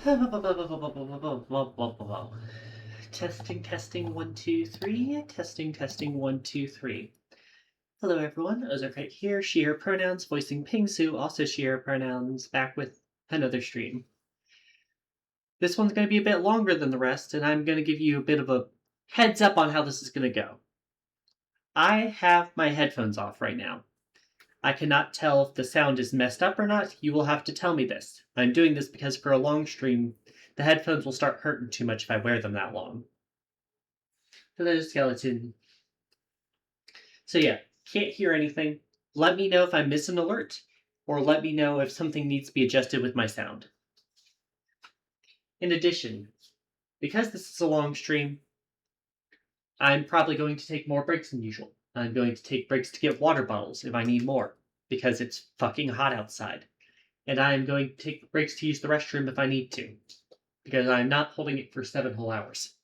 Testing, testing, 1, 2, 3. Testing, testing, 1, 2, 3. Hello, everyone. Ozarkite here. She, her pronouns, voicing Pingsu, also she, her pronouns, back with another stream. This one's going to be a bit longer than the rest, and I'm going to give you a bit of a heads up on how this is going to go. I have my headphones off right now. I cannot tell if the sound is messed up or not. You will have to tell me this. I'm doing this because for a long stream, the headphones will start hurting too much if I wear them that long. Hello, skeleton. So yeah, can't hear anything. Let me know if I miss an alert, or let me know if something needs to be adjusted with my sound. In addition, because this is a long stream, I'm probably going to take more breaks than usual. I'm going to take breaks to get water bottles if I need more, because it's fucking hot outside. And I'm going to take breaks to use the restroom if I need to, because I'm not holding it for 7 whole hours.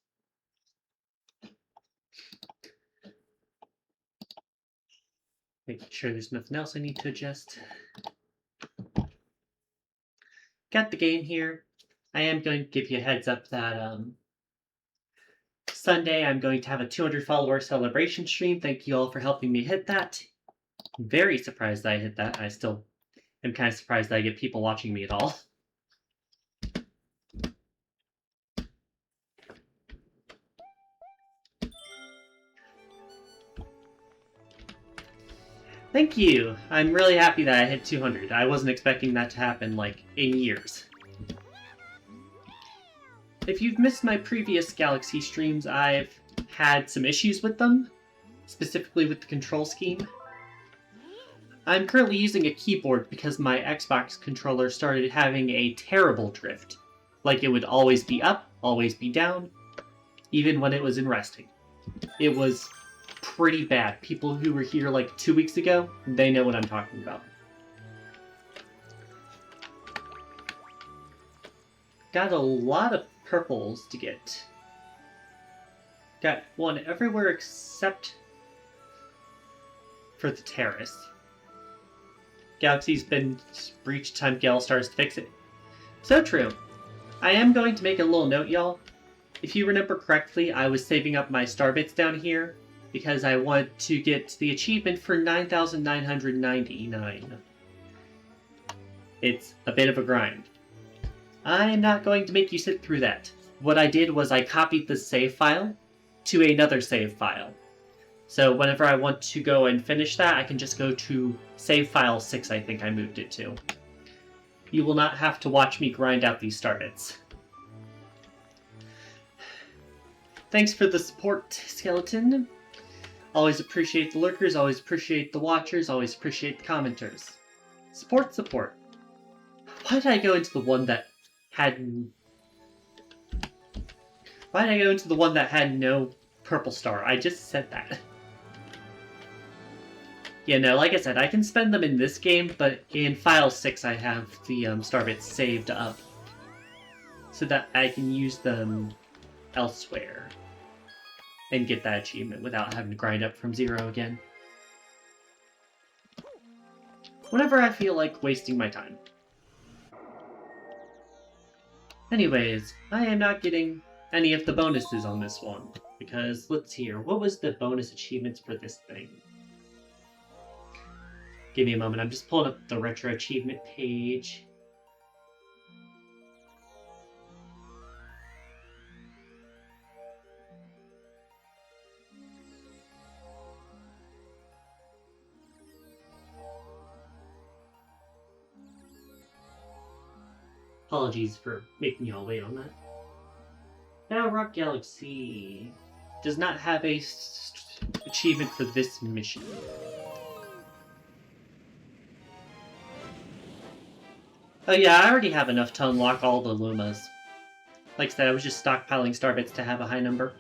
Making sure there's nothing else I need to adjust. Got the game here. I am going to give you a heads up that Sunday I'm going to have a 200 follower celebration stream. Thank you all for helping me hit that. I'm very surprised that I hit that. I still am kind of surprised that I get people watching me at all. Thank you! I'm really happy that I hit 200. I wasn't expecting that to happen, like, in years. If you've missed my previous Galaxy streams, I've had some issues with them, specifically with the control scheme. I'm currently using a keyboard because my Xbox controller started having a terrible drift. Like it would always be up, always be down, even when it was in resting. It was pretty bad. People who were here like 2 weeks ago, they know what I'm talking about. Got a lot of purples to get. Got one everywhere except for the terrace. Galaxy's been breached, time Gale stars to fix it. So true. I am going to make a little note, y'all. If you remember correctly, I was saving up my star bits down here because I want to get the achievement for 9,999. It's a bit of a grind. I'm not going to make you sit through that. What I did was I copied the save file to another save file. So whenever I want to go and finish that, I can just go to save file 6, I think I moved it to. You will not have to watch me grind out these star bits. Thanks for the support, Skeleton. Always appreciate the lurkers, always appreciate the watchers, always appreciate the commenters. Support, support. Why did I go into the one that had... Why did I go into the one that had no purple star? I just said that. Yeah, no, like I said, I can spend them in this game, but in File 6 I have the star bits saved up so that I can use them elsewhere and get that achievement without having to grind up from 0 again. Whenever I feel like wasting my time. Anyways, I am not getting any of the bonuses on this one, because let's see here, what was the bonus achievements for this thing? Give me a moment, I'm just pulling up the retro achievement page. Apologies for making y'all wait on that. Now, Rock Galaxy does not have a achievement for this mission. Oh yeah, I already have enough to unlock all the Lumas. Like I said, I was just stockpiling star bits to have a high number.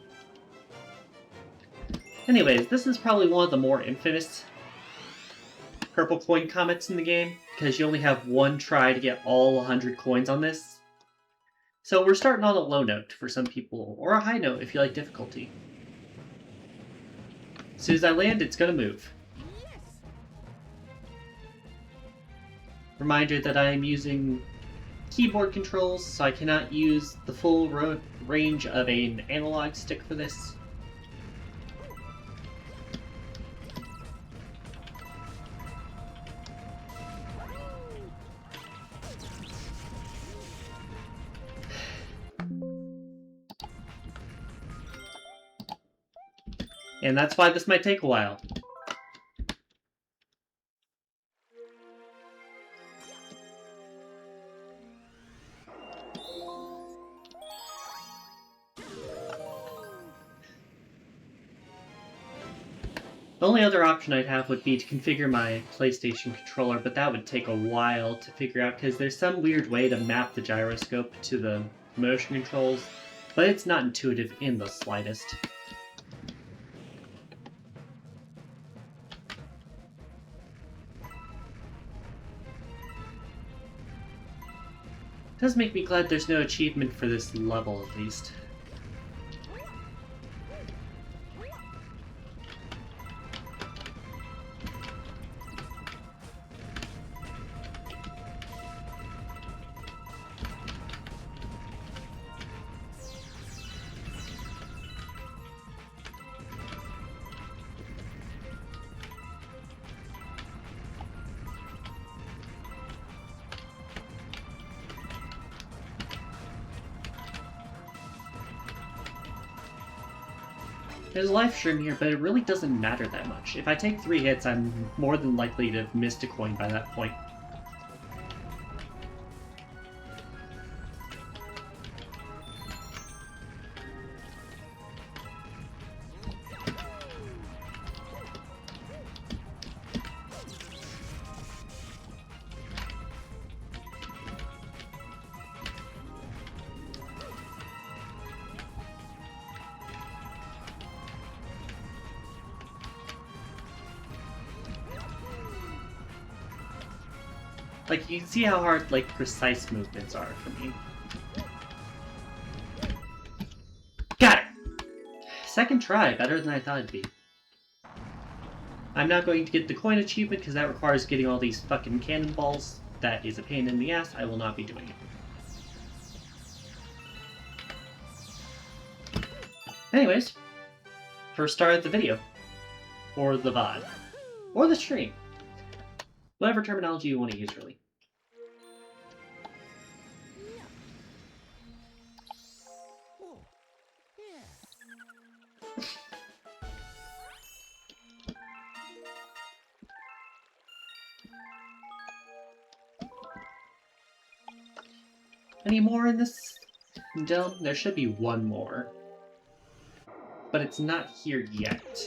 Anyways, this is probably one of the more infamous purple coin comets in the game, because you only have one try to get all 100 coins on this. So we're starting on a low note for some people, or a high note if you like difficulty. As soon as I land, it's going to move. Reminder that I'm using keyboard controls, so I cannot use the full range of an analog stick for this. And that's why this might take a while. The only other option I'd have would be to configure my PlayStation controller, but that would take a while to figure out because there's some weird way to map the gyroscope to the motion controls, but it's not intuitive in the slightest. It does make me glad there's no achievement for this level, at least. There's a life stream here, but it really doesn't matter that much. If I take 3 hits, I'm more than likely to have missed a coin by that point. Like, you can see how hard, like, precise movements are for me. Got it! Second try, better than I thought it'd be. I'm not going to get the coin achievement because that requires getting all these fucking cannonballs. That is a pain in the ass. I will not be doing it. Anyways, first start of the video. Or the VOD. Or the stream. Whatever terminology you want to use, really. Any more in this dome? There should be one more. But it's not here yet.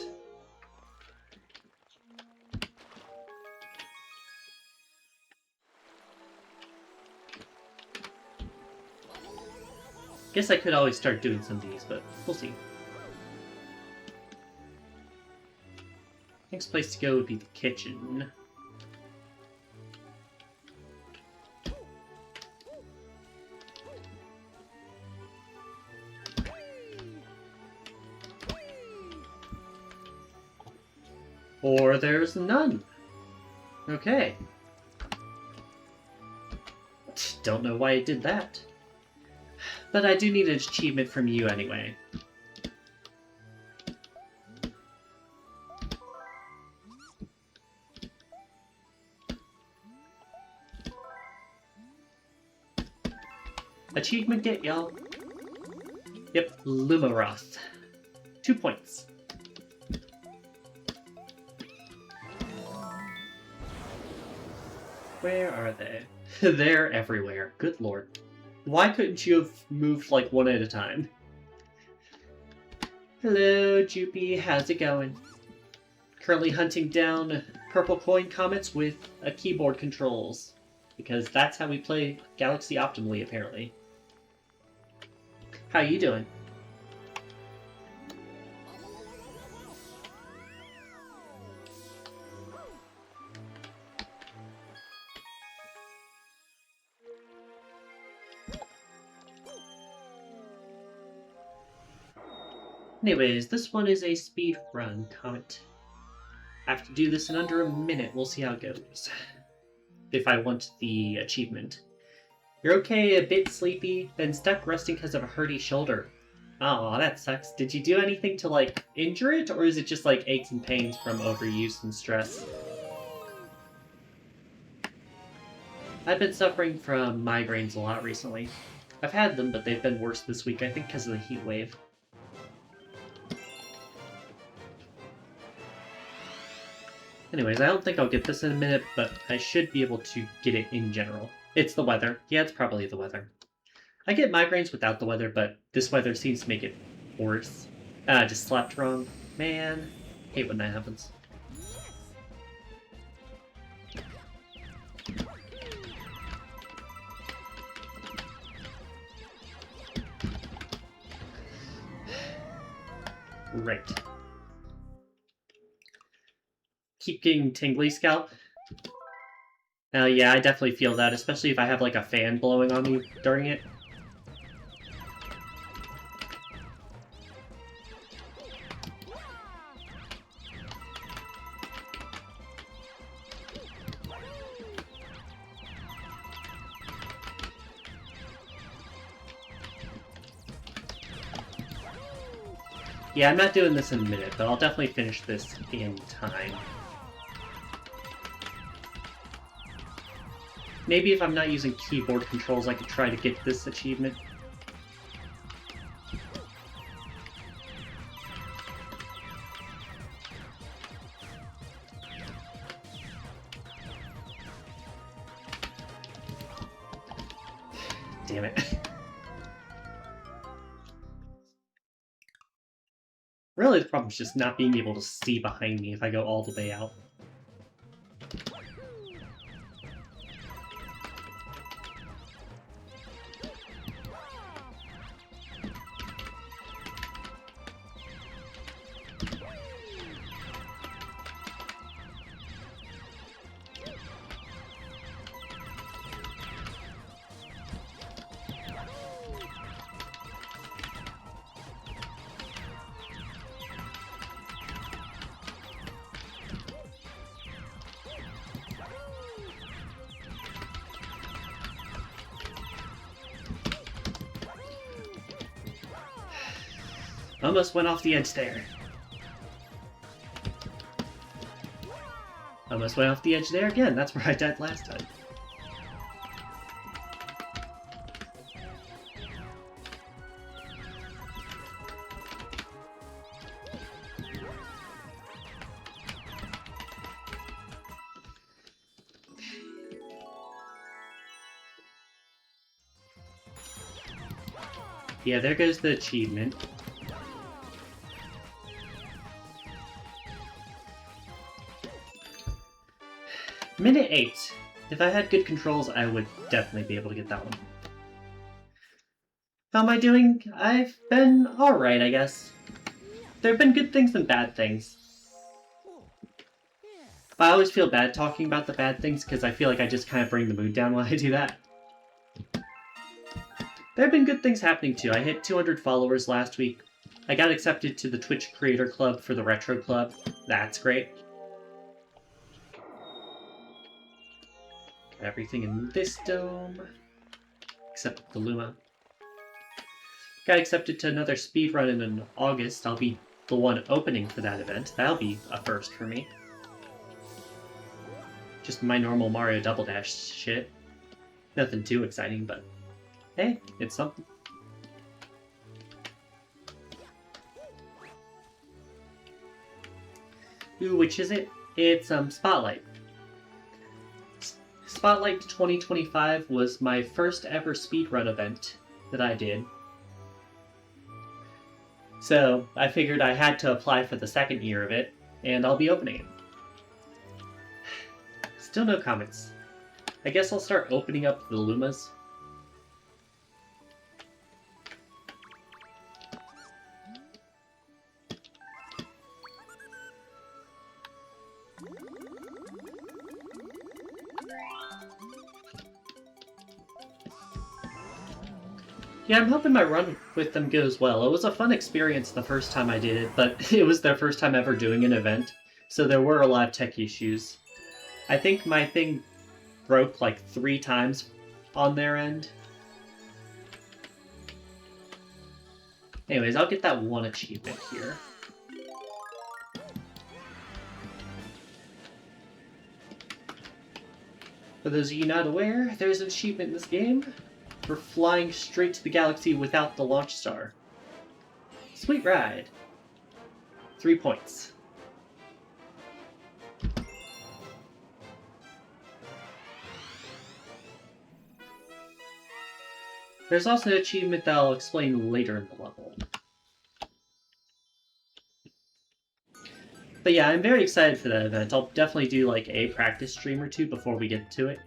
Guess I could always start doing some of these, but we'll see. Next place to go would be the kitchen. Or there's none. Okay. Don't know why it did that. But I do need an achievement from you anyway. Achievement get, y'all. Yep, Lumaroth. 2 points. Where are they? They're everywhere. Good lord. Why couldn't you have moved like one at a time? Hello, Joopy. How's it going? Currently hunting down purple coin comets with keyboard controls. Because that's how we play Galaxy optimally, apparently. How you doing? Anyways, this one is a speed run comet. I have to do this in under a minute. We'll see how it goes. If I want the achievement. You're okay, a bit sleepy, been stuck resting because of a hurty shoulder. Oh, that sucks. Did you do anything to, like, injure it, or is it just, like, aches and pains from overuse and stress? I've been suffering from migraines a lot recently. I've had them, but they've been worse this week, I think because of the heat wave. Anyways, I don't think I'll get this in a minute, but I should be able to get it in general. It's the weather. Yeah, it's probably the weather. I get migraines without the weather, but this weather seems to make it worse. I just slept wrong. Man, hate when that happens. Right. Keep getting tingly scalp. Yeah, I definitely feel that, especially if I have like a fan blowing on me during it. Yeah, I'm not doing this in a minute, but I'll definitely finish this in time. Maybe if I'm not using keyboard controls, I could try to get this achievement. Damn it. Really, the problem is just not being able to see behind me if I go all the way out. Almost went off the edge there. Almost went off the edge there again. That's where I died last time. Yeah, there goes the achievement. Minute 8. If I had good controls, I would definitely be able to get that one. How am I doing? I've been alright, I guess. There have been good things and bad things. But I always feel bad talking about the bad things because I feel like I just kind of bring the mood down when I do that. There have been good things happening too. I hit 200 followers last week. I got accepted to the Twitch Creator Club for the Retro Club. That's great. Everything in this dome, except the Luma. Got accepted to another speedrun in August. I'll be the one opening for that event. That'll be a first for me. Just my normal Mario Double Dash shit. Nothing too exciting, but hey, it's something. Ooh, which is it? It's Spotlight. Spotlight 2025 was my first ever speedrun event that I did. So I figured I had to apply for the second year of it, and I'll be opening it. Still no comments. I guess I'll start opening up the Lumas. Yeah, I'm hoping my run with them goes well. It was a fun experience the first time I did it, but it was their first time ever doing an event, so there were a lot of tech issues. I think my thing broke like 3 times on their end. Anyways, I'll get that one achievement here. For those of you not aware, there's an achievement in this game for flying straight to the galaxy without the launch star. Sweet ride. 3 points. There's also an achievement that I'll explain later in the level. But yeah, I'm very excited for that event. I'll definitely do like a practice stream or two before we get to it.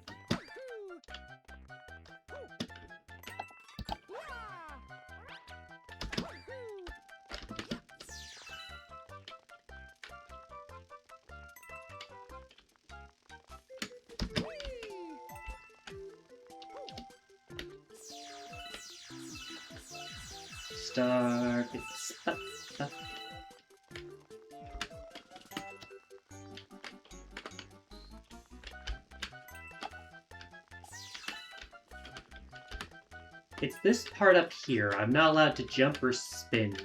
Start. It's this part up here. I'm not allowed to jump or spin.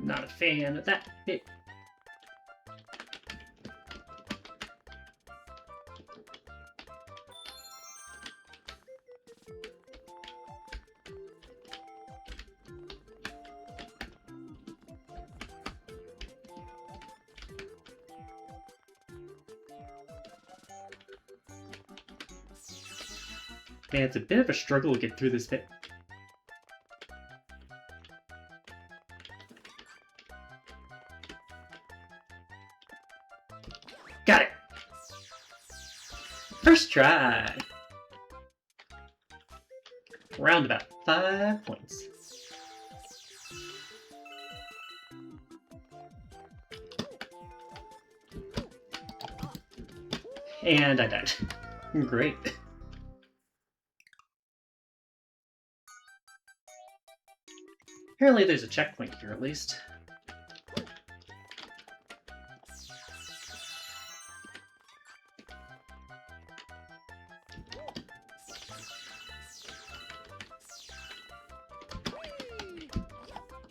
Not a fan of that bit. Man, it's a bit of a struggle to get through this bit. Got it! First try! Round about 5 points. And I died. Great. Apparently there's a checkpoint here, at least.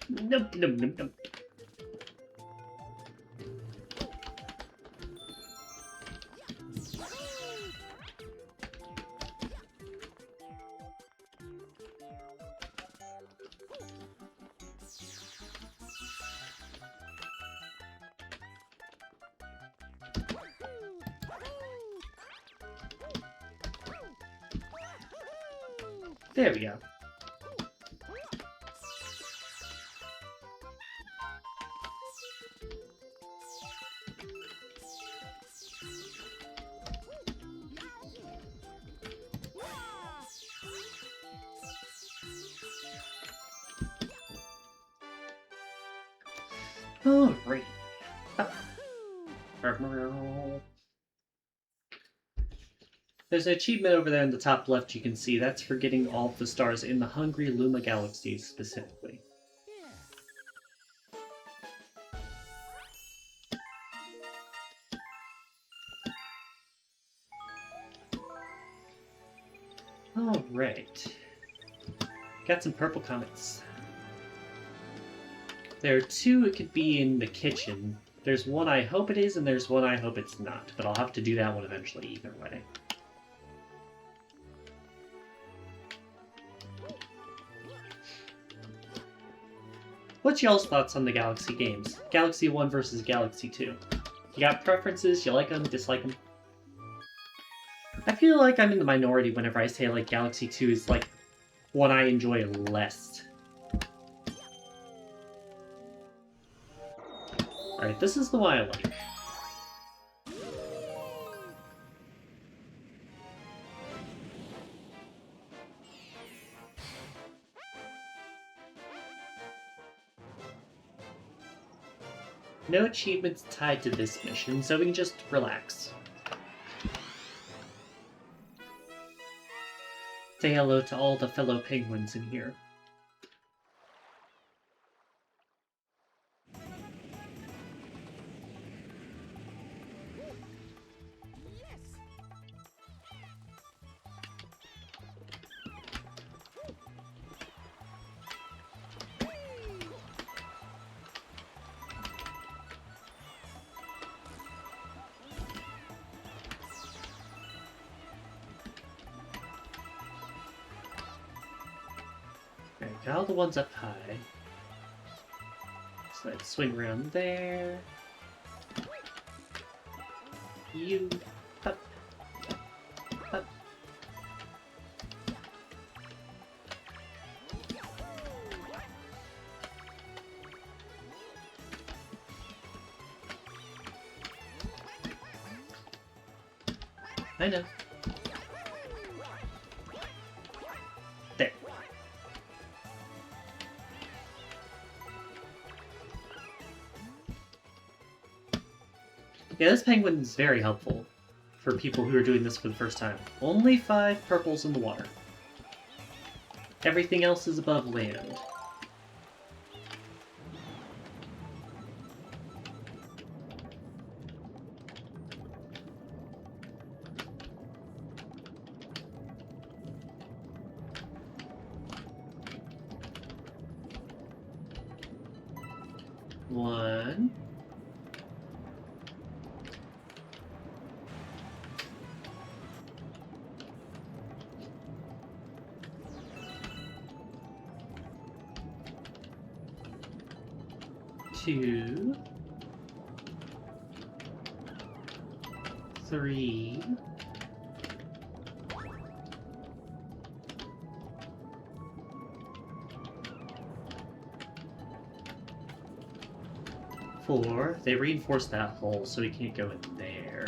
Nope, nope, nope, nope. There we go. Alright. There's an achievement over there in the top left you can see. That's for getting all of the stars in the Hungry Luma Galaxy specifically. Alright. Got some purple comets. There are two it could be in the kitchen. There's one I hope it is, and there's one I hope it's not. But I'll have to do that one eventually either way. What's y'all's thoughts on the Galaxy games? Galaxy 1 versus Galaxy 2. You got preferences? You like them? Dislike them? I feel like I'm in the minority whenever I say like Galaxy 2 is like one I enjoy less. Alright, this is the one I like. No achievements tied to this mission, so we can just relax. Say hello to all the fellow penguins in here. Alright, got all the ones up high. So let's swing around there. You up, up. I know. There. Yeah, this penguin is very helpful for people who are doing this for the first time. Only 5 purples in the water. Everything else is above land. One. Two. 3. 4. They reinforced that hole, so we can't go in there.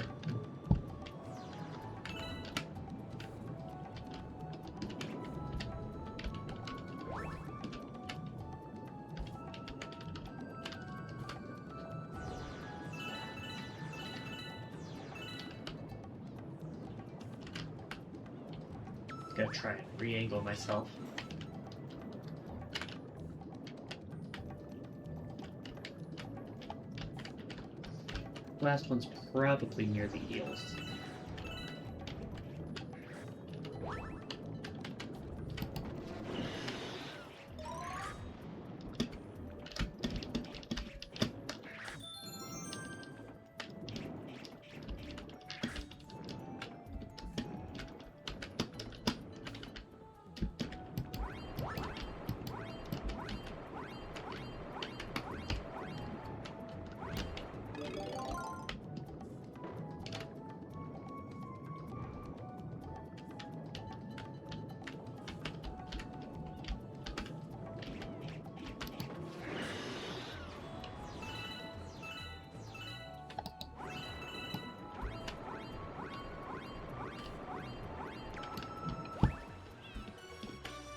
Gotta try and re-angle myself. Last one's probably near the eels.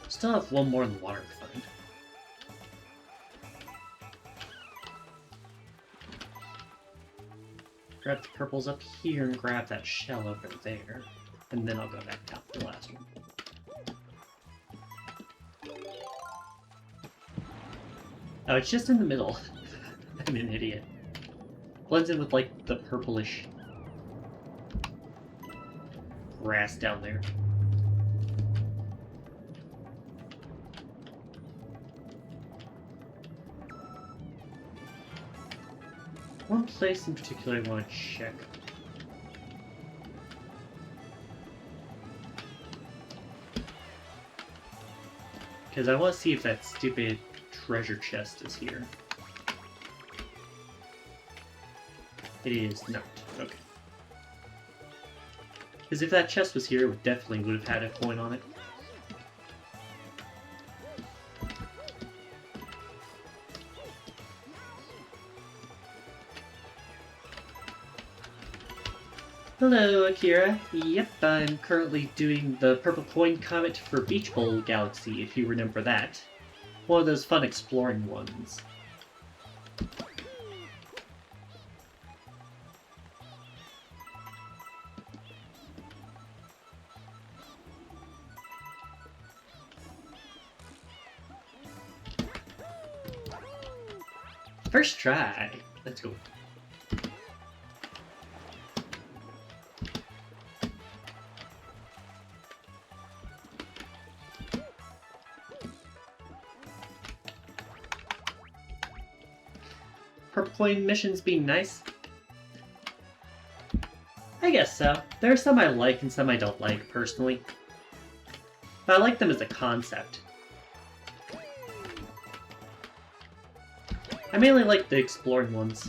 Still have one more in the water to find. Grab the purples up here and grab that shell over there. And then I'll go back down for the last one. Oh, it's just in the middle. I'm an idiot. Blends in with, like, the purplish grass down there. One place in particular I want to check. Because I want to see if that stupid treasure chest is here. It is not. Okay. Because if that chest was here, it definitely would have had a coin on it. Hello, Akira. Yep, I'm currently doing the Purple Coin Comet for Beach Bowl Galaxy, if you remember that. One of those fun exploring ones. First try. Let's go. Purple coin missions being nice? I guess so. There are some I like and some I don't like, personally. But I like them as a concept. I mainly like the exploring ones.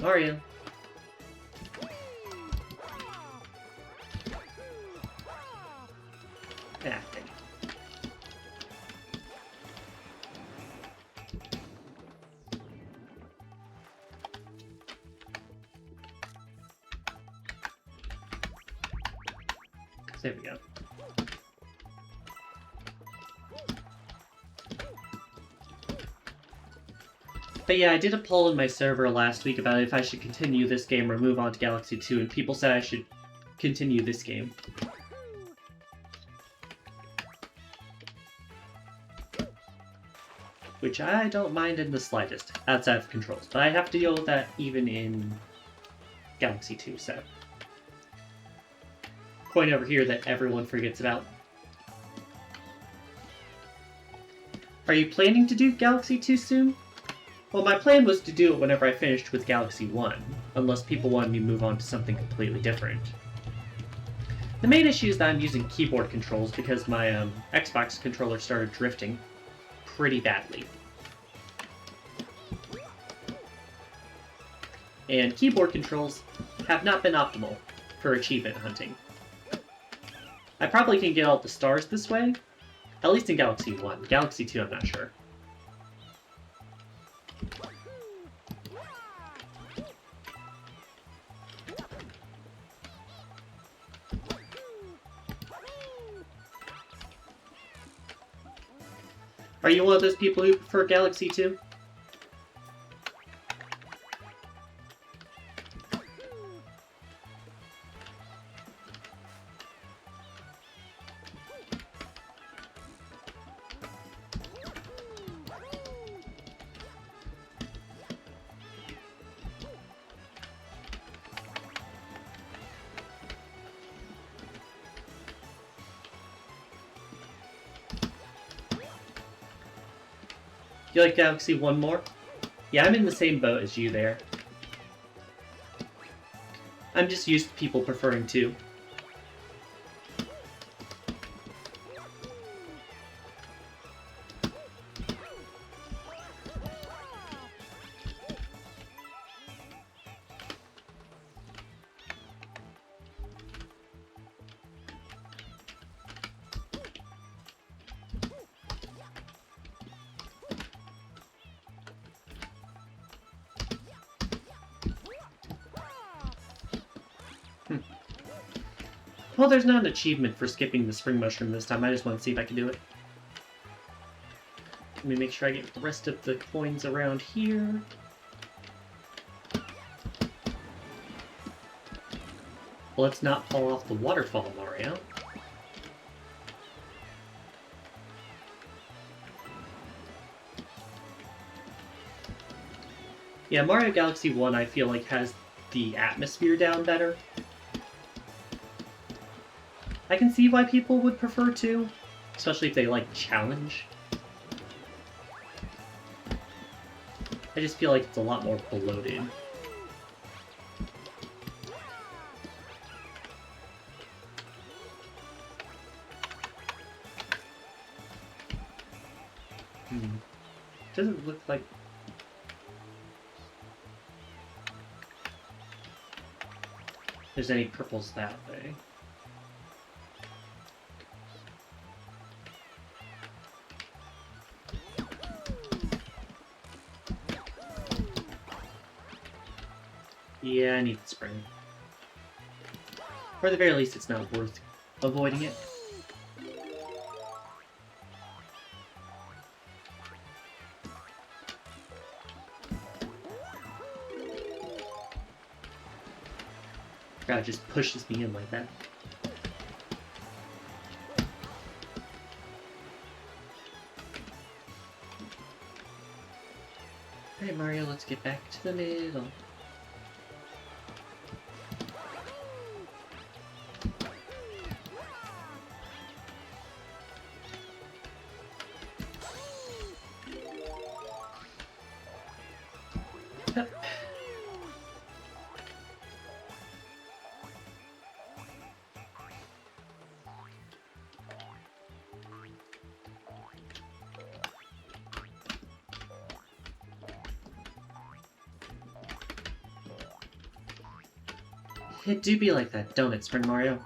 Mario. Yeah, thank you. There we go. But yeah, I did a poll in my server last week about if I should continue this game or move on to Galaxy 2, and people said I should continue this game. Which I don't mind in the slightest, outside of controls. But I have to deal with that even in Galaxy 2, so... Coin over here that everyone forgets about. Are you planning to do Galaxy 2 soon? Well, my plan was to do it whenever I finished with Galaxy 1, unless people wanted me to move on to something completely different. The main issue is that I'm using keyboard controls because my Xbox controller started drifting pretty badly. And keyboard controls have not been optimal for achievement hunting. I probably can get all the stars this way, at least in Galaxy 1. Galaxy 2, I'm not sure. Are you one of those people who prefer Galaxy 2? You like Galaxy 1 more? Yeah, I'm in the same boat as you there. I'm just used to people preferring 2. Well, there's not an achievement for skipping the spring mushroom this time. I just want to see if I can do it. Let me make sure I get the rest of the coins around here. Well, let's not fall off the waterfall, Mario. Yeah, Mario Galaxy 1 I feel like has the atmosphere down better. I can see why people would prefer 2, especially if they like challenge. I just feel like it's a lot more bloated. Doesn't look like... there's any purples that way. Yeah, I need the spring. Or at the very least, it's not worth avoiding it. God, just pushes me in like that. Alright, Mario, let's get back to the middle. Yep. It do be like that, don't it, Sprint Mario?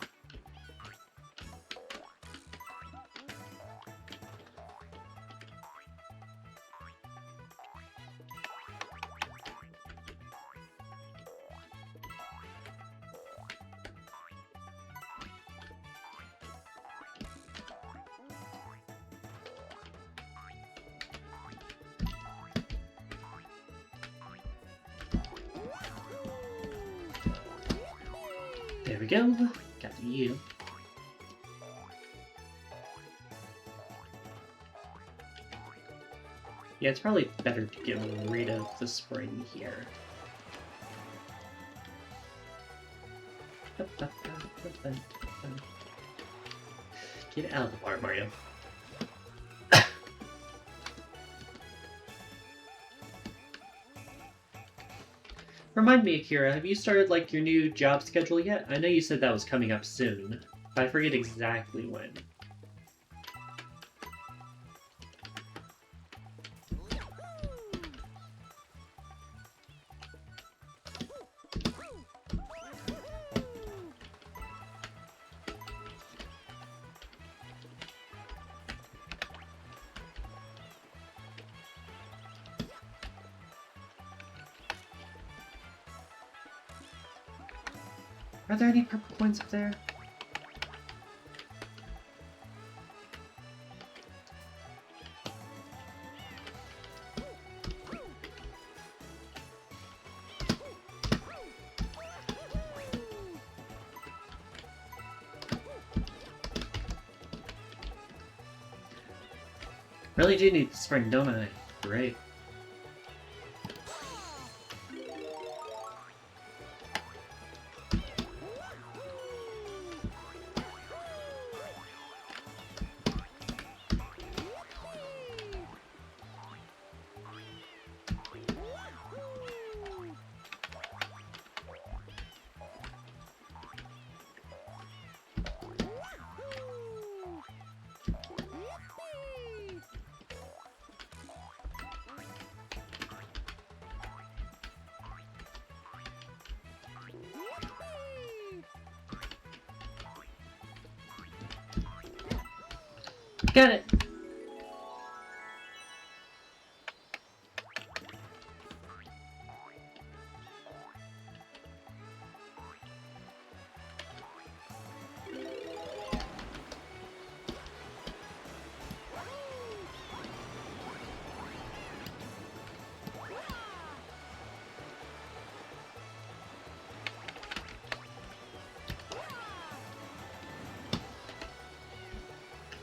There we go. Got you. Yeah, it's probably better to get rid of the spring here. Get out of the bar, Mario. Remind me, Akira, have you started, like, your new job schedule yet? I know you said that was coming up soon, but I forget exactly when. Are there any purple coins up there? Really do need the spring, don't I? Great. Got it!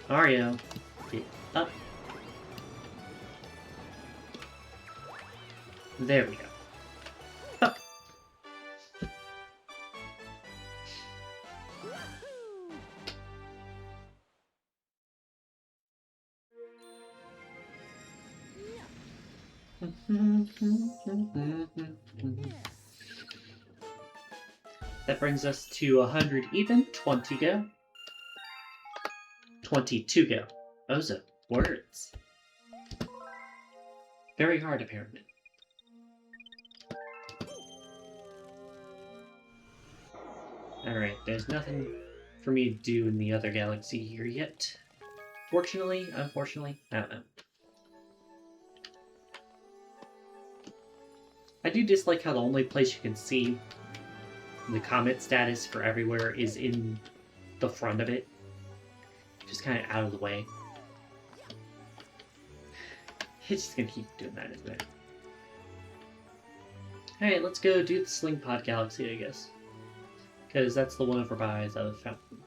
Mario, get up. There we go. Up. That brings us to 100 even, 20 go. 22 go. Those are words. Very hard, apparently. Alright, there's nothing for me to do in the other galaxy here yet. Fortunately, unfortunately, I don't know. I do dislike how the only place you can see the comet status for everywhere is in the front of it. Just kind of out of the way. It's just gonna keep doing that, isn't it? Alright, let's go do the Sling Pod Galaxy, I guess. Because that's the one over by the fountain.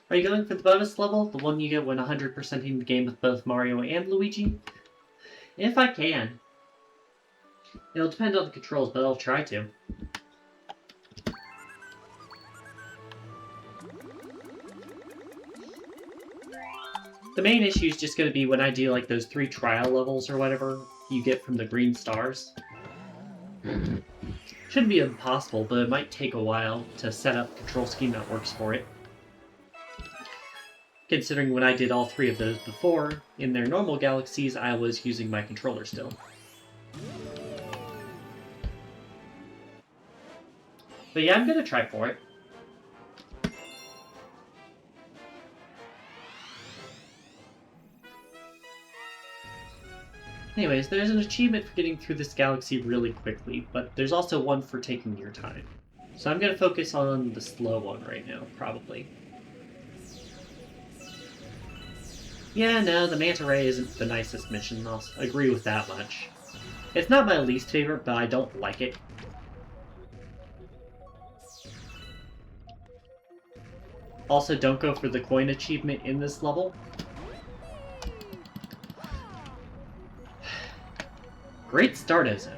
Are you going for the bonus level? The one you get when 100%ing the game with both Mario and Luigi? If I can. It'll depend on the controls, but I'll try to. The main issue is just going to be when I do like those 3 trial levels or whatever you get from the green stars. Shouldn't be impossible, but it might take a while to set up a control scheme that works for it. Considering when I did all 3 of those before, in their normal galaxies, I was using my controller still. But yeah, I'm going to try for it. Anyways, there's an achievement for getting through this galaxy really quickly, but there's also one for taking your time. So I'm going to focus on the slow one right now, probably. Yeah, no, the Manta Ray isn't the nicest mission, I'll agree with that much. It's not my least favorite, but I don't like it. Also, don't go for the coin achievement in this level. Great start, Ozone.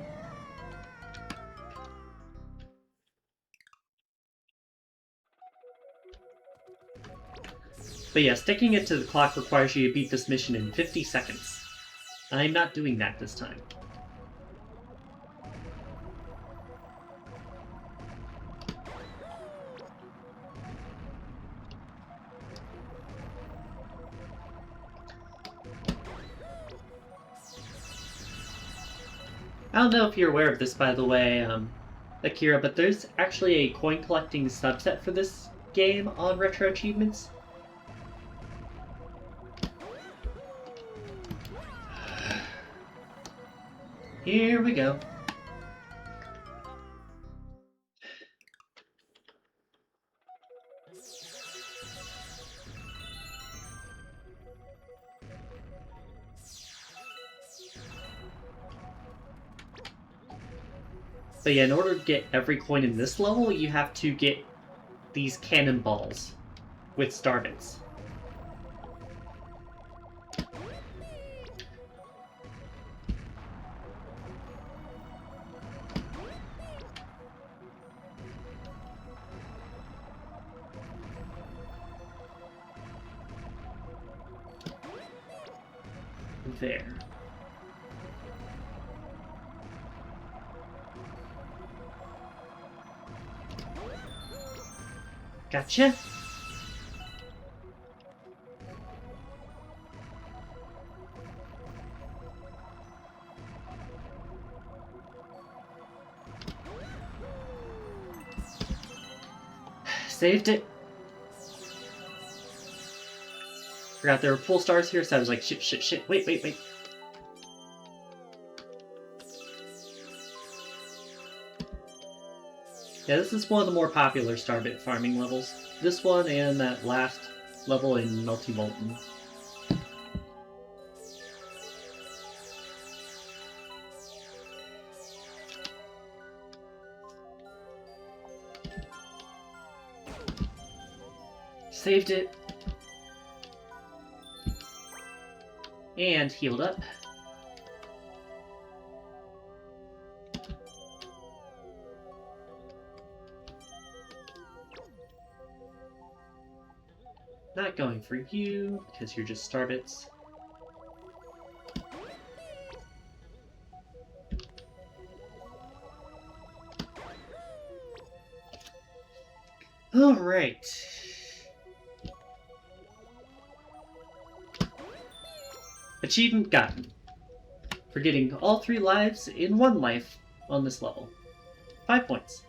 But yeah, sticking it to the clock requires you to beat this mission in 50 seconds. I'm not doing that this time. I don't know if you're aware of this, by the way, Akira, but there's actually a coin collecting subset for this game on Retroachievements. Here we go. But yeah, in order to get every coin in this level, you have to get these cannonballs with star bits. There. Gotcha. Saved it. Forgot there were full stars here, so I was like, shit, wait. Yeah, this is one of the more popular starbit farming levels. This one and that last level in Melty Molten. Saved it. And healed up. Not going for you, because you're just starbits. Alright. Achievement gotten. For getting all 3 lives in 1 life on this level. 5 points.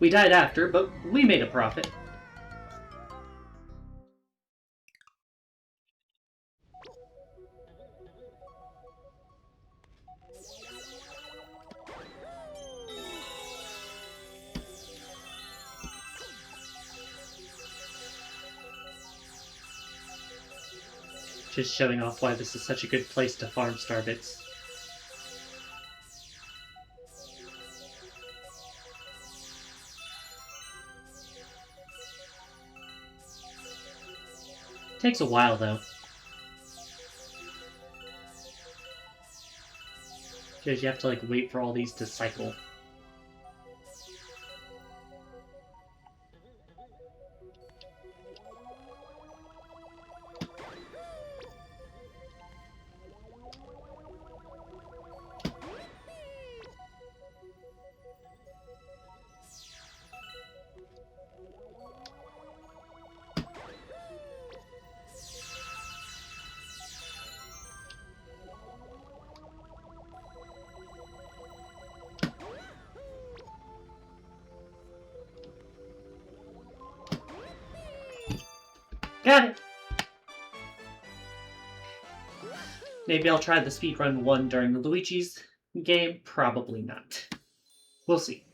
We died after, but we made a profit. Just showing off why this is such a good place to farm starbits. Takes a while, though. Because you have to, like, wait for all these to cycle. Got it! Maybe I'll try the speedrun one during the Luigi's game. Probably not. We'll see.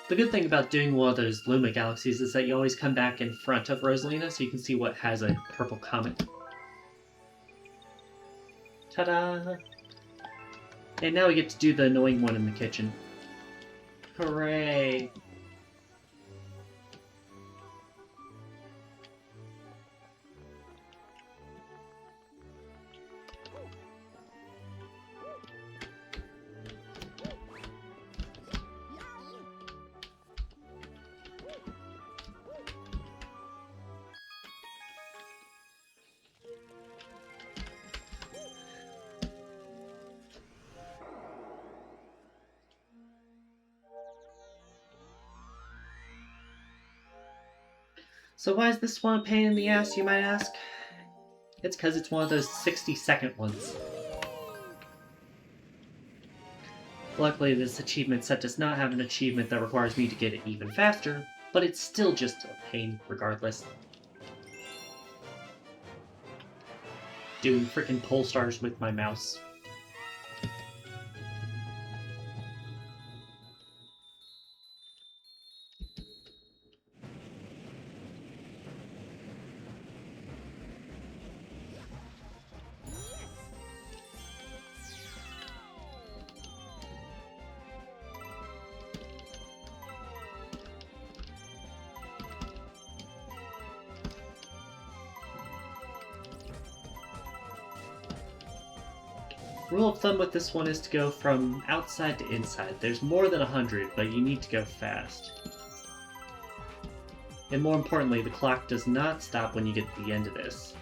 The good thing about doing one of those Luma galaxies is that you always come back in front of Rosalina so you can see what has a purple comet. Ta-da! And now we get to do the annoying one in the kitchen. Hooray! So why is this one a pain in the ass, you might ask? It's because it's one of those 60-second ones. Luckily, this achievement set does not have an achievement that requires me to get it even faster, but it's still just a pain regardless. Doing frickin' pole stars with my mouse. Rule of thumb with this one is to go from outside to inside. There's more than 100, but you need to go fast. And more importantly, the clock does not stop when you get to the end of this.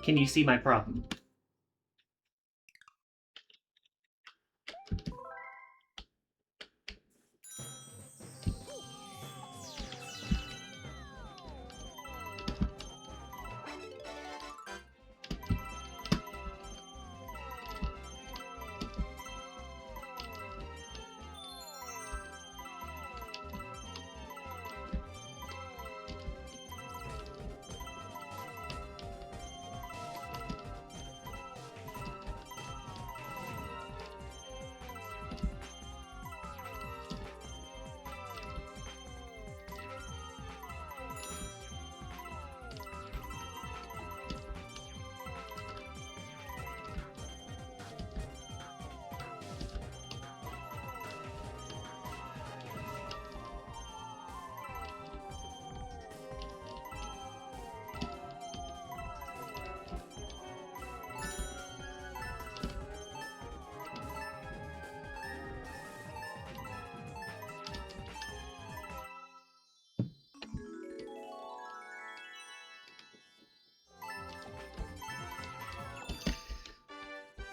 Can you see my problem?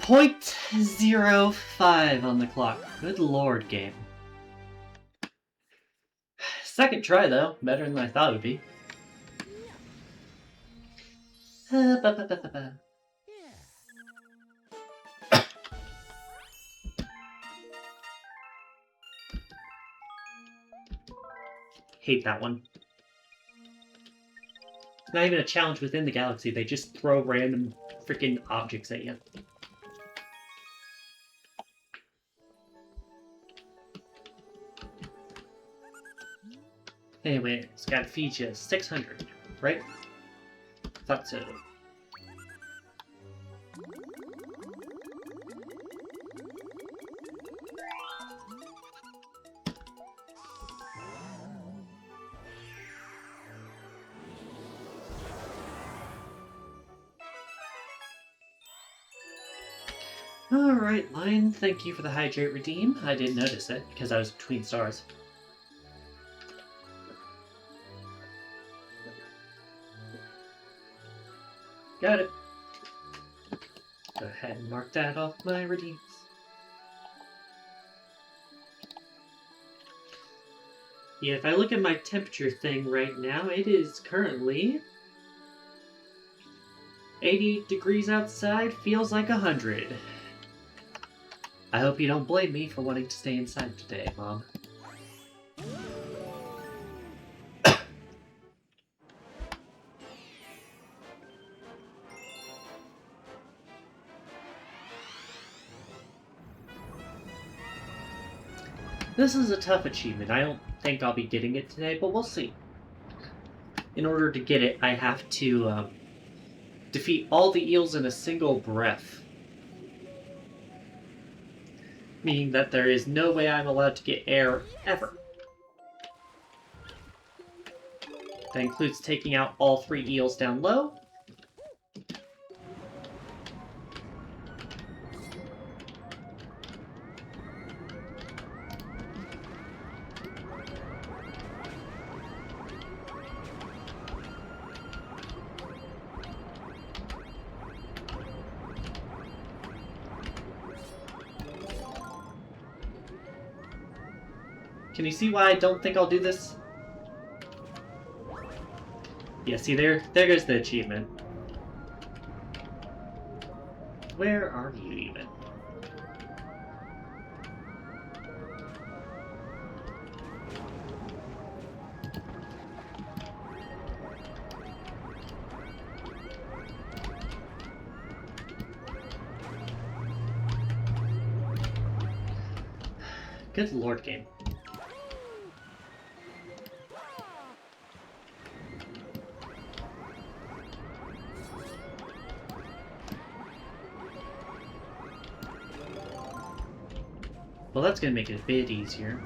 .05 on the clock. Good lord, game. Second try, though. Better than I thought it would be. Ba-ba-ba-ba-ba. Hate that one. It's not even a challenge within the galaxy, they just throw random freaking objects at you. Anyway, it's gotta feed you 600, right? Thought so. Alright, Lion, thank you for the Hydrate Redeem. I didn't notice it, because I was between stars. Got it. Go ahead and mark that off my redeems. Yeah, if I look at my temperature thing right now, it is currently 80 degrees outside, feels like 100. I hope you don't blame me for wanting to stay inside today, Mom. This is a tough achievement. I don't think I'll be getting it today, but we'll see. In order to get it, I have to defeat all the eels in a single breath. Meaning that there is no way I'm allowed to get air ever. That includes taking out all 3 eels down low. Can you see why I don't think I'll do this? Yeah, see, there goes the achievement. Where are you even? Good lord, game. Well, that's gonna make it a bit easier.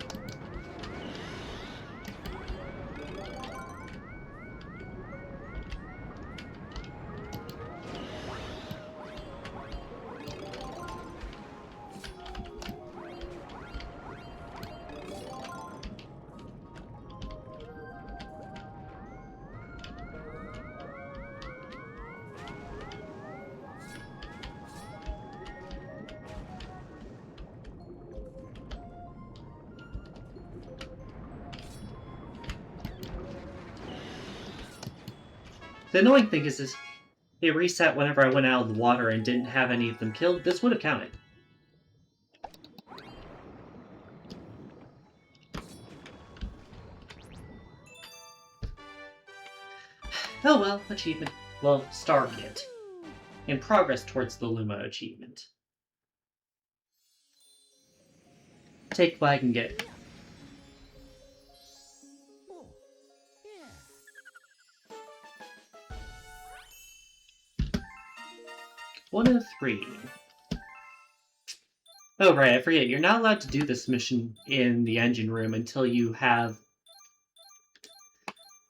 The annoying thing is it reset whenever I went out of the water and didn't have any of them killed. This would have counted. Oh well, achievement. Well, star hit. In progress towards the Luma achievement. Take what I can get. One of 3. Oh right, I forget. You're not allowed to do this mission in the engine room until you have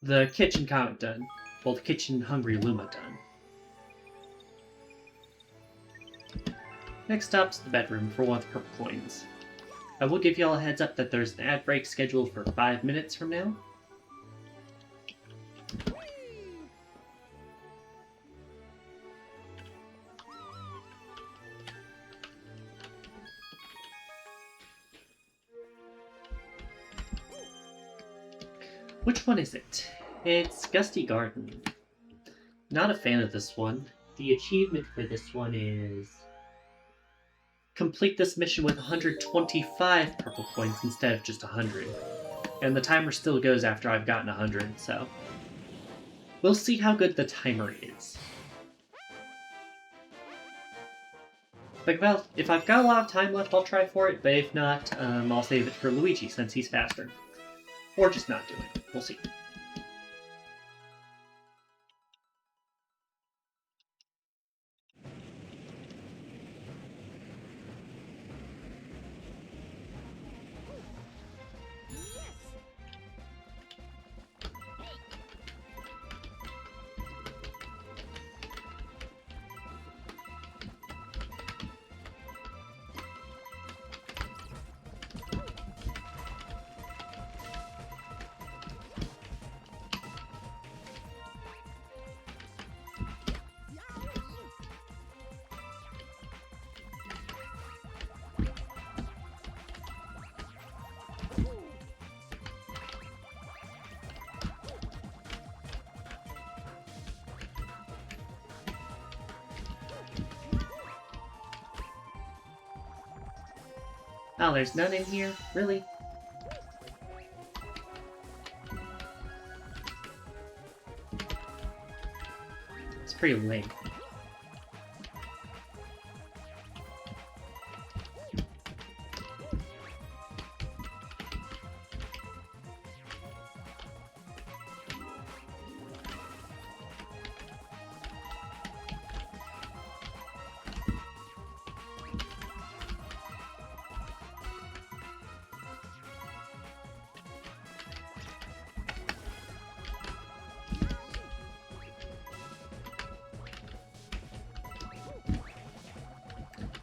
the kitchen comic done. Well, the kitchen hungry Luma done. Next stop's the bedroom for one of the purple coins. I will give you all a heads up that there's an ad break scheduled for 5 minutes from now. Which one is it? It's Gusty Garden. Not a fan of this one. The achievement for this one is complete this mission with 125 purple coins instead of just 100. And the timer still goes after I've gotten 100, so we'll see how good the timer is. Like, well, if I've got a lot of time left, I'll try for it, but if not, I'll save it for Luigi since he's faster. Or just not do it. We'll see. Oh, there's none in here? Really? It's pretty lame.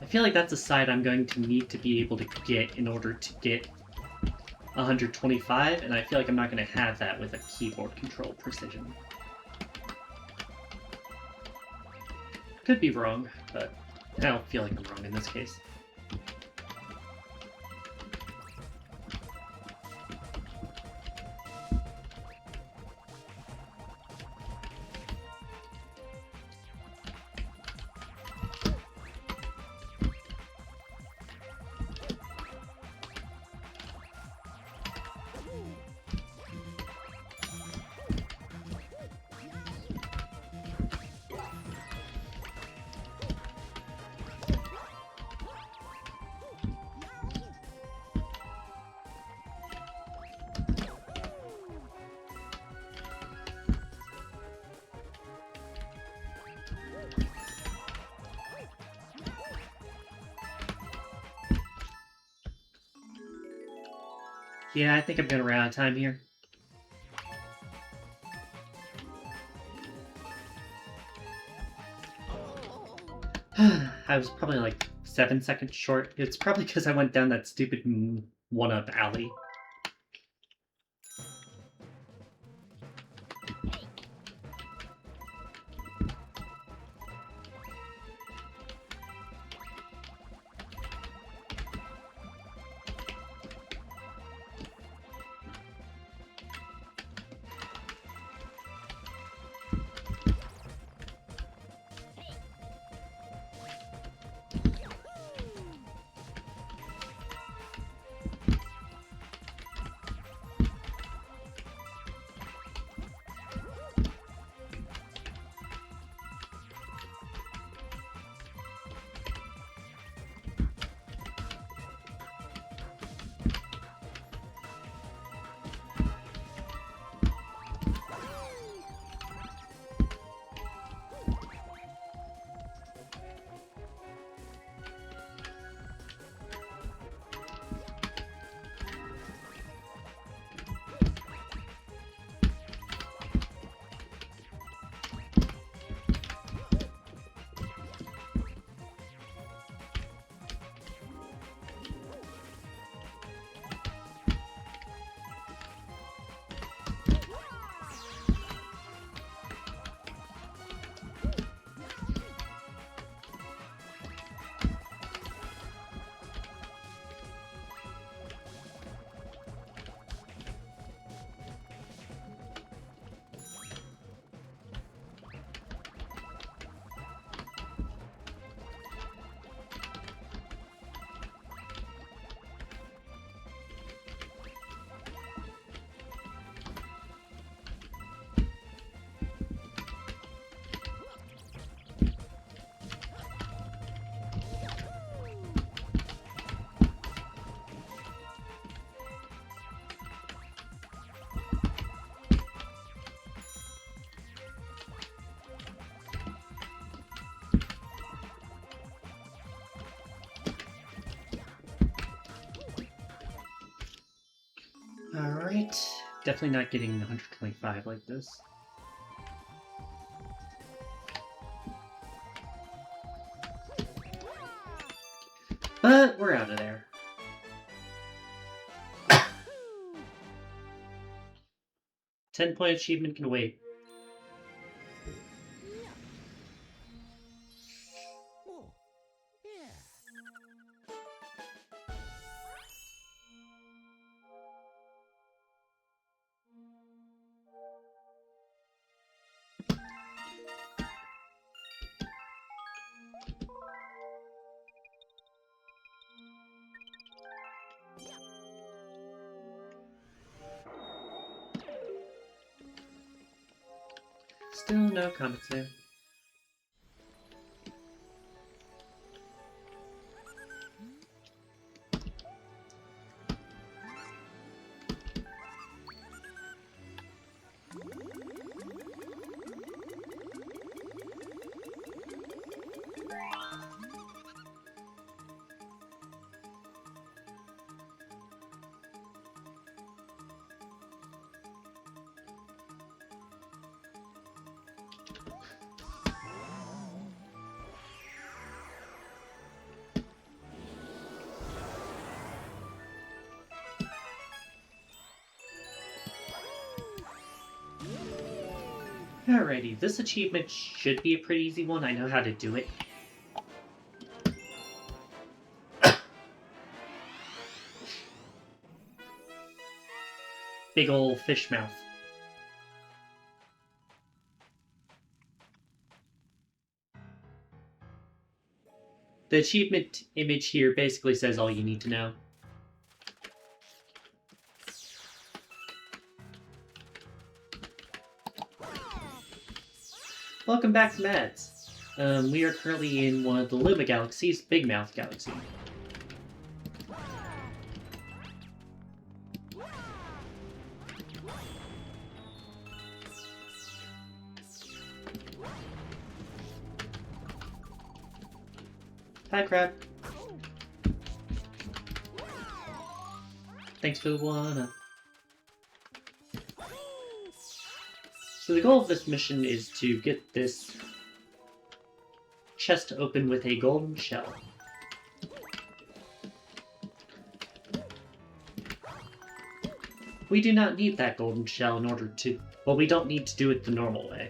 I feel like that's a side I'm going to need to be able to get in order to get 125, and I feel like I'm not going to have that with a keyboard control precision. Could be wrong, but I don't feel like I'm wrong in this case. Yeah, I think I'm gonna run out of time here. I was probably like 7 seconds short. It's probably because I went down that stupid one-up alley. Alright. Definitely not getting 125 like this. But we're out of there. $10-point achievement can wait. Still no comments there. Alrighty, this achievement should be a pretty easy one. I know how to do it. Big ol' fish mouth. The achievement image here basically says all you need to know. Welcome back from ads. We are currently in one of the Luma galaxies, Big Mouth Galaxy. Hi, Crab. Thanks for the one-up. So the goal of this mission is to get this chest open with a golden shell. We do not need that golden shell in order to... Well, we don't need to do it the normal way.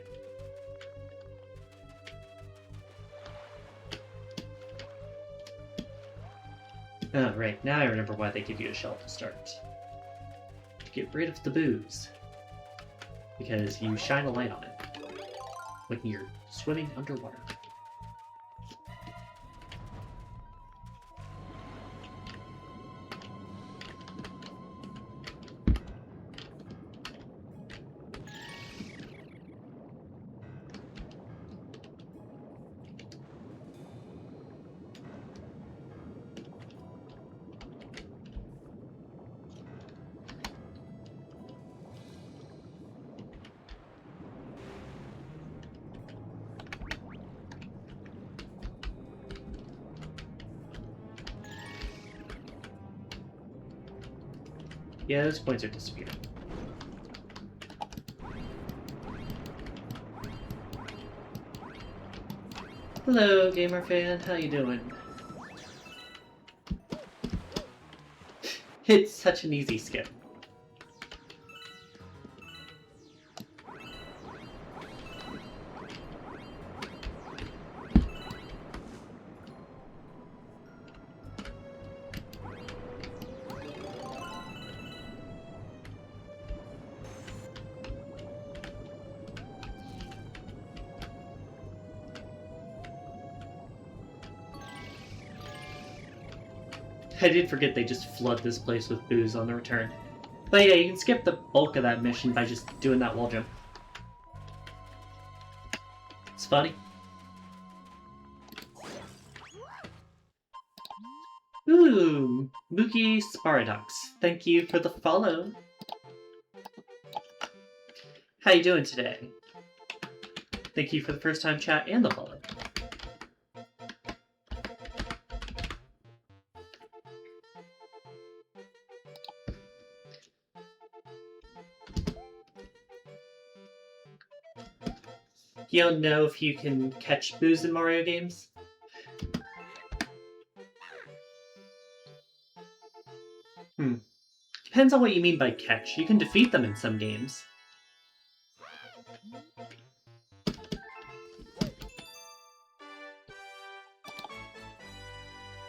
Oh, right. Now I remember why they give you a shell to start. To get rid of the booze. Because you shine a light on it when you're swimming underwater. Yeah, those points are disappearing. Hello, gamer fan. How you doing? It's such an easy skip. I did forget they just flood this place with booze on the return. But yeah, you can skip the bulk of that mission by just doing that wall jump. It's funny. Ooh, Mookie Sparadox. Thank you for the follow. How you doing today? Thank you for the first time chat and the follow. You don't know if you can catch boos in Mario games? Depends on what you mean by catch. You can defeat them in some games.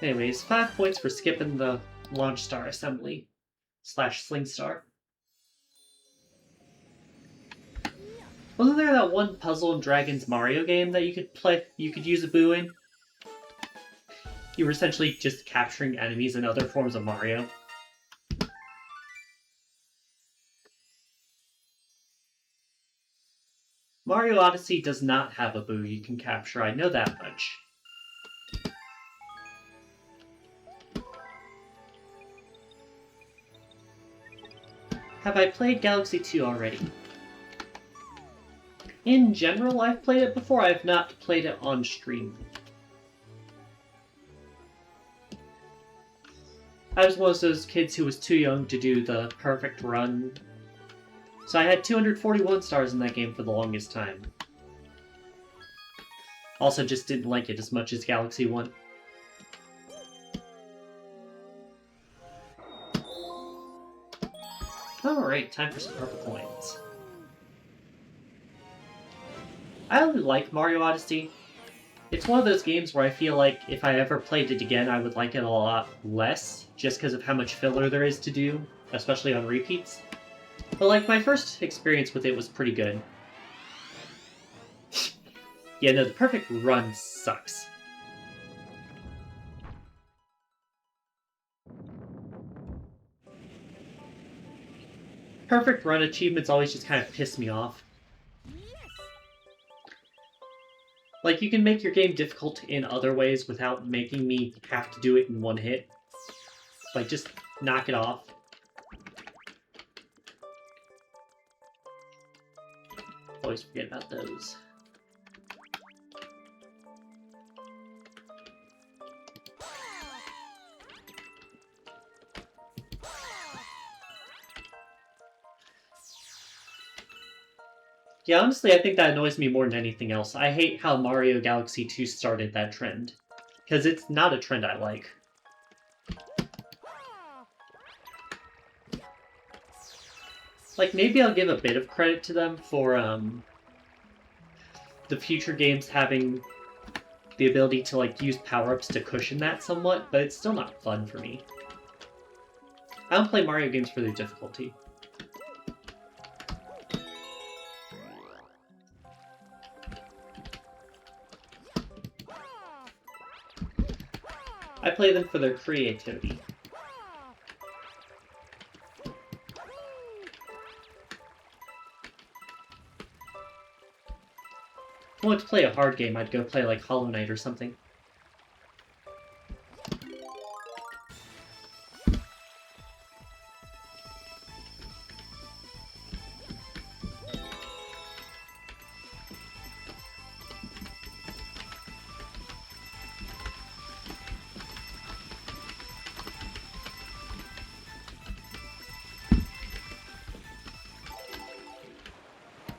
Anyways, 5 points for skipping the launch star assembly / sling star. Wasn't there that one Puzzle and Dragons Mario game that you could use a boo in? You were essentially just capturing enemies in other forms of Mario. Mario Odyssey does not have a boo you can capture, I know that much. Have I played Galaxy 2 already? In general, I've played it before. I've not played it on stream. I was one of those kids who was too young to do the perfect run. So I had 241 stars in that game for the longest time. Also just didn't like it as much as Galaxy 1. Alright, time for some purple coins. I really like Mario Odyssey. It's one of those games where I feel like if I ever played it again, I would like it a lot less, just because of how much filler there is to do, especially on repeats. But like, my first experience with it was pretty good. Yeah, no, the perfect run sucks. Perfect run achievements always just kind of piss me off. Like, you can make your game difficult in other ways without making me have to do it in one hit. Like, just knock it off. Always forget about those. Yeah, honestly, I think that annoys me more than anything else. I hate how Mario Galaxy 2 started that trend. Because it's not a trend I like. Like, maybe I'll give a bit of credit to them for, the future games having the ability to, like, use power-ups to cushion that somewhat, but it's still not fun for me. I don't play Mario games for their difficulty. I play them for their creativity. If I wanted to play a hard game, I'd go play like Hollow Knight or something.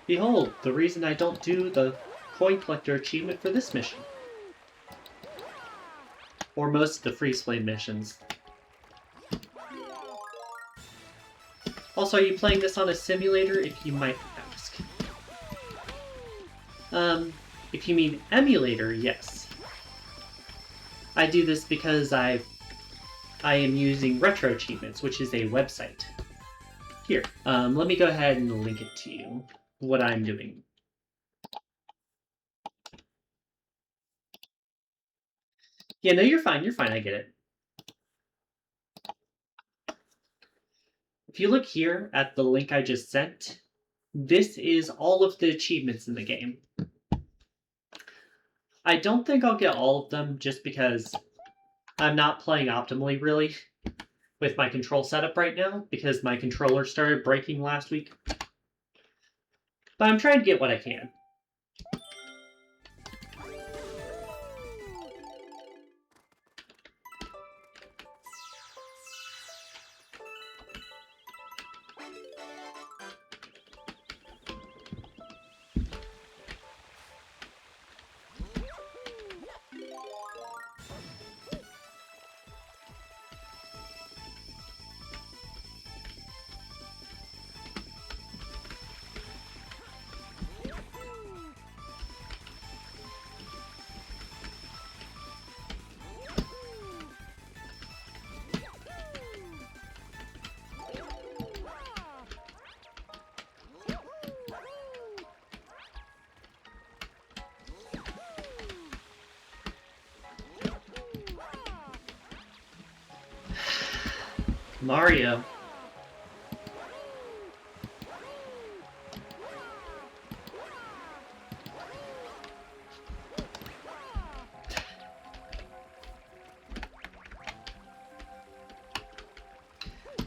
Behold, the reason I don't do the coin collector achievement for this mission. Or most of the freeze flame missions. Also, are you playing this on a simulator, if you might ask? If you mean emulator, yes. I do this because I am using Retroachievements, which is a website. Here, let me go ahead and link it to you, what I'm doing. Yeah, no, you're fine, I get it. If you look here at the link I just sent, this is all of the achievements in the game. I don't think I'll get all of them just because I'm not playing optimally, really, with my control setup right now, because my controller started breaking last week. But I'm trying to get what I can. Mario.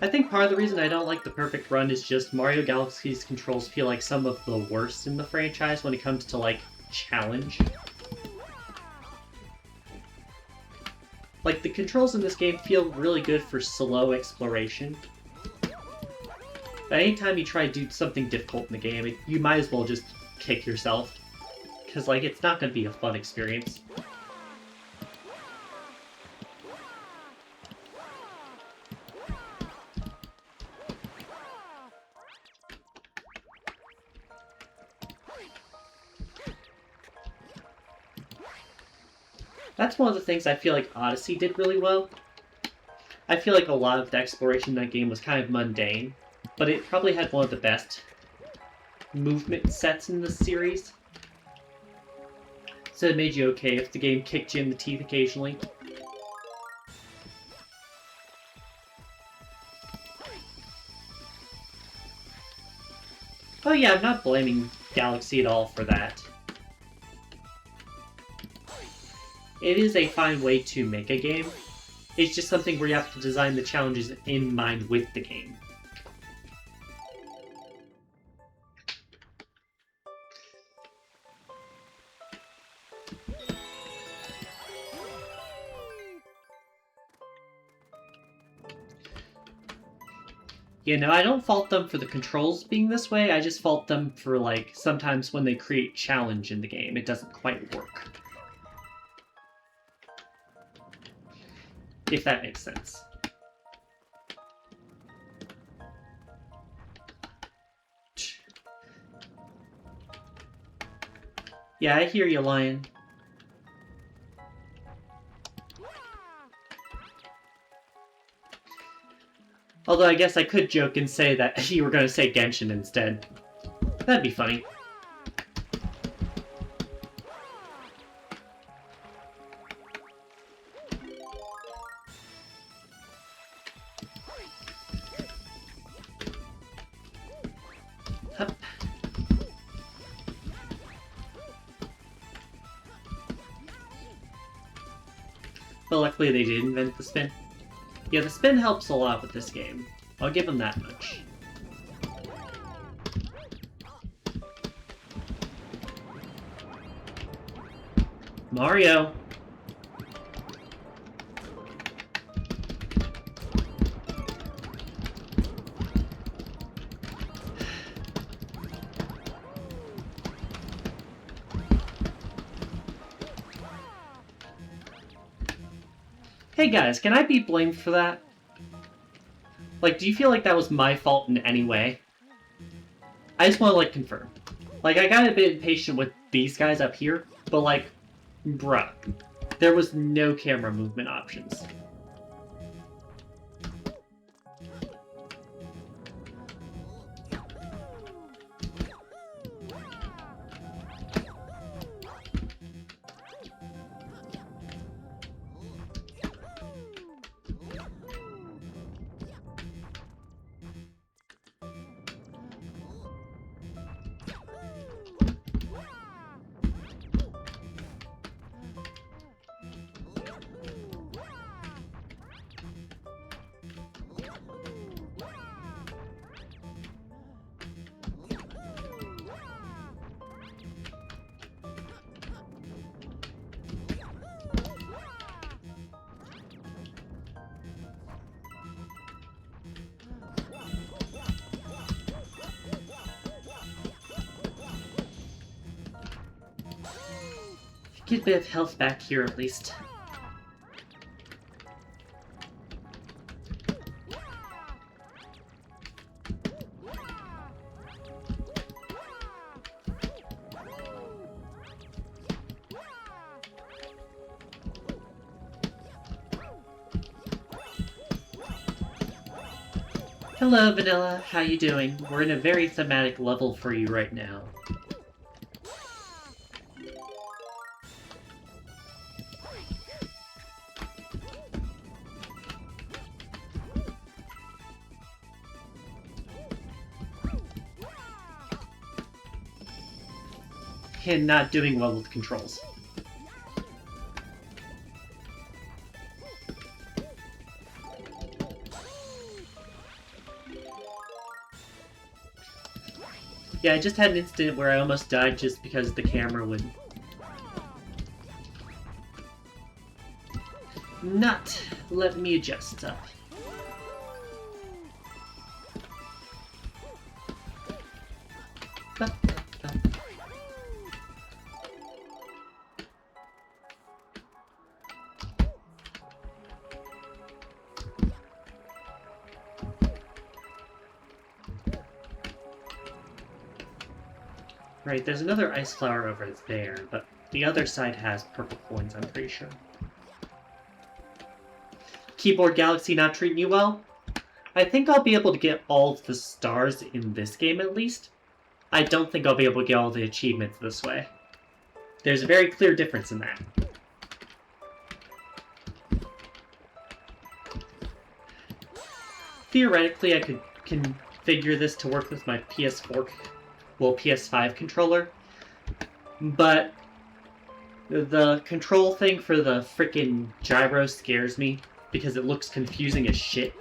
I think part of the reason I don't like the Perfect Run is just Mario Galaxy's controls feel like some of the worst in the franchise when it comes to, like, challenge. Like, the controls in this game feel really good for slow exploration. But anytime you try to do something difficult in the game, you might as well just kick yourself. Because, like, it's not going to be a fun experience. That's one of the things I feel like Odyssey did really well. I feel like a lot of the exploration in that game was kind of mundane, but it probably had one of the best movement sets in the series. So it made you okay if the game kicked you in the teeth occasionally. Oh yeah, I'm not blaming Galaxy at all for that. It is a fine way to make a game. It's just something where you have to design the challenges in mind with the game. You know, I don't fault them for the controls being this way, I just fault them for, like, sometimes when they create challenge in the game, it doesn't quite work. If that makes sense. Yeah, I hear you, Lion. Although I guess I could joke and say that you were going to say Genshin instead. That'd be funny. Hup. But luckily they did invent the spin. Yeah, the spin helps a lot with this game. I'll give them that much. Mario! Hey guys, can I be blamed for that? Like, do you feel like that was my fault in any way? I just want to, like, confirm. Like, I got a bit impatient with these guys up here, but, like, bruh, there was no camera movement options. Get a bit of health back here, at least. Hello, Vanilla. How you doing? We're in a very thematic level for you right now. and not doing well with controls. Yeah, I just had an incident where I almost died just because the camera would not let me adjust up. Right, there's another ice flower over there, but the other side has purple coins, I'm pretty sure. Keyboard Galaxy not treating you well? I think I'll be able to get all the stars in this game at least. I don't think I'll be able to get all the achievements this way. There's a very clear difference in that. Theoretically, I could configure this to work with my PS5 controller, but the control thing for the frickin' gyro scares me because it looks confusing as shit,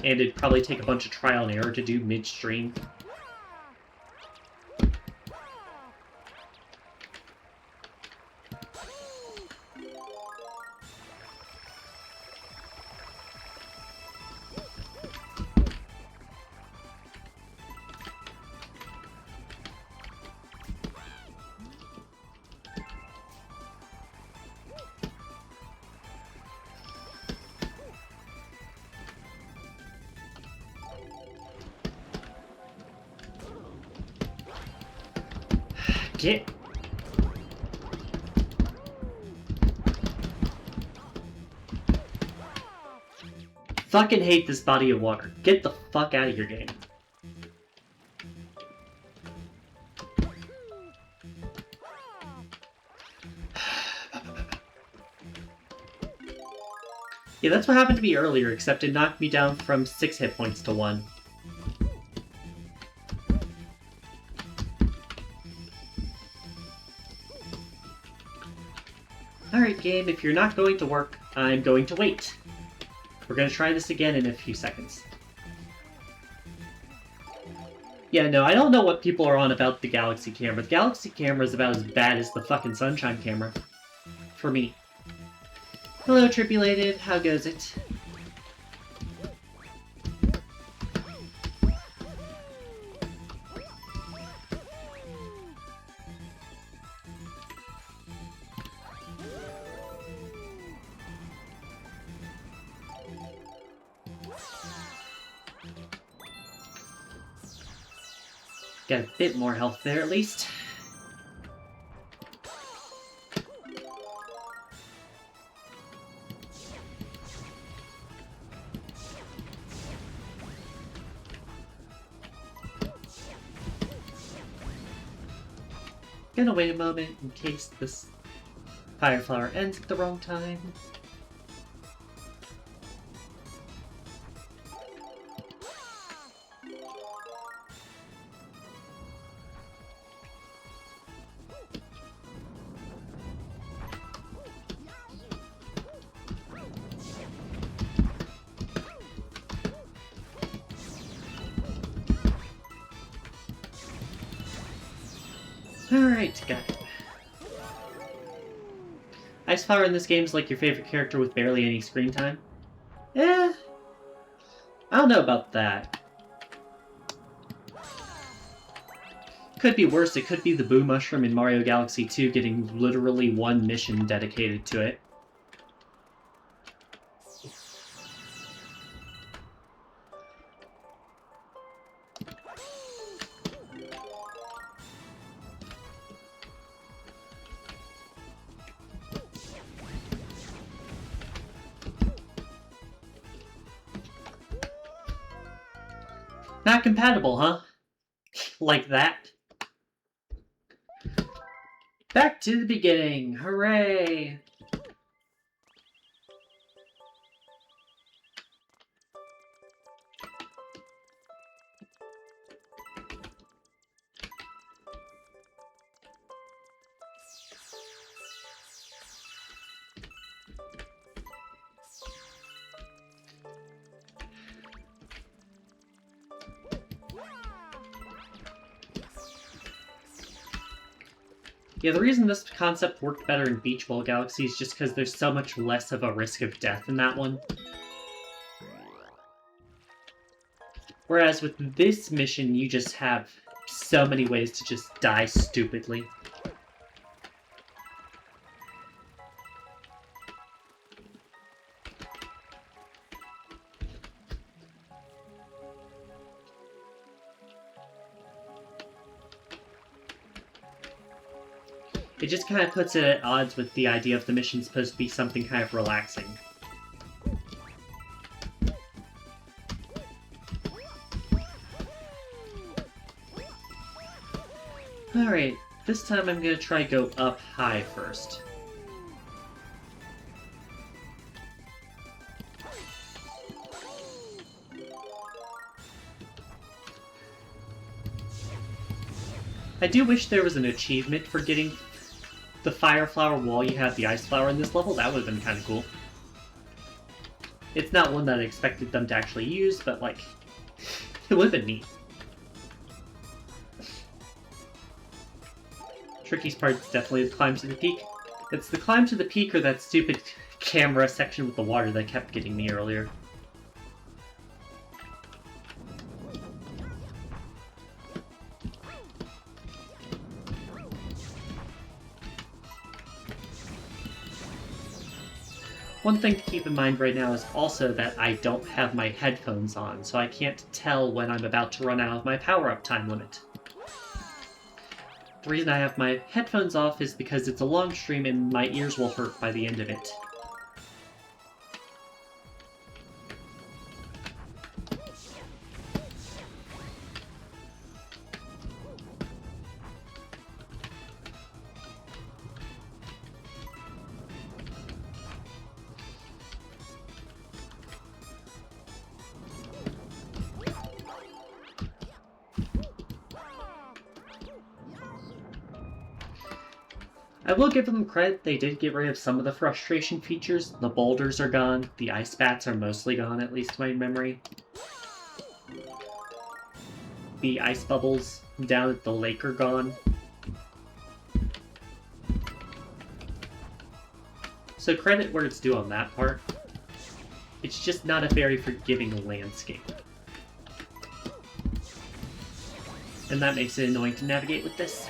and it'd probably take a bunch of trial and error to do midstream. Get... Fucking hate this body of water. Get the fuck out of your game. Yeah, that's what happened to me earlier, except it knocked me down from 6 hit points to 1. Alright, game, if you're not going to work, I'm going to wait. We're going to try this again in a few seconds. Yeah, no, I don't know what people are on about the Galaxy camera. The Galaxy camera is about as bad as the fucking Sunshine camera. For me. Hello, Tribulated. How goes it? Got a bit more health there, at least. Gonna wait a moment in case this fire flower ends at the wrong time. Alright, got it. Ice Flower in this game is like your favorite character with barely any screen time? I don't know about that. Could be worse, it could be the Boo Mushroom in Mario Galaxy 2 getting literally one mission dedicated to it. Not compatible, huh? Like that. Back to the beginning. Hooray! Yeah, the reason this concept worked better in Beach Ball Galaxy is just because there's so much less of a risk of death in that one. Whereas with this mission, you just have so many ways to just die stupidly. It just kind of puts it at odds with the idea of the mission supposed to be something kind of relaxing. Alright, this time I'm gonna try go up high first. I do wish there was an achievement for getting the fire flower while you have the ice flower in this level. That would have been kind of cool. It's not one that I expected them to actually use, but like, it would have been neat. Trickiest part is definitely the climb to the peak. It's the climb to the peak or that stupid camera section with the water that kept getting me earlier. One thing to keep in mind right now is also that I don't have my headphones on, so I can't tell when I'm about to run out of my power-up time limit. The reason I have my headphones off is because it's a long stream and my ears will hurt by the end of it. I will give them credit, they did get rid of some of the frustration features. The boulders are gone, the ice bats are mostly gone, at least to my memory. The ice bubbles down at the lake are gone. So credit where it's due on that part. It's just not a very forgiving landscape. And that makes it annoying to navigate with this.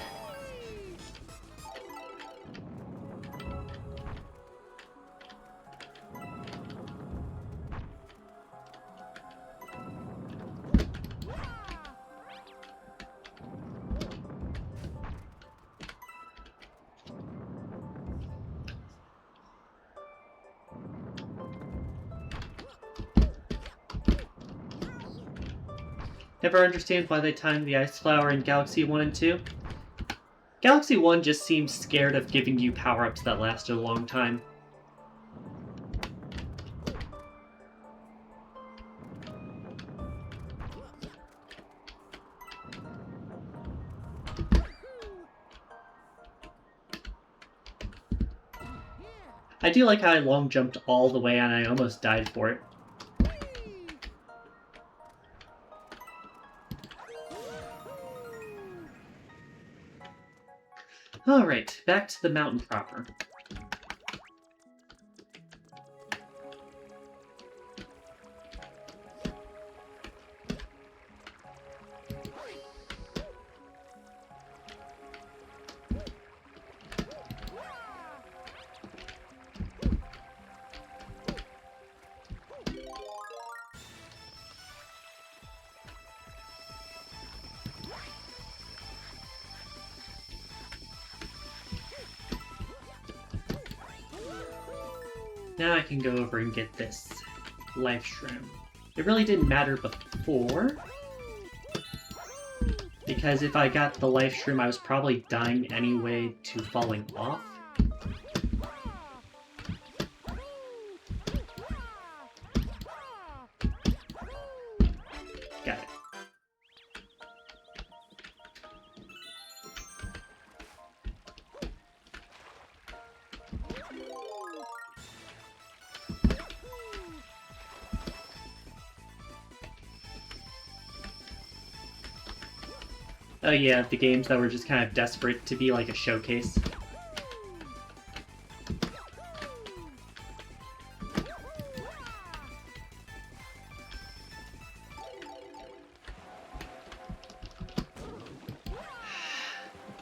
Never understand why they timed the Ice Flower in Galaxy 1 and 2. Galaxy 1 just seems scared of giving you power-ups that lasted a long time. I do like how I long jumped all the way and I almost died for it. Alright, back to the mountain proper. Now I can go over and get this life shroom. It really didn't matter before, because if I got the life shroom, I was probably dying anyway to falling off. Got it. Oh yeah, the games that were just kind of desperate to be like a showcase.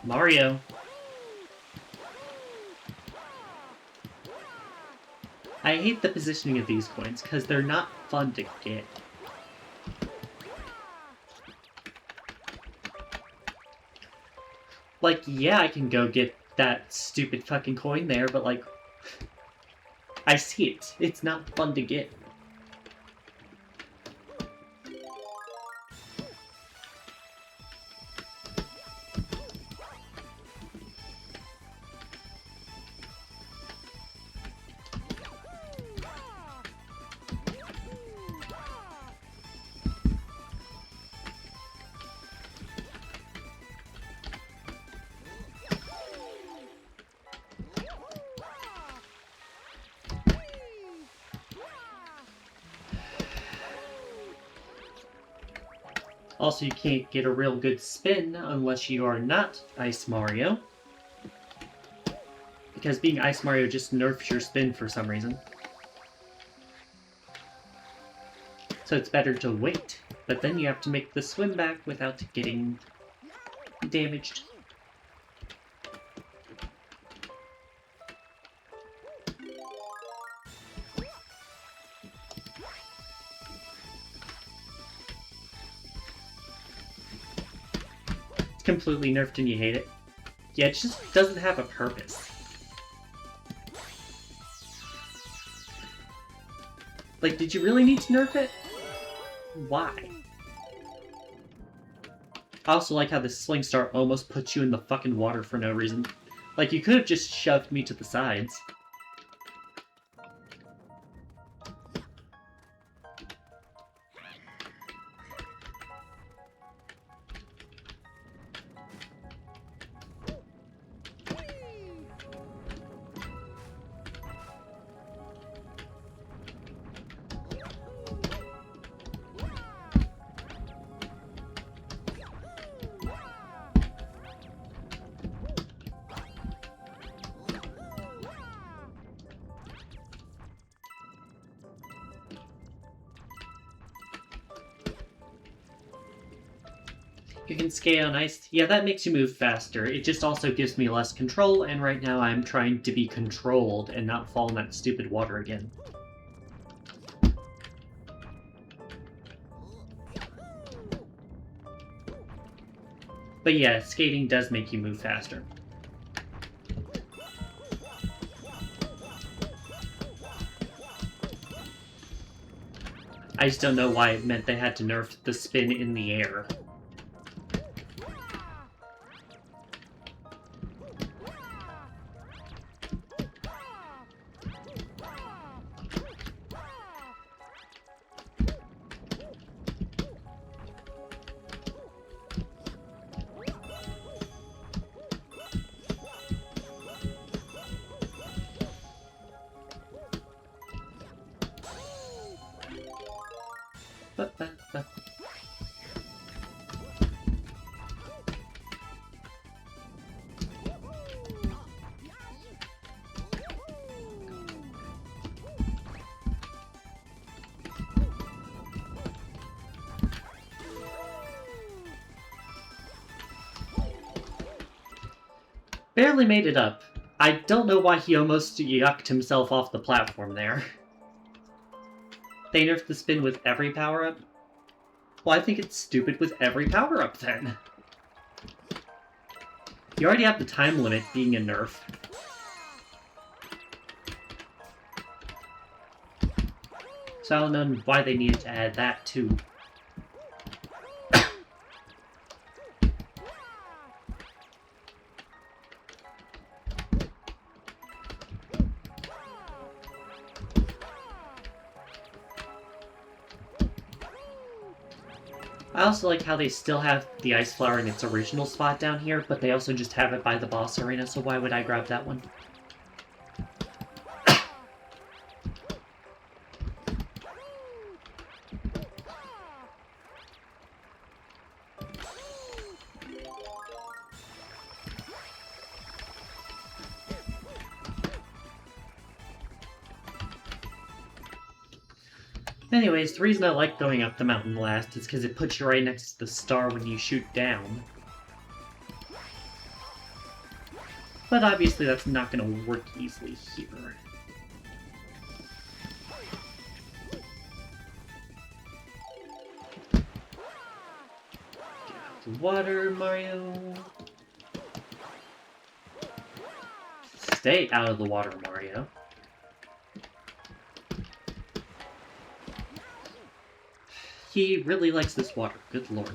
Mario. I hate the positioning of these coins, because they're not fun to get. Like, yeah, I can go get that stupid fucking coin there, but like, I see it. It's not fun to get. Also, you can't get a real good spin unless you are not Ice Mario. Because being Ice Mario just nerfs your spin for some reason. So it's better to wait, but then you have to make the swim back without getting damaged. It's completely nerfed and you hate it. Yeah, it just doesn't have a purpose. Like, did you really need to nerf it? Why? I also like how this Sling Star almost puts you in the fucking water for no reason. Like, you could have just shoved me to the sides. You can skate on ice. Yeah, that makes you move faster. It just also gives me less control, and right now I'm trying to be controlled and not fall in that stupid water again. But yeah, skating does make you move faster. I just don't know why it meant they had to nerf the spin in the air. Barely made it up. I don't know why he almost yucked himself off the platform there. They nerfed the spin with every power-up? Well, I think it's stupid with every power-up then. You already have the time limit being a nerf. So I don't know why they needed to add that too. I also like how they still have the Ice Flower in its original spot down here, but they also just have it by the boss arena, so why would I grab that one? Anyways, the reason I like going up the mountain last is because it puts you right next to the star when you shoot down. But obviously that's not going to work easily here. Get out of the water, Mario. Stay out of the water, Mario. He really likes this water, good lord.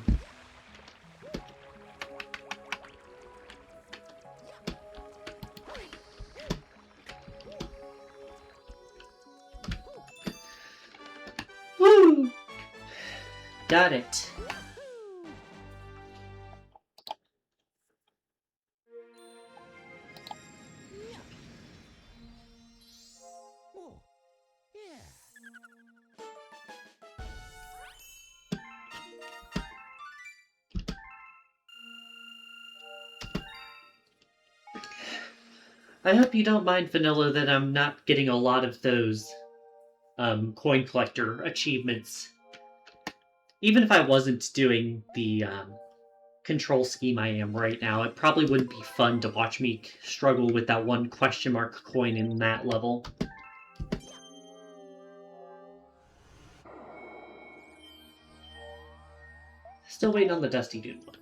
Woo! Got it. I hope you don't mind, Vanilla, that I'm not getting a lot of those coin collector achievements. Even if I wasn't doing the control scheme I am right now, it probably wouldn't be fun to watch me struggle with that one question mark coin in that level. Still waiting on the Dusty Dune one.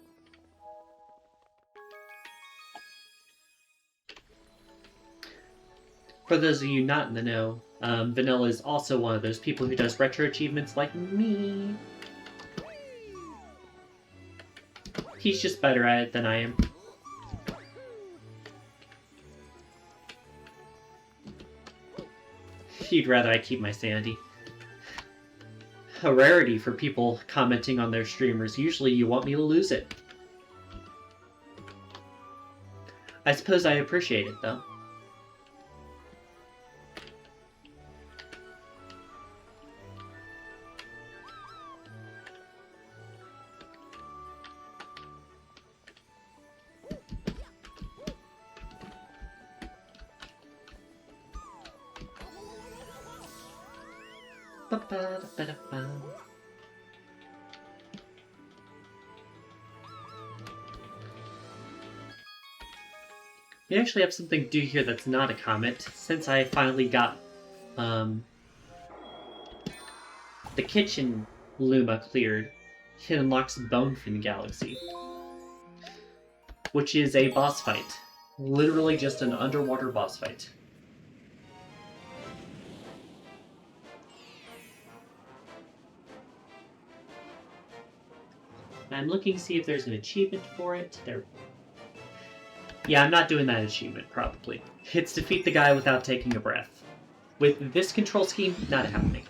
For those of you not in the know, Vanilla is also one of those people who does retro achievements like me. He's just better at it than I am. He'd rather I keep my sanity. A rarity for people commenting on their streamers. Usually you want me to lose it. I suppose I appreciate it, though. We actually have something to do here that's not a comment, since I finally got the kitchen Luma cleared. It unlocks Bonefin Galaxy, which is a boss fight. Literally just an underwater boss fight. I'm looking to see if there's an achievement for it. There. Yeah, I'm not doing that achievement, probably. It's defeat the guy without taking a breath. With this control scheme, not happening.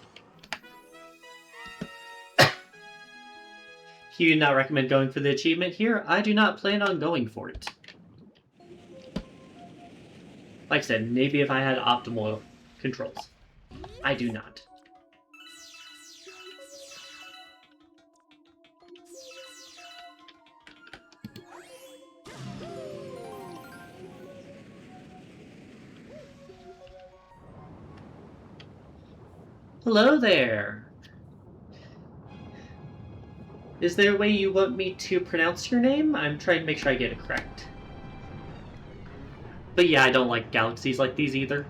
You do not recommend going for the achievement here? I do not plan on going for it. Like I said, maybe if I had optimal controls. I do not. Hello there! Is there a way you want me to pronounce your name? I'm trying to make sure I get it correct. But yeah, I don't like galaxies like these either.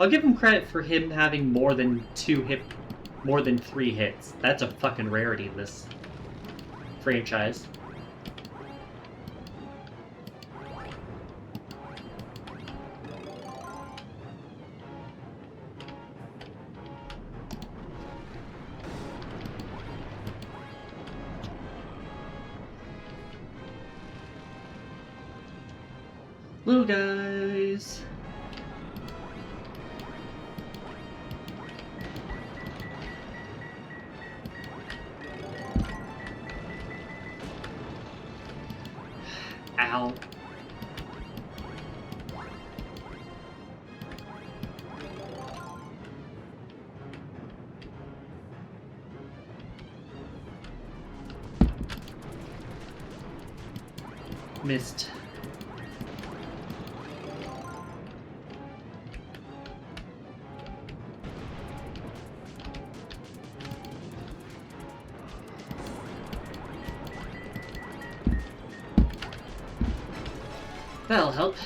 I'll give him credit for him having more than 3 hits. That's a fucking rarity in this franchise. Blue guys. Ow. Missed. That'll help.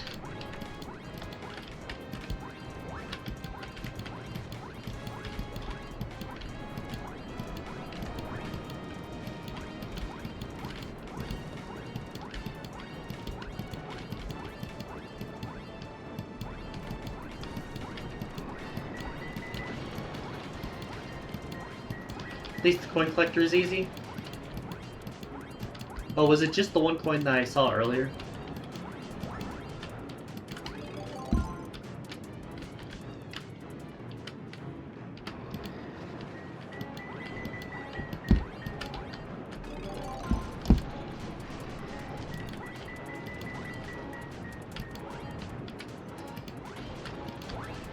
At least the coin collector is easy. Oh, was it just the one coin that I saw earlier?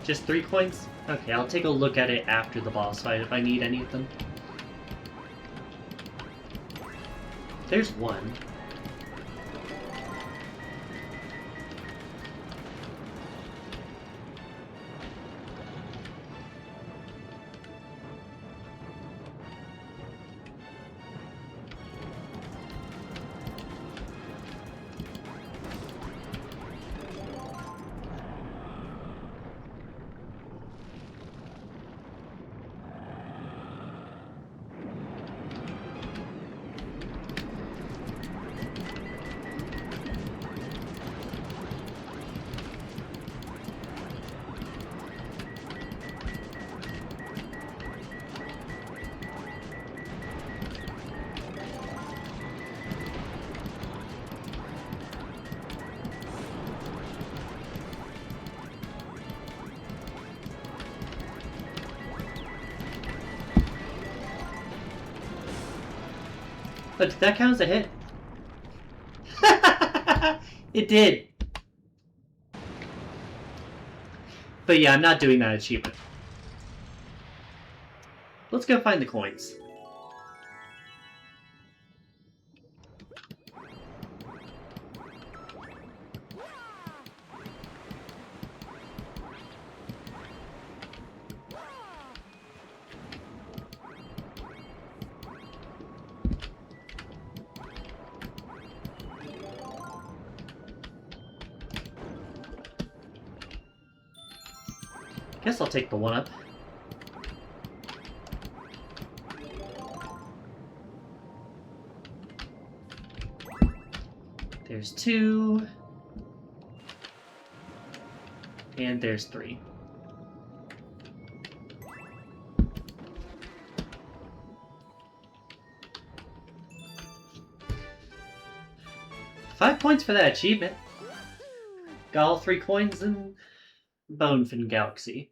Just 3 coins? Okay, I'll take a look at it after the boss fight if I need any of them. There's one. But did that count as a hit? It did! But yeah, I'm not doing that achievement. Let's go find the coins. Guess I'll take the 1-up. There's 2. And there's 3. Five points for that achievement. Got all 3 coins in Bonefin Galaxy.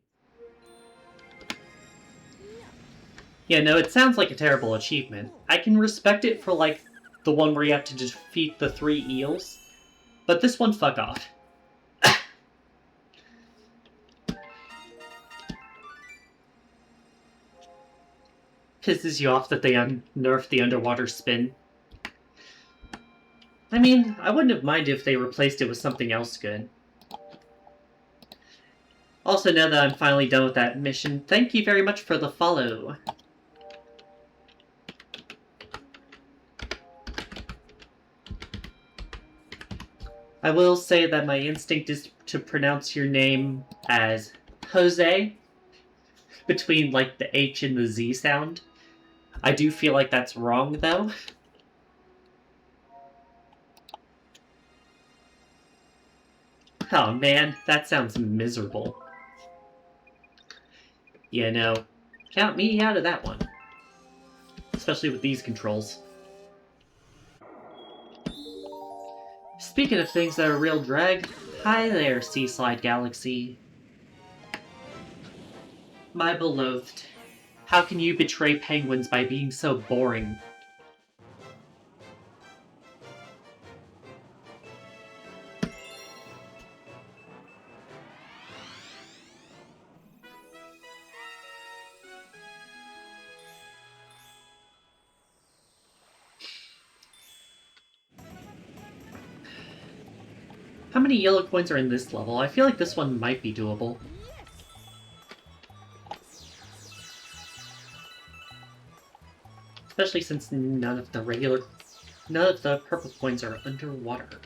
Yeah, no, it sounds like a terrible achievement. I can respect it for, like, the one where you have to defeat the 3 eels, but this one, fuck off. Pisses you off that they nerfed the underwater spin. I mean, I wouldn't have minded if they replaced it with something else good. Also, now that I'm finally done with that mission, thank you very much for the follow. I will say that my instinct is to pronounce your name as Jose, between, like, the H and the Z sound. I do feel like that's wrong, though. Oh man, that sounds miserable. Yeah, no. Count me out of that one. Especially with these controls. Speaking of things that are real drag, hi there, Seaslide Galaxy. My beloved, how can you betray penguins by being so boring? How many yellow coins are in this level? I feel like this one might be doable. Especially since none of the purple coins are underwater.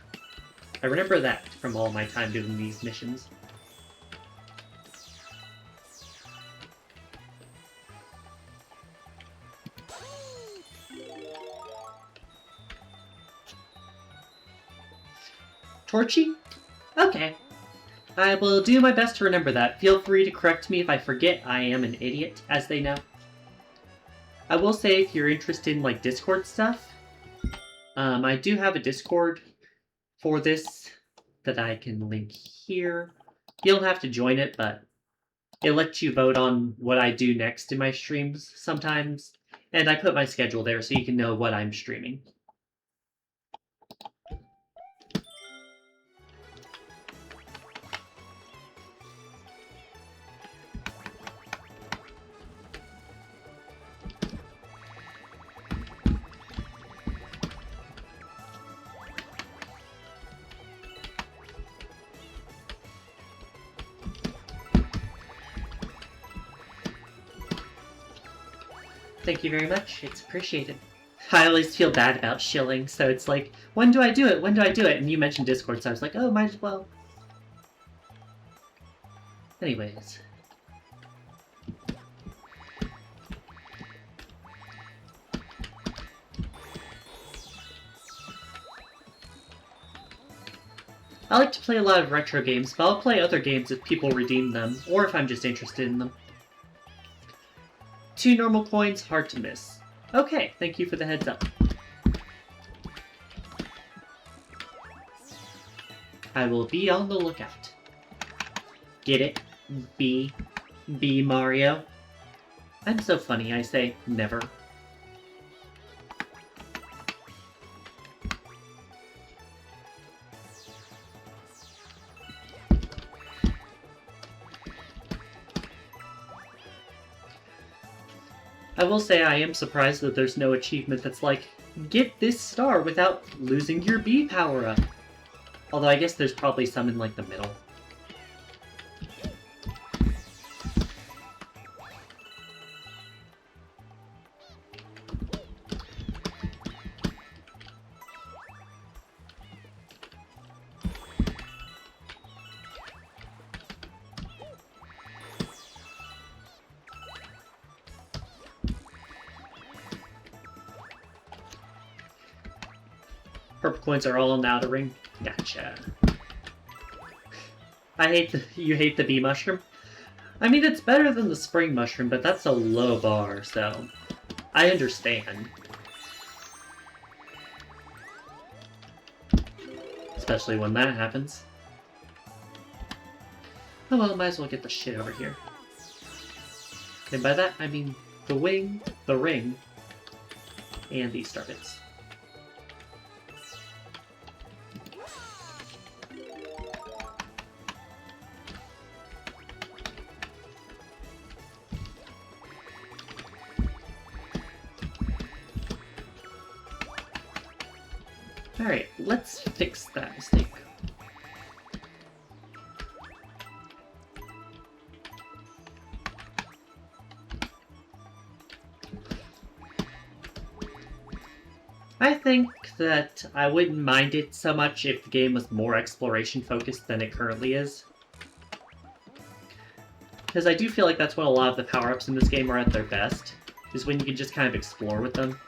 I remember that from all my time doing these missions. Torchy? Okay. I will do my best to remember that. Feel free to correct me if I forget. I am an idiot, as they know. I will say, if you're interested in like Discord stuff, I do have a Discord for this that I can link here. You don't have to join it, but it lets you vote on what I do next in my streams sometimes. And I put my schedule there so you can know what I'm streaming. Thank you very much. It's appreciated. I always feel bad about shilling, so it's like, when do I do it? When do I do it? And you mentioned Discord, so I was like, oh, might as well. Anyways. I like to play a lot of retro games, but I'll play other games if people redeem them, or if I'm just interested in them. 2 normal coins, hard to miss. Okay, thank you for the heads up. I will be on the lookout. Get it? B Mario. I'm so funny, I say never. I will say I am surprised that there's no achievement that's like, get this star without losing your B power-up. Although I guess there's probably some in like the middle. Purple coins are all in the outer ring. Gotcha. You hate the bee mushroom? I mean, it's better than the spring mushroom, but that's a low bar, so I understand. Especially when that happens. Oh well, might as well get the shit over here. And by that, I mean the wing, the ring, and these star bits. Alright, let's fix that mistake. I think that I wouldn't mind it so much if the game was more exploration focused than it currently is. Because I do feel like that's when a lot of the power-ups in this game are at their best, is when you can just kind of explore with them.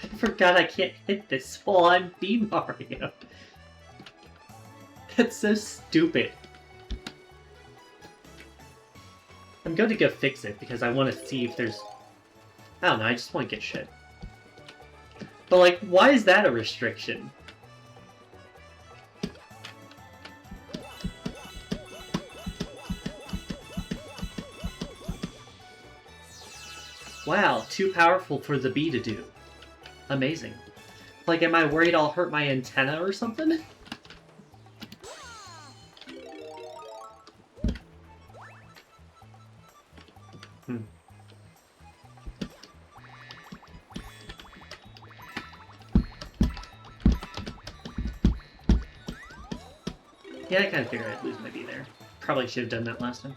I forgot I can't hit this while I'm B Mario. That's so stupid. I'm going to go fix it because I want to see if there's... I don't know, I just want to get shit. But like, why is that a restriction? Wow, too powerful for the bee to do. Amazing. Like, am I worried I'll hurt my antenna or something? Yeah, I kind of figured I'd lose my bee there. Probably should have done that last time.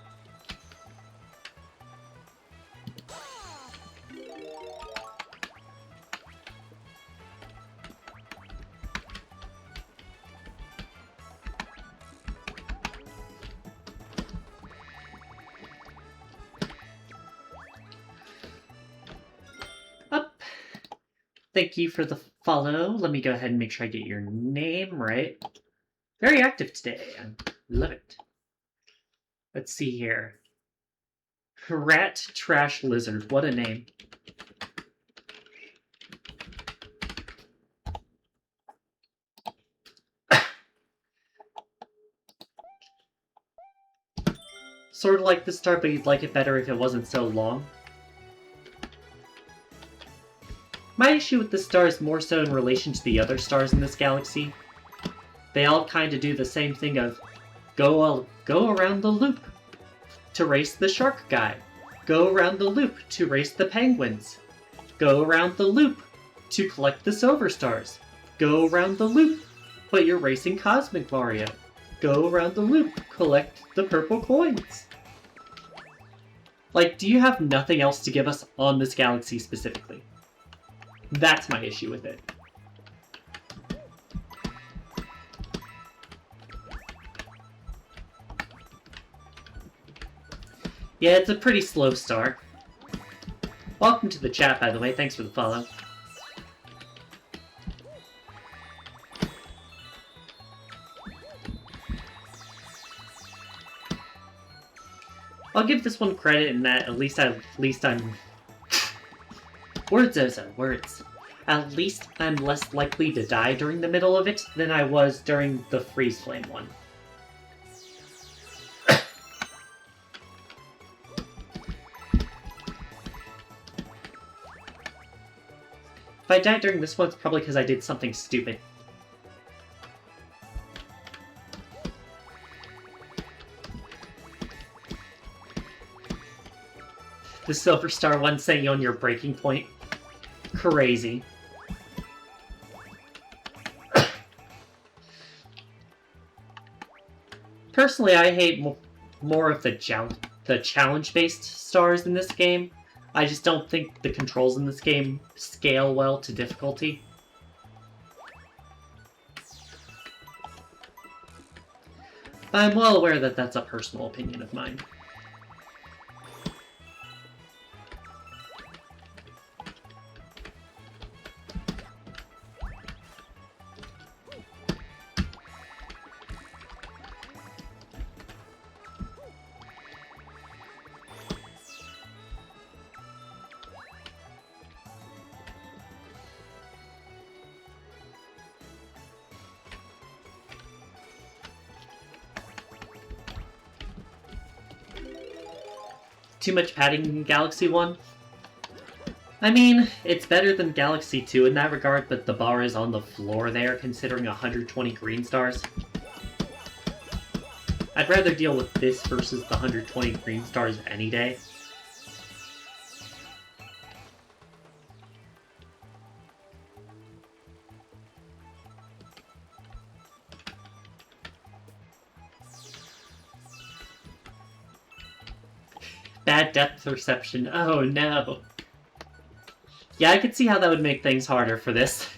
Thank you for the follow. Let me go ahead and make sure I get your name right. Very active today. I love it. Let's see here. Rat Trash Lizard. What a name. Sort of like the star, but you'd like it better if it wasn't so long. My issue with this star is more so in relation to the other stars in this galaxy. They all kind of do the same thing of go around the loop to race the shark guy. Go around the loop to race the penguins. Go around the loop to collect the silver stars. Go around the loop, but you're racing Cosmic Mario. Go around the loop, collect the purple coins. Like, do you have nothing else to give us on this galaxy specifically? That's my issue with it. Yeah, it's a pretty slow star. Welcome to the chat, by the way. Thanks for the follow. I'll give this one credit in that at least I'm... Words, Ozo, words. At least I'm less likely to die during the middle of it than I was during the Freeze Flame one. If I died during this one, it's probably because I did something stupid. The Silver Star one saying on your breaking point. Crazy. Personally, I hate more of the challenge-based stars in this game. I just don't think the controls in this game scale well to difficulty. But I'm well aware that that's a personal opinion of mine. Too much padding in Galaxy 1? I mean, it's better than Galaxy 2 in that regard, but the bar is on the floor there, considering 120 green stars. I'd rather deal with this versus the 120 green stars any day. Bad depth perception. Oh no. Yeah, I could see how that would make things harder for this.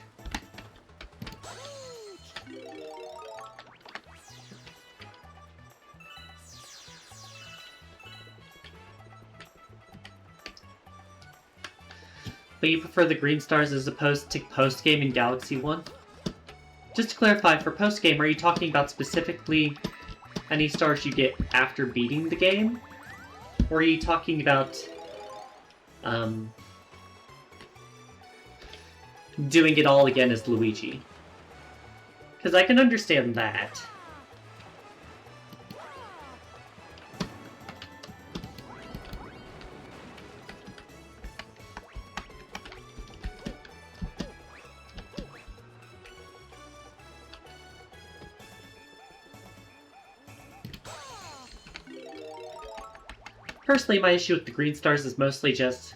But you prefer the green stars as opposed to post-game in Galaxy 1? Just to clarify, for post-game, are you talking about specifically any stars you get after beating the game? Or are you talking about doing it all again as Luigi? Because I can understand that. Personally, my issue with the green stars is mostly just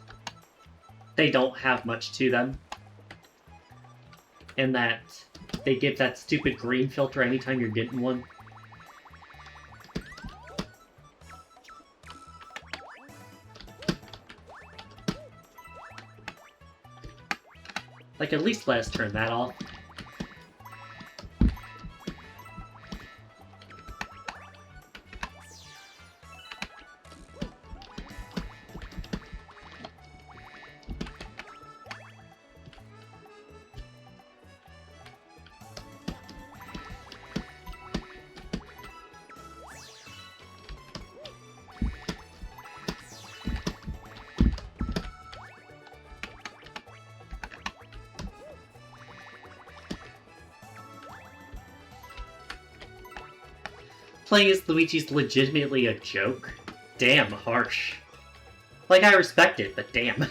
they don't have much to them. And that they give that stupid green filter anytime you're getting one. Like, at least let us turn that off. playing as Luigi's legitimately a joke? Damn, harsh. Like, I respect it, but damn.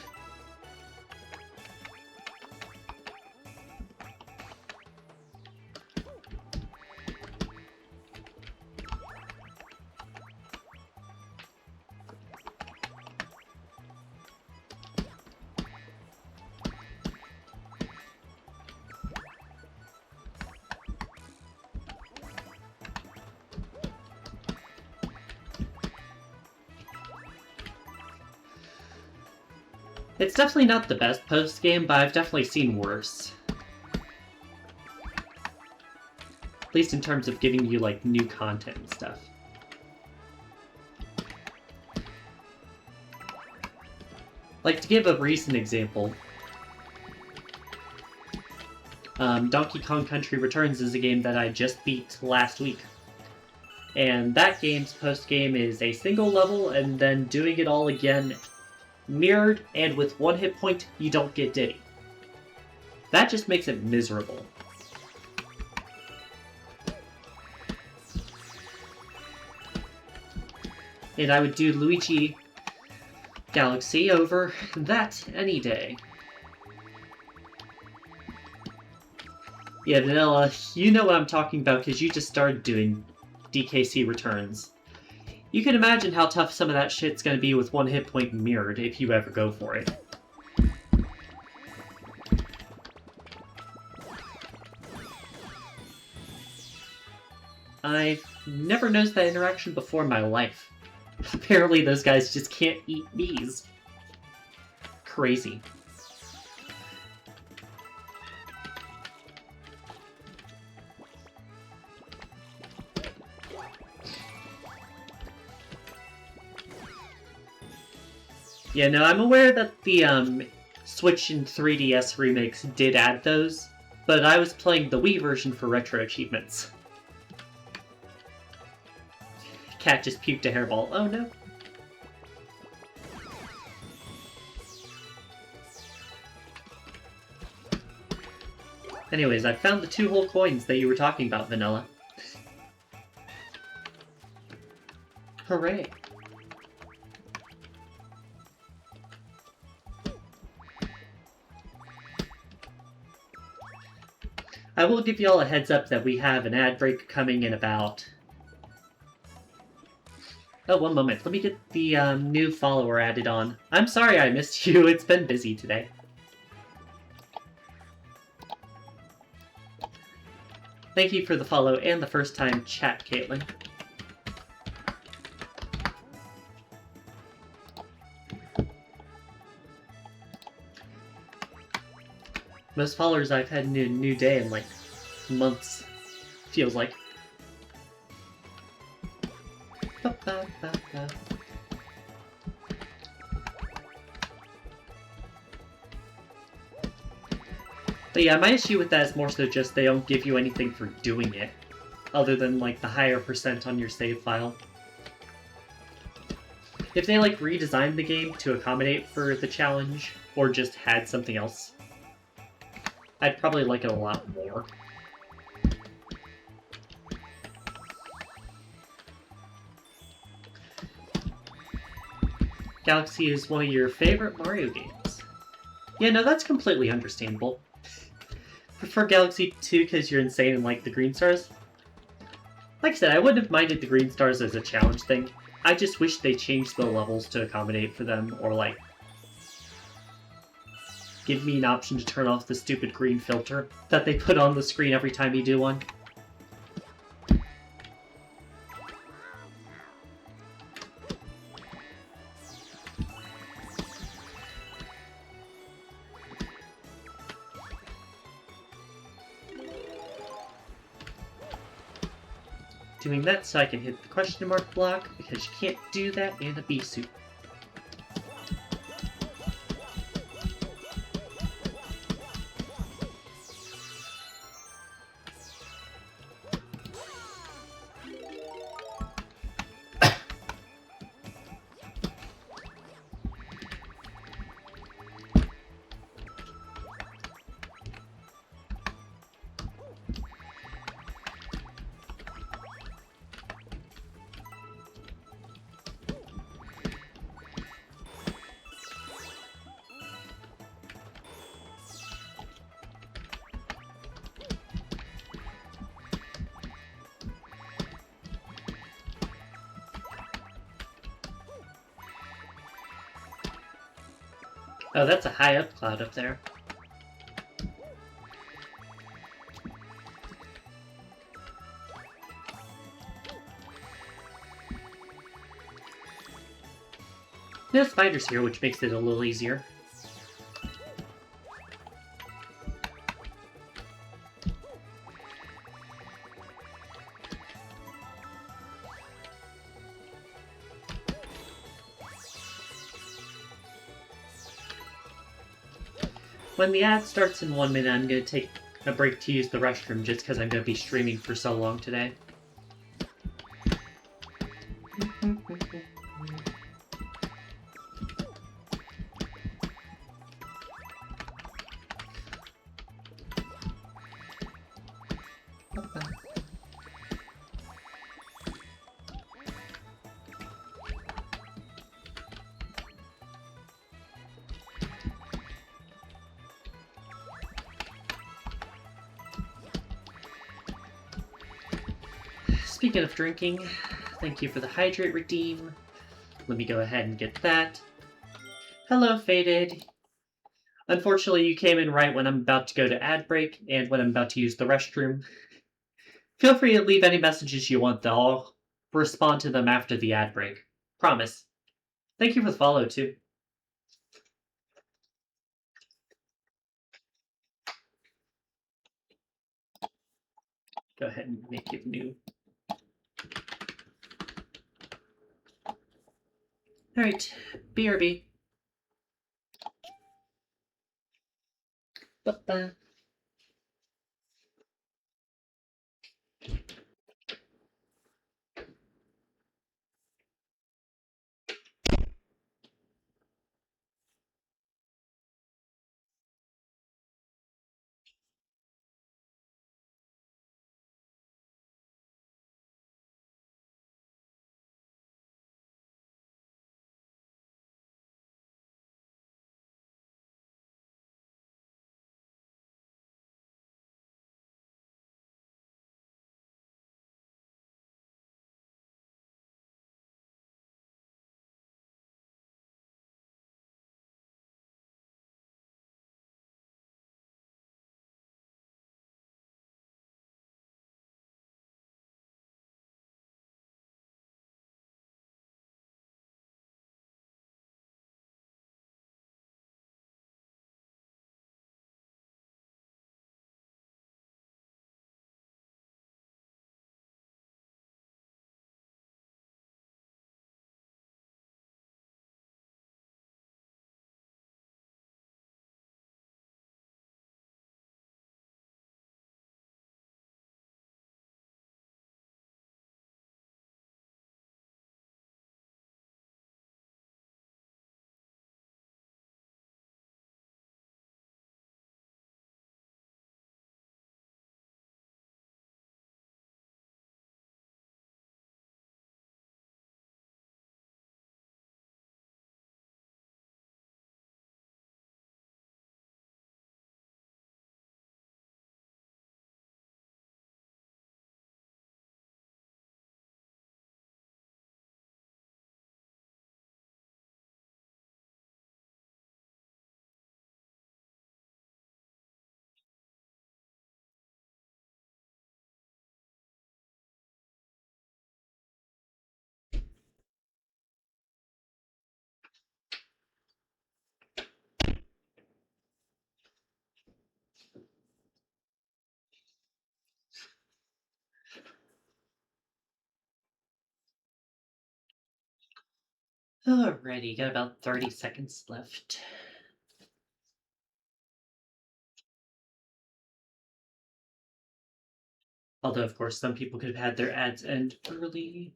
It's definitely not the best post-game, but I've definitely seen worse. At least in terms of giving you, like, new content and stuff. Like, to give a recent example, Donkey Kong Country Returns is a game that I just beat last week. And that game's post-game is a single level, and then doing it all again mirrored, and with one hit point, you don't get Diddy. That just makes it miserable. And I would do Luigi Galaxy over that any day. Yeah, Vanilla, you know what I'm talking about because you just started doing DKC returns. You can imagine how tough some of that shit's gonna be with one hit point mirrored if you ever go for it. I've never noticed that interaction before in my life. Apparently those guys just can't eat bees. Crazy. Yeah, no, I'm aware that the Switch and 3DS remakes did add those, but I was playing the Wii version for Retroachievements. Cat just puked a hairball. Oh no. Anyways, I found the 2 whole coins that you were talking about, Vanilla. Hooray. I will give you all a heads up that we have an ad break coming in about... Oh, one moment. Let me get the new follower added on. I'm sorry I missed you. It's been busy today. Thank you for the follow and the first time chat, Caitlin. Most followers I've had in a new day in like months, feels like. Ba, ba, ba, ba. But yeah, my issue with that is more so just they don't give you anything for doing it, other than like the higher percent on your save file. If they like redesigned the game to accommodate for the challenge, or just had something else, I'd probably like it a lot more. Galaxy is one of your favorite Mario games. Yeah, no, that's completely understandable. Prefer Galaxy 2 because you're insane and like the green stars? Like I said, I wouldn't have minded the green stars as a challenge thing. I just wish they changed the levels to accommodate for them, or like give me an option to turn off the stupid green filter that they put on the screen every time you do one. Doing that so I can hit the question mark block, because you can't do that in a bee suit. Oh, that's a high up cloud up there. No spiders here, which makes it a little easier. When the ad starts in 1 minute, I'm going to take a break to use the restroom just because I'm going to be streaming for so long today. Speaking of drinking, thank you for the hydrate redeem. Let me go ahead and get that. Hello, Faded. Unfortunately, you came in right when I'm about to go to ad break and when I'm about to use the restroom. Feel free to leave any messages you want, though. I'll respond to them after the ad break. Promise. Thank you for the follow, too. Go ahead and make it new. Alright, BRB. Ba-ba. Alrighty, got about 30 seconds left. Although, of course, some people could have had their ads end early.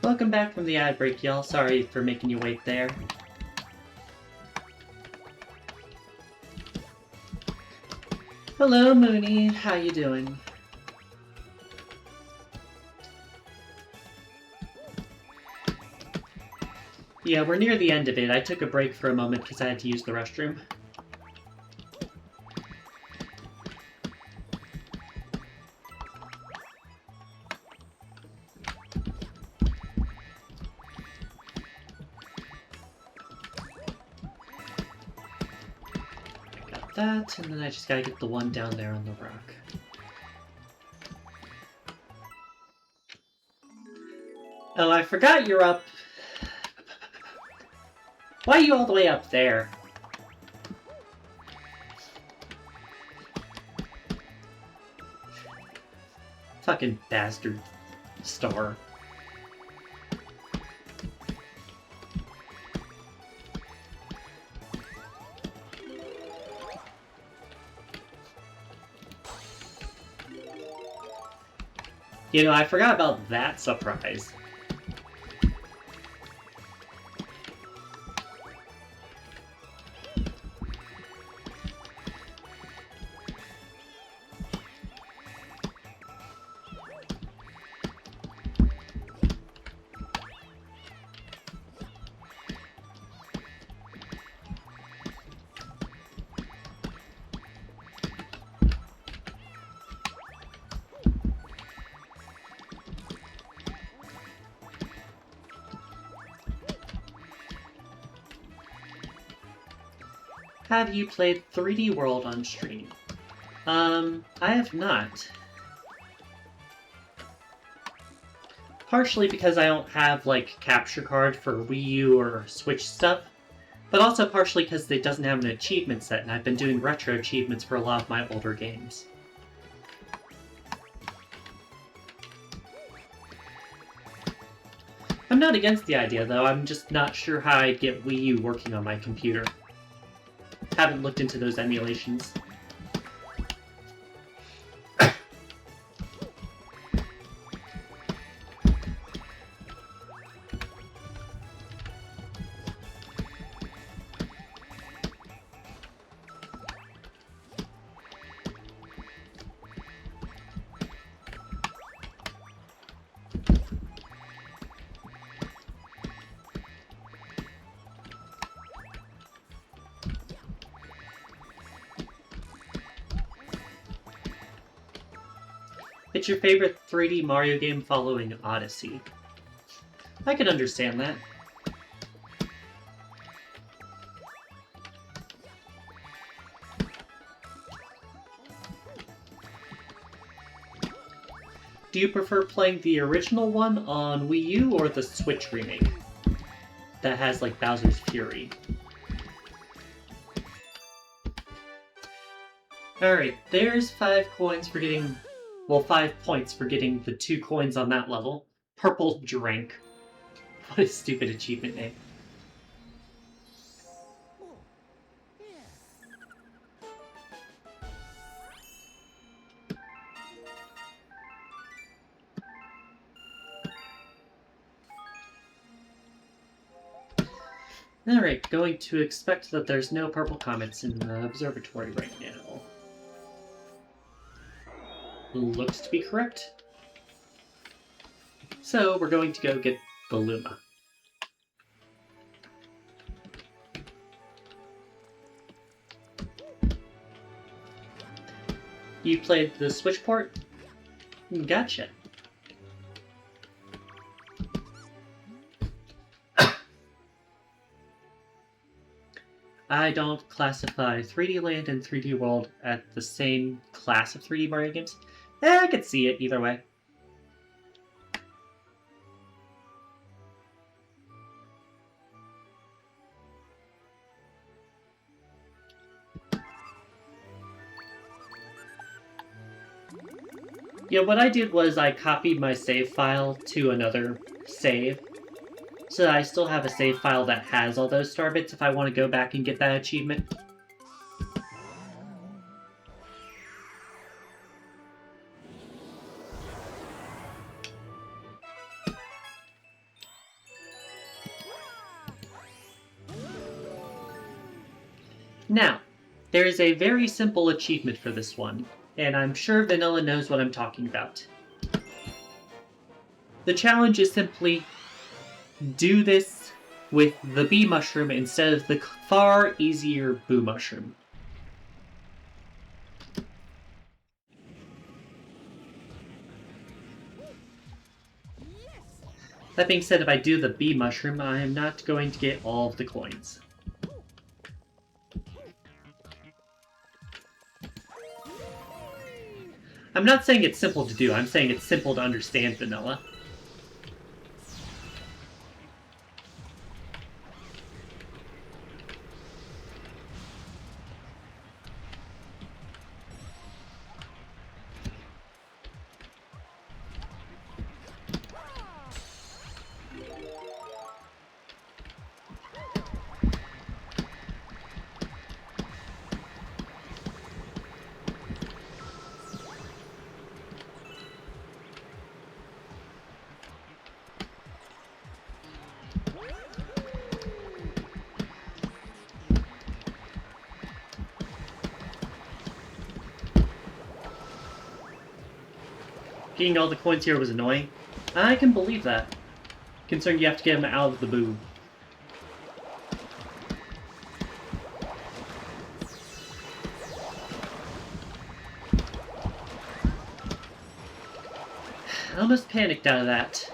Welcome back from the ad break, y'all. Sorry for making you wait there. Hello, Mooney. How you doing? Yeah, we're near the end of it. I took a break for a moment because I had to use the restroom. Got that, and then I just gotta get the one down there on the rock. Oh, I forgot you're up. Why are you all the way up there? Fucking bastard star. You know, I forgot about that surprise. Have you played 3D World on stream? I have not. Partially because I don't have, like, capture card for Wii U or Switch stuff, but also partially because it doesn't have an achievement set, and I've been doing retro achievements for a lot of my older games. I'm not against the idea, though. I'm just not sure how I'd get Wii U working on my computer. Haven't looked into those emulations. It's your favorite 3D Mario game following Odyssey. I can understand that. Do you prefer playing the original one on Wii U or the Switch remake? That has, like, Bowser's Fury. Alright, there's 5 coins for getting... Well, 5 points for getting the 2 coins on that level. Purple Drink. What a stupid achievement name. Alright, going to expect that there's no purple comets in the observatory right now. Looks to be correct. So, we're going to go get the Luma. You played the Switch port? Gotcha. I don't classify 3D Land and 3D World at the same class of 3D Mario games. I could see it either way. Yeah, what I did was I copied my save file to another save. So I still have a save file that has all those star bits if I want to go back and get that achievement. Now, there is a very simple achievement for this one, and I'm sure Vanilla knows what I'm talking about. The challenge is simply do this with the bee mushroom instead of the far easier boo mushroom. That being said, if I do the bee mushroom, I am not going to get all of the coins. I'm not saying it's simple to do, I'm saying it's simple to understand vanilla. Getting all the coins here was annoying. I can believe that. Considering you have to get them out of the boo. I almost panicked out of that.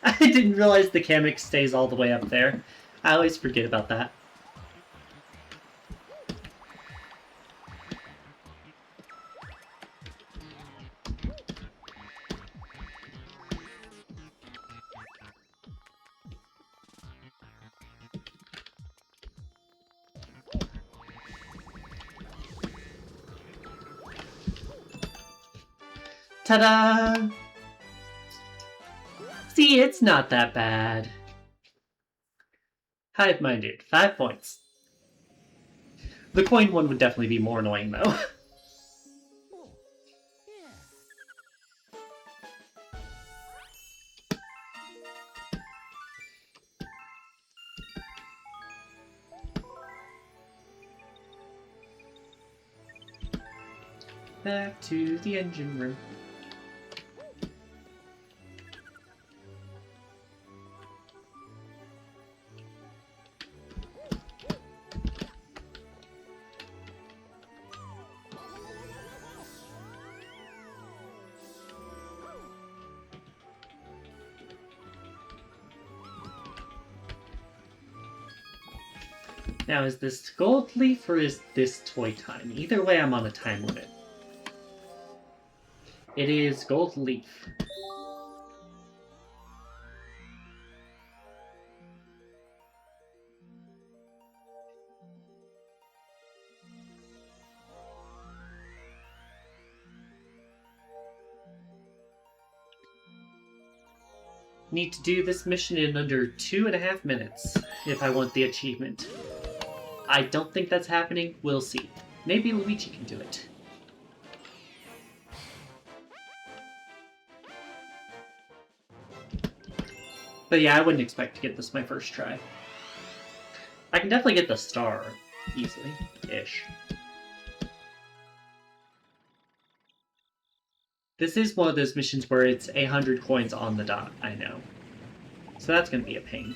I didn't realize the Kamek stays all the way up there. I always forget about that. Ta-da! See, it's not that bad. Hive-minded, 5 points. The coin one would definitely be more annoying, though. Back to the engine room. Now, is this gold leaf or is this toy time? Either way, I'm on a time limit. It is gold leaf. Need to do this mission in under 2.5 minutes if I want the achievement. I don't think that's happening. We'll see. Maybe Luigi can do it. But yeah, I wouldn't expect to get this my first try. I can definitely get the star easily-ish. This is one of those missions where it's 100 coins on the dot, I know. So that's going to be a pain.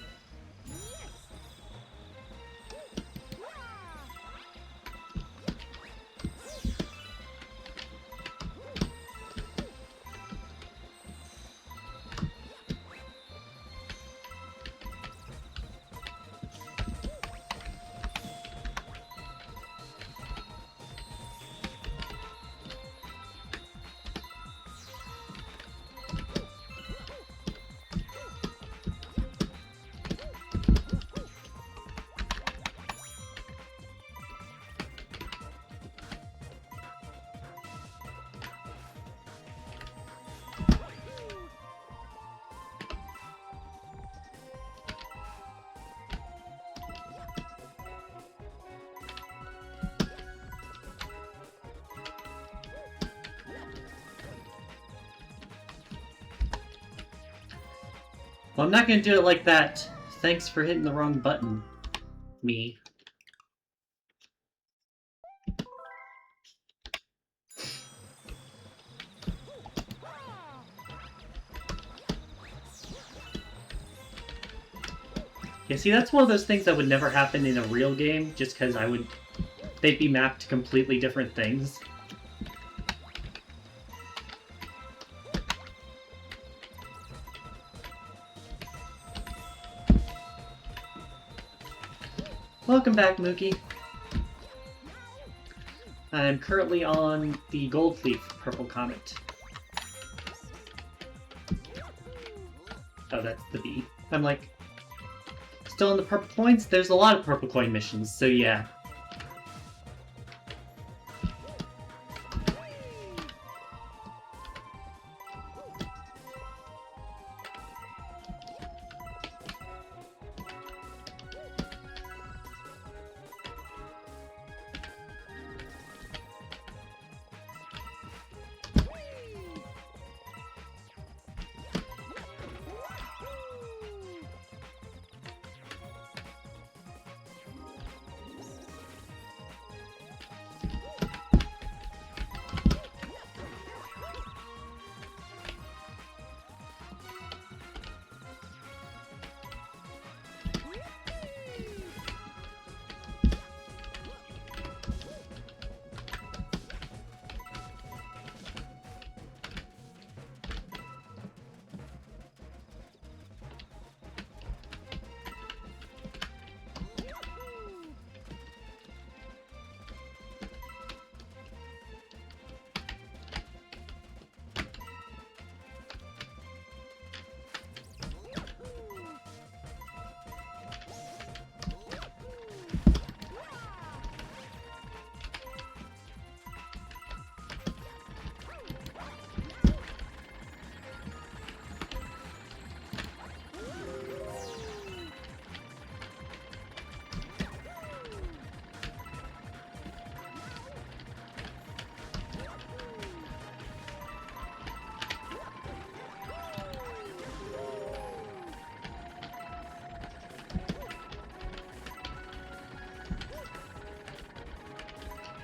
Well, I'm not gonna do it like that. Thanks for hitting the wrong button, me. Yeah, see, that's one of those things that would never happen in a real game, just because they'd be mapped to completely different things. Welcome back, Mookie. I'm currently on the Gold Leaf Purple Comet. Oh, that's the B. I'm like, still in the purple coins? There's a lot of purple coin missions, so yeah.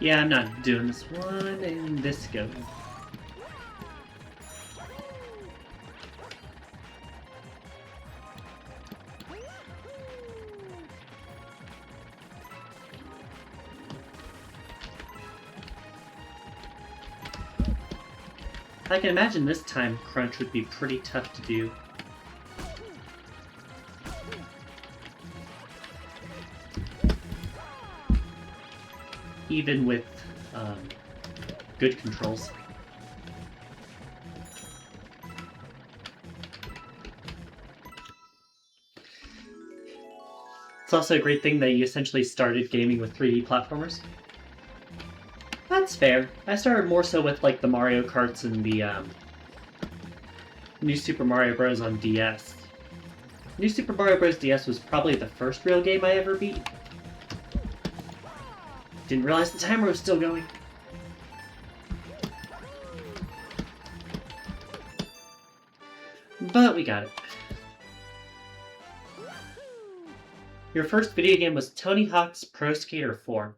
Yeah, I'm not doing this one, and this goes. I can imagine this time crunch would be pretty tough to do. Even with good controls. It's also a great thing that you essentially started gaming with 3D platformers. That's fair. I started more so with like the Mario Karts and the New Super Mario Bros. On DS. New Super Mario Bros. DS was probably the first real game I ever beat. Didn't realize the timer was still going. But we got it. Your first video game was Tony Hawk's Pro Skater 4.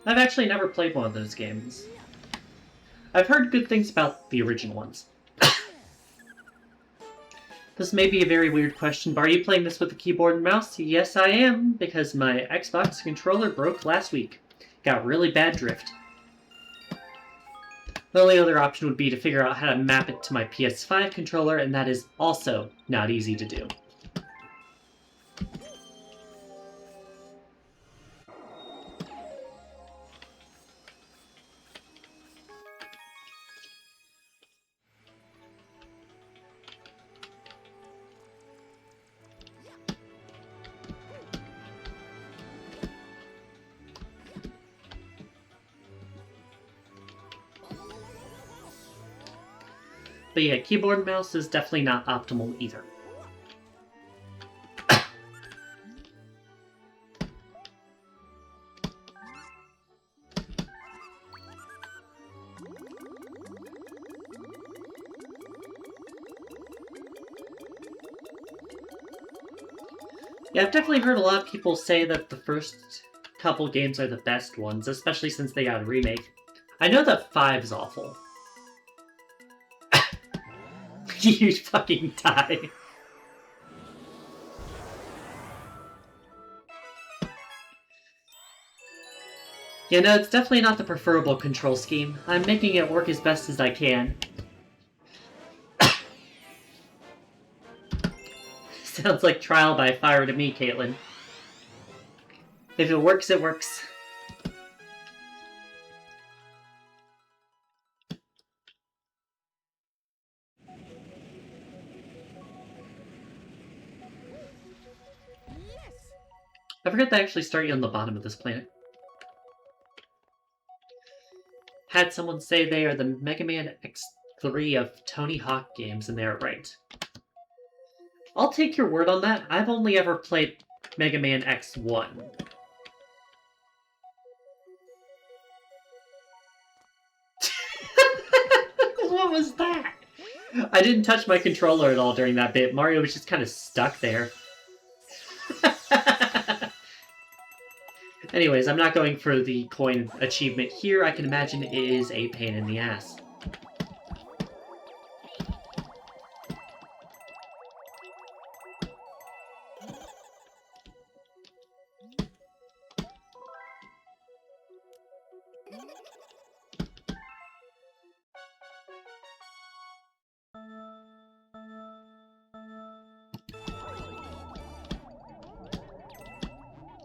I've actually never played one of those games. I've heard good things about the original ones. This may be a very weird question, but are you playing this with a keyboard and mouse? Yes, I am, because my Xbox controller broke last week. Got really bad drift. The only other option would be to figure out how to map it to my PS5 controller, and that is also not easy to do. But yeah, keyboard and mouse is definitely not optimal either. Yeah, I've definitely heard a lot of people say that the first couple games are the best ones, especially since they got a remake. I know that 5's awful. You fucking die. Yeah, no, it's definitely not the preferable control scheme. I'm making it work as best as I can. Sounds like trial by fire to me, Caitlin. If it works, it works. I forgot to actually start you on the bottom of this planet. Had someone say they are the Mega Man X3 of Tony Hawk games, and they are right. I'll take your word on that. I've only ever played Mega Man X1. What was that? I didn't touch my controller at all during that bit. Mario was just kind of stuck there. Anyways, I'm not going for the coin achievement here. I can imagine it is a pain in the ass.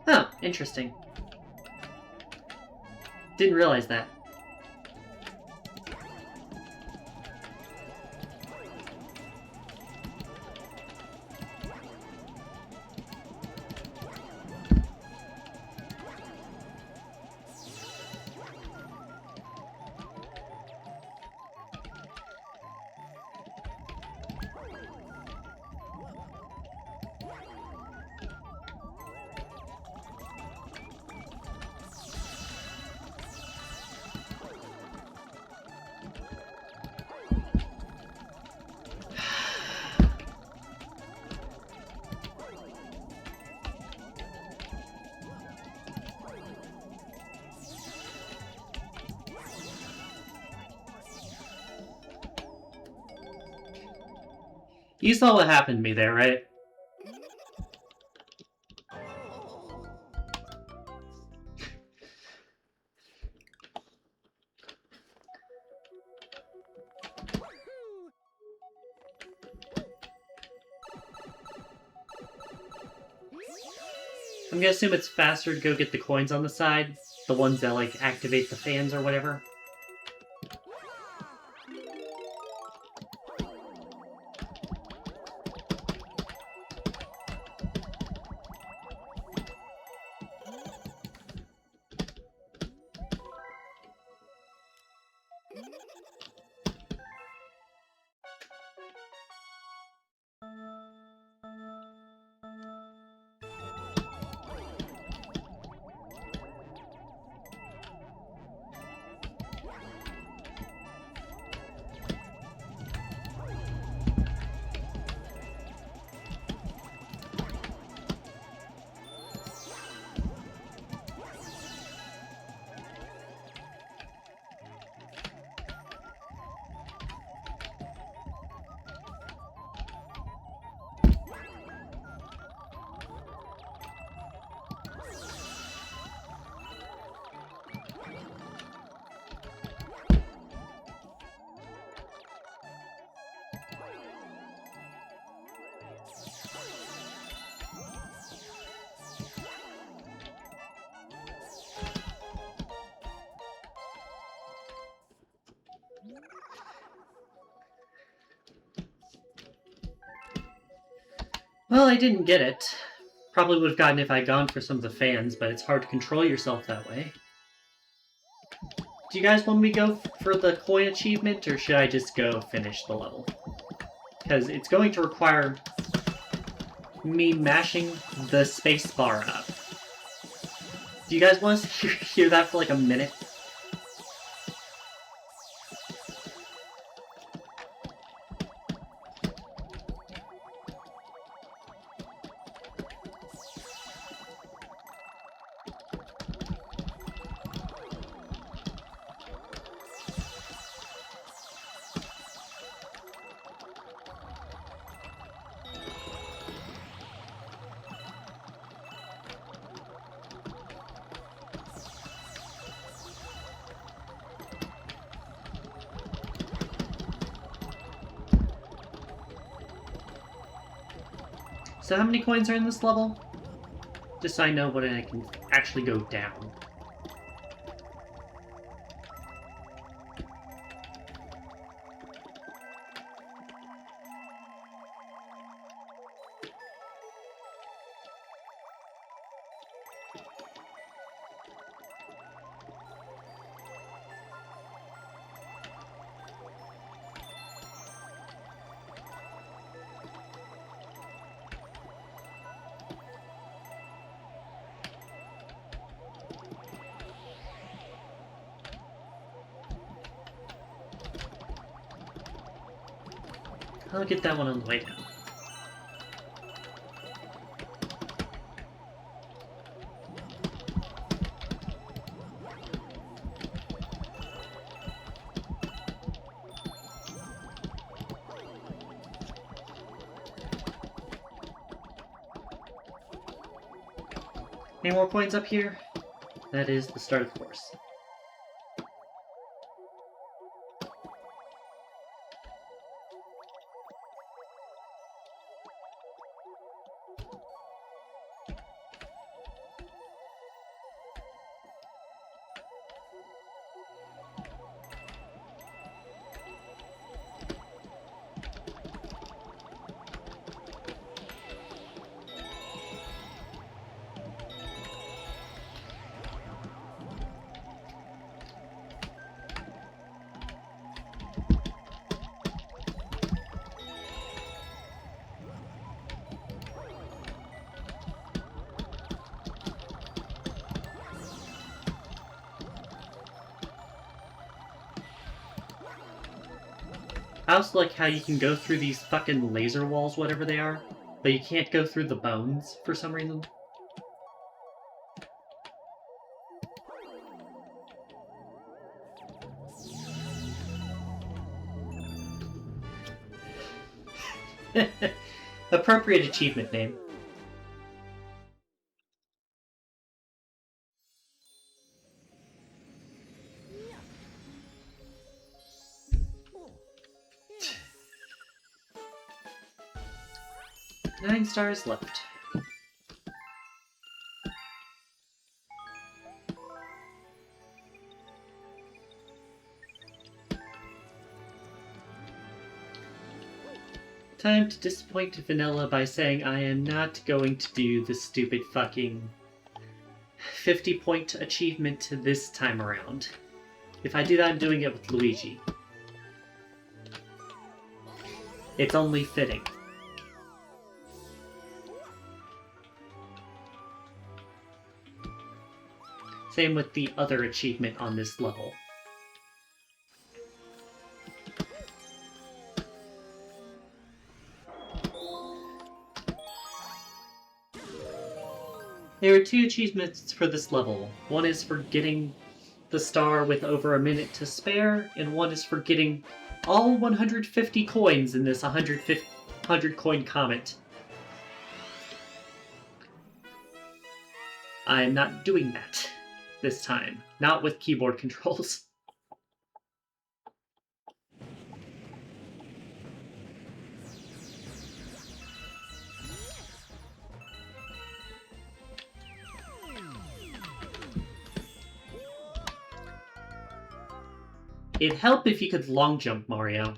Oh, interesting. Didn't realize that. You saw what happened to me there, right? I'm gonna assume it's faster to go get the coins on the side. The ones that, like, activate the fans or whatever. Well, I didn't get it. Probably would have gotten it if I'd gone for some of the fans, but it's hard to control yourself that way. Do you guys want me to go for the coin achievement, or should I just go finish the level? Because it's going to require me mashing the space bar up. Do you guys want to hear that for like a minute? So how many coins are in this level? Just so I know what I can actually go down. I'll get that one on the way down. Any more coins up here? That is the start of the course. I also like how you can go through these fucking laser walls, whatever they are, but you can't go through the bones for some reason. Appropriate achievement name. Nine stars left. Time to disappoint Vanilla by saying I am not going to do the stupid fucking 50-point achievement this time around. If I do that, I'm doing it with Luigi. It's only fitting. Same with the other achievement on this level. There are two achievements for this level. One is for getting the star with over a minute to spare, and one is for getting all 150 coins in this 100 coin comet. I'm not doing that this time. Not with keyboard controls. It'd help if you could long jump, Mario.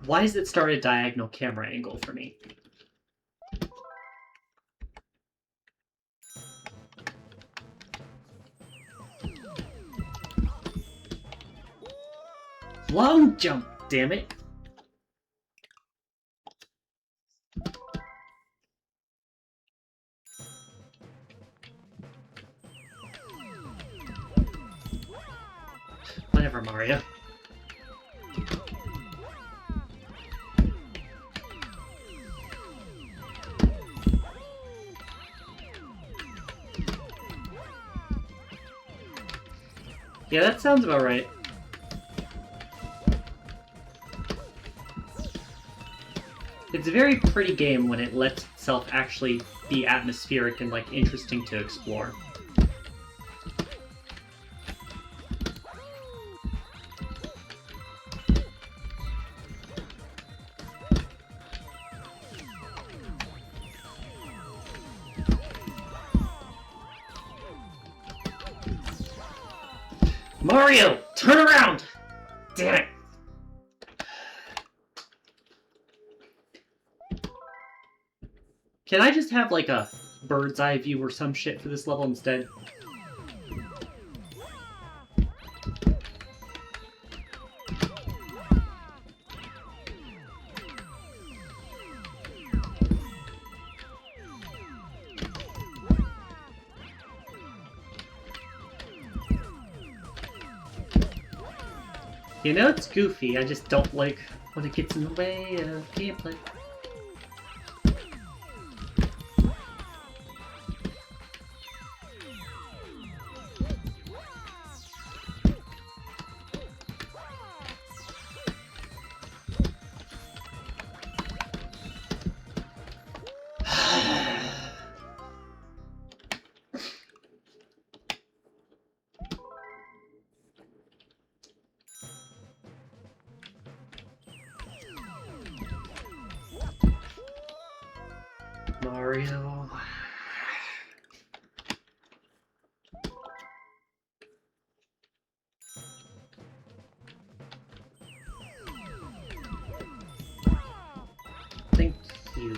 Why does it start a diagonal camera angle for me? Long jump, damn it! Whatever, Mario. Yeah, that sounds about right. It's a very pretty game when it lets itself actually be atmospheric and, like, interesting to explore. Mario, turn around! Damn it! Can I just have, like, a bird's eye view or some shit for this level instead? You know it's goofy, I just don't like when it gets in the way of gameplay. Mario. Thank you.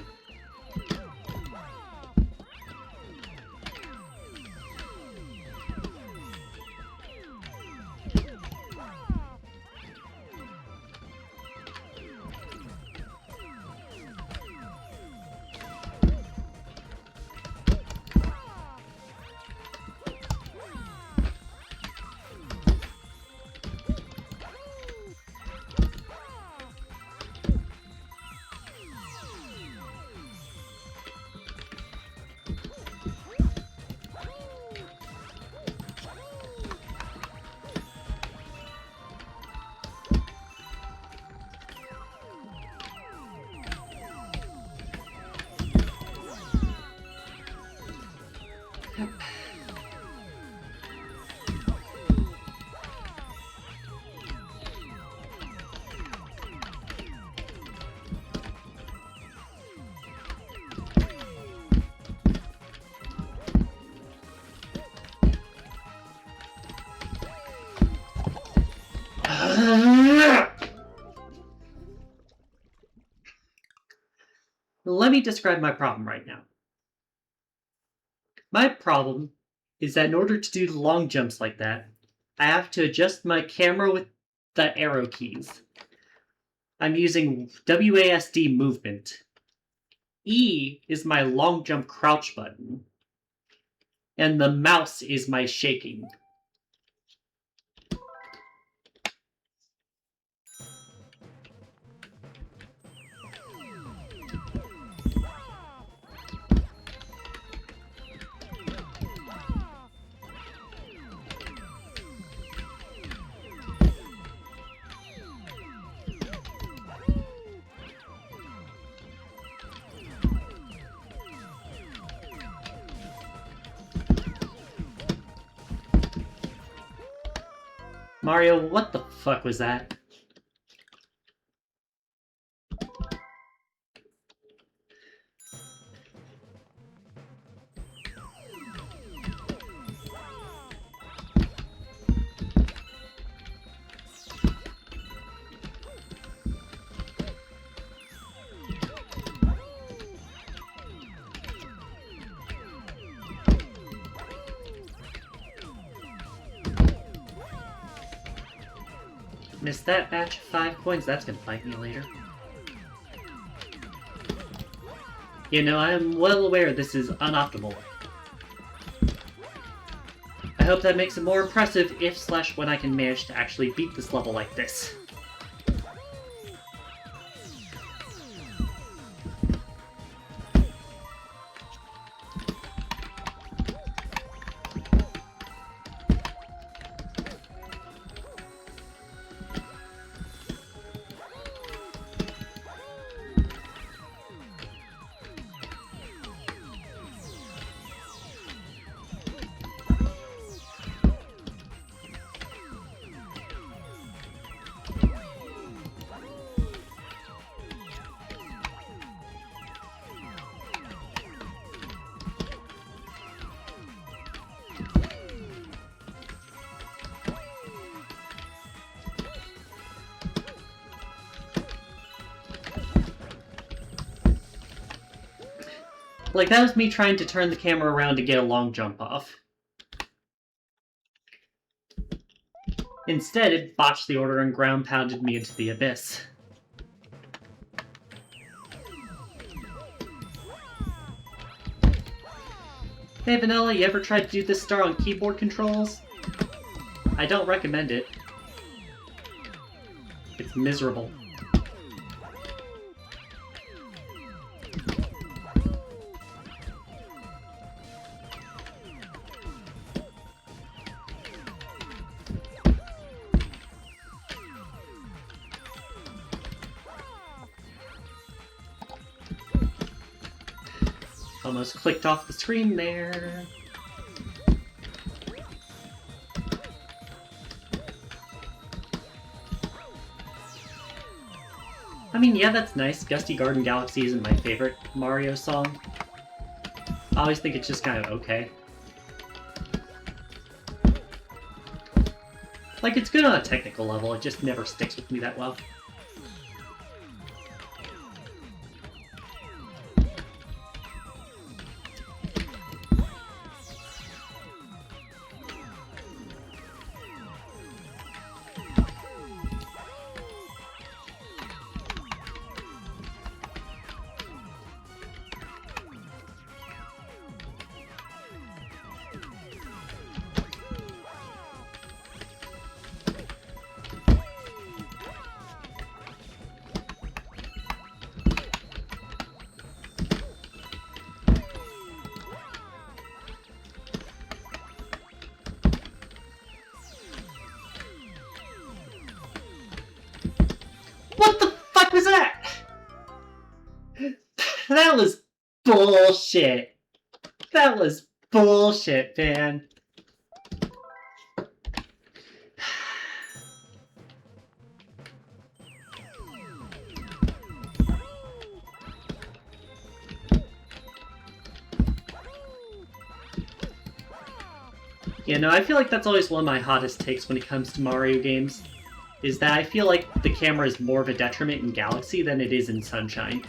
Let me describe my problem right now. My problem is that in order to do long jumps like that, I have to adjust my camera with the arrow keys. I'm using WASD movement. E is my long jump crouch button. And the mouse is my shaking. Mario, what the fuck was that? Missed that batch of 5 coins, that's gonna bite me later. You know, I am well aware this is unoptimal. I hope that makes it more impressive if/when I can manage to actually beat this level like this. Like, that was me trying to turn the camera around to get a long jump off. Instead, it botched the order and ground pounded me into the abyss. Hey Vanilla, you ever tried to do this star on keyboard controls? I don't recommend it. It's miserable. Almost clicked off the screen there. I mean, yeah, that's nice. Gusty Garden Galaxy isn't my favorite Mario song. I always think it's just kind of okay. Like, it's good on a technical level, it just never sticks with me that well. What the fuck was that? That was bullshit. That was bullshit, man. You know, I feel like that's always one of my hottest takes when it comes to Mario games, is that I feel like the camera is more of a detriment in Galaxy than it is in Sunshine.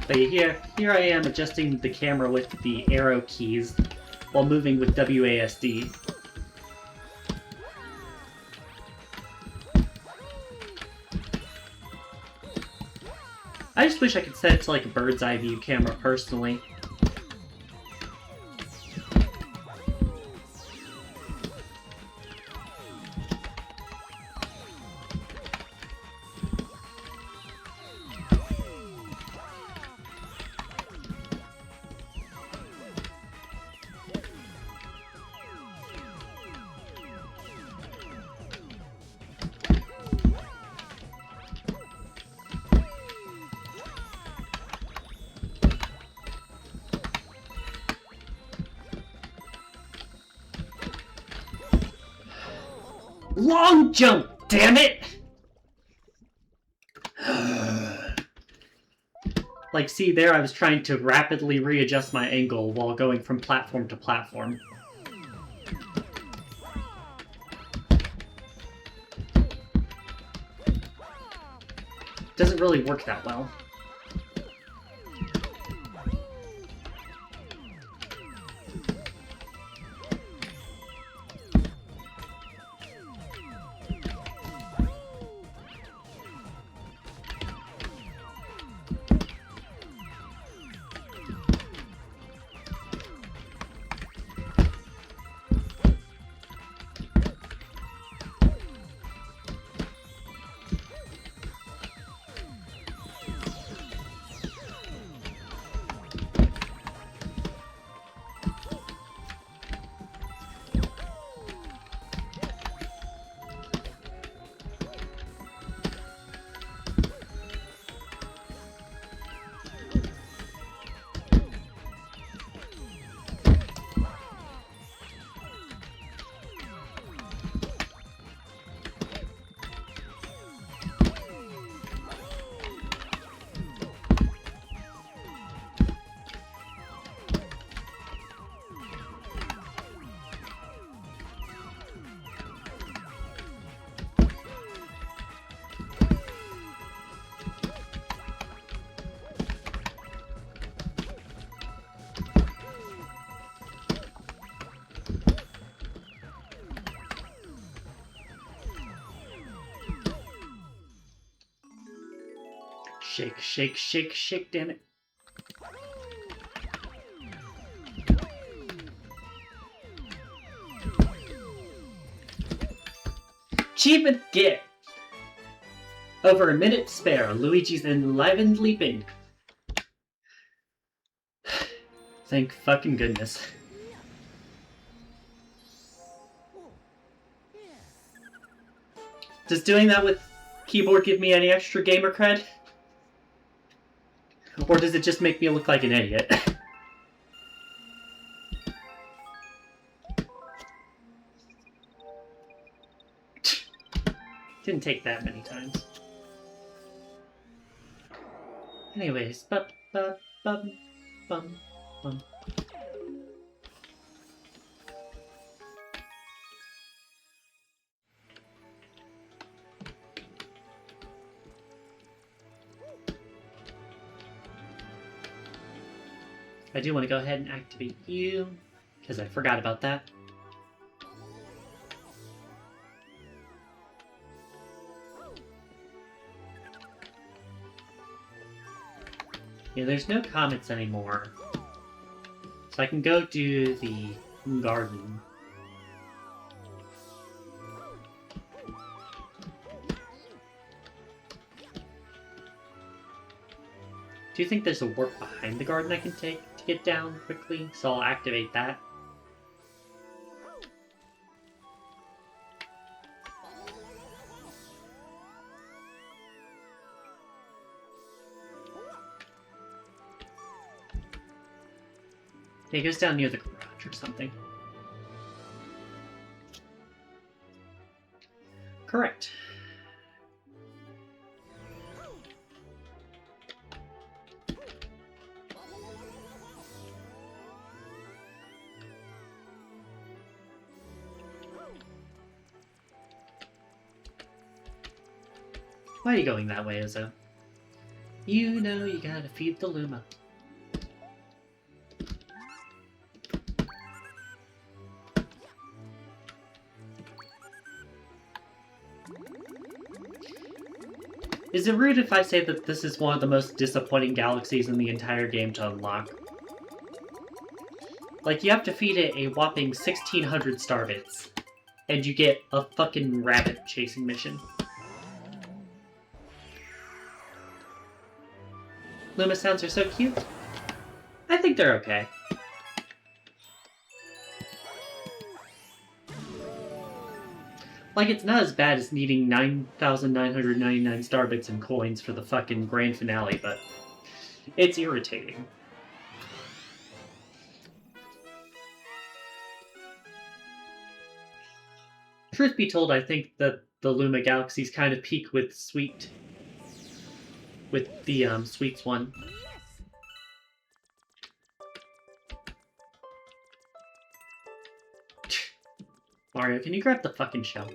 But here I am adjusting the camera with the arrow keys while moving with WASD. I just wish I could set it to like a bird's eye view camera personally. Long jump, damn it! Like, see there, I was trying to rapidly readjust my angle while going from platform to platform. Doesn't really work that well. Shake, shake, shake, shake, damn it. Achievement get! Over a minute to spare, Luigi's enlivened leaping. Thank fucking goodness. Does doing that with keyboard give me any extra gamer cred? Or does it just make me look like an idiot? Didn't take that many times. Anyways, bum, bum, bum, bum, bum. I do want to go ahead and activate you, because I forgot about that. Yeah, there's no comets anymore. So I can go do the garden. Do you think there's a warp behind the garden I can take to get down quickly? So I'll activate that. It goes down near the garage or something. Correct. Why are you going that way, Izzo? You know you gotta feed the Luma. Is it rude if I say that this is one of the most disappointing galaxies in the entire game to unlock? Like, you have to feed it a whopping 1,600 star bits, and you get a fucking rabbit chasing mission. Luma sounds are so cute. I think they're okay. Like, it's not as bad as needing 9,999 star bits and coins for the fucking grand finale, but it's irritating. Truth be told, I think that the Luma galaxies kind of peak with the Sweets one. Mario, can you grab the fucking shell?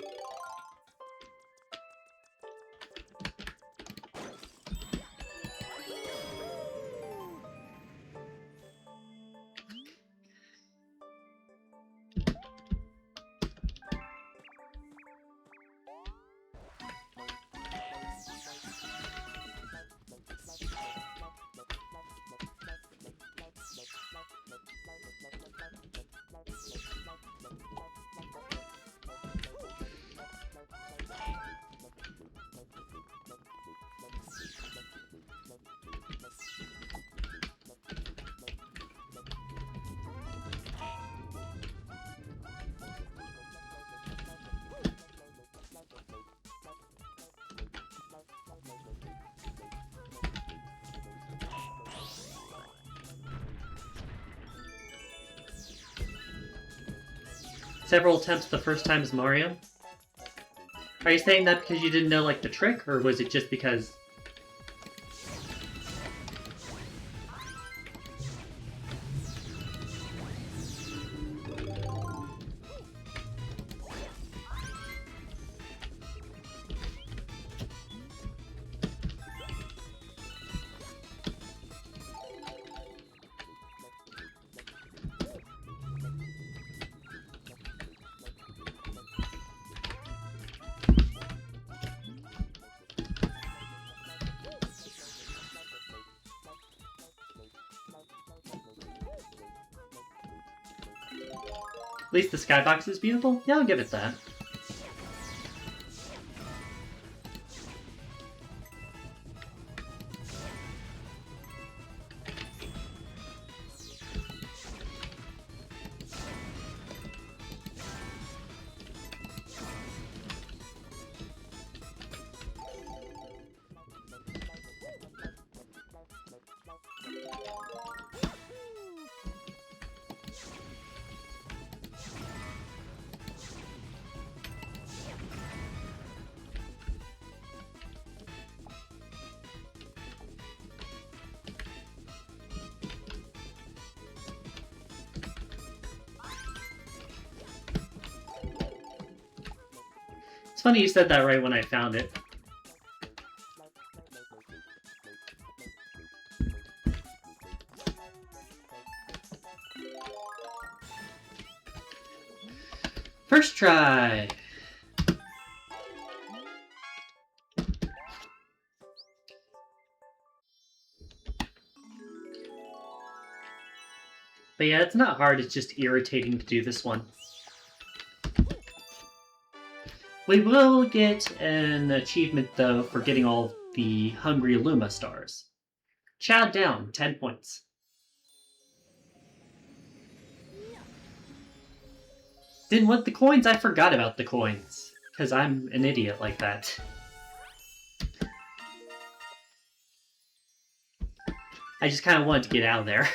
Several attempts the first time as Mario? Are you saying that because you didn't know, like, the trick, or was it just because... At least the skybox is beautiful. Yeah, I'll give it that. It's funny you said that right when I found it. First try! But yeah, it's not hard, it's just irritating to do this one. We will get an achievement, though, for getting all the Hungry Luma stars. Chow down, 10 points. Didn't want the coins? I forgot about the coins. Because I'm an idiot like that. I just kind of wanted to get out of there.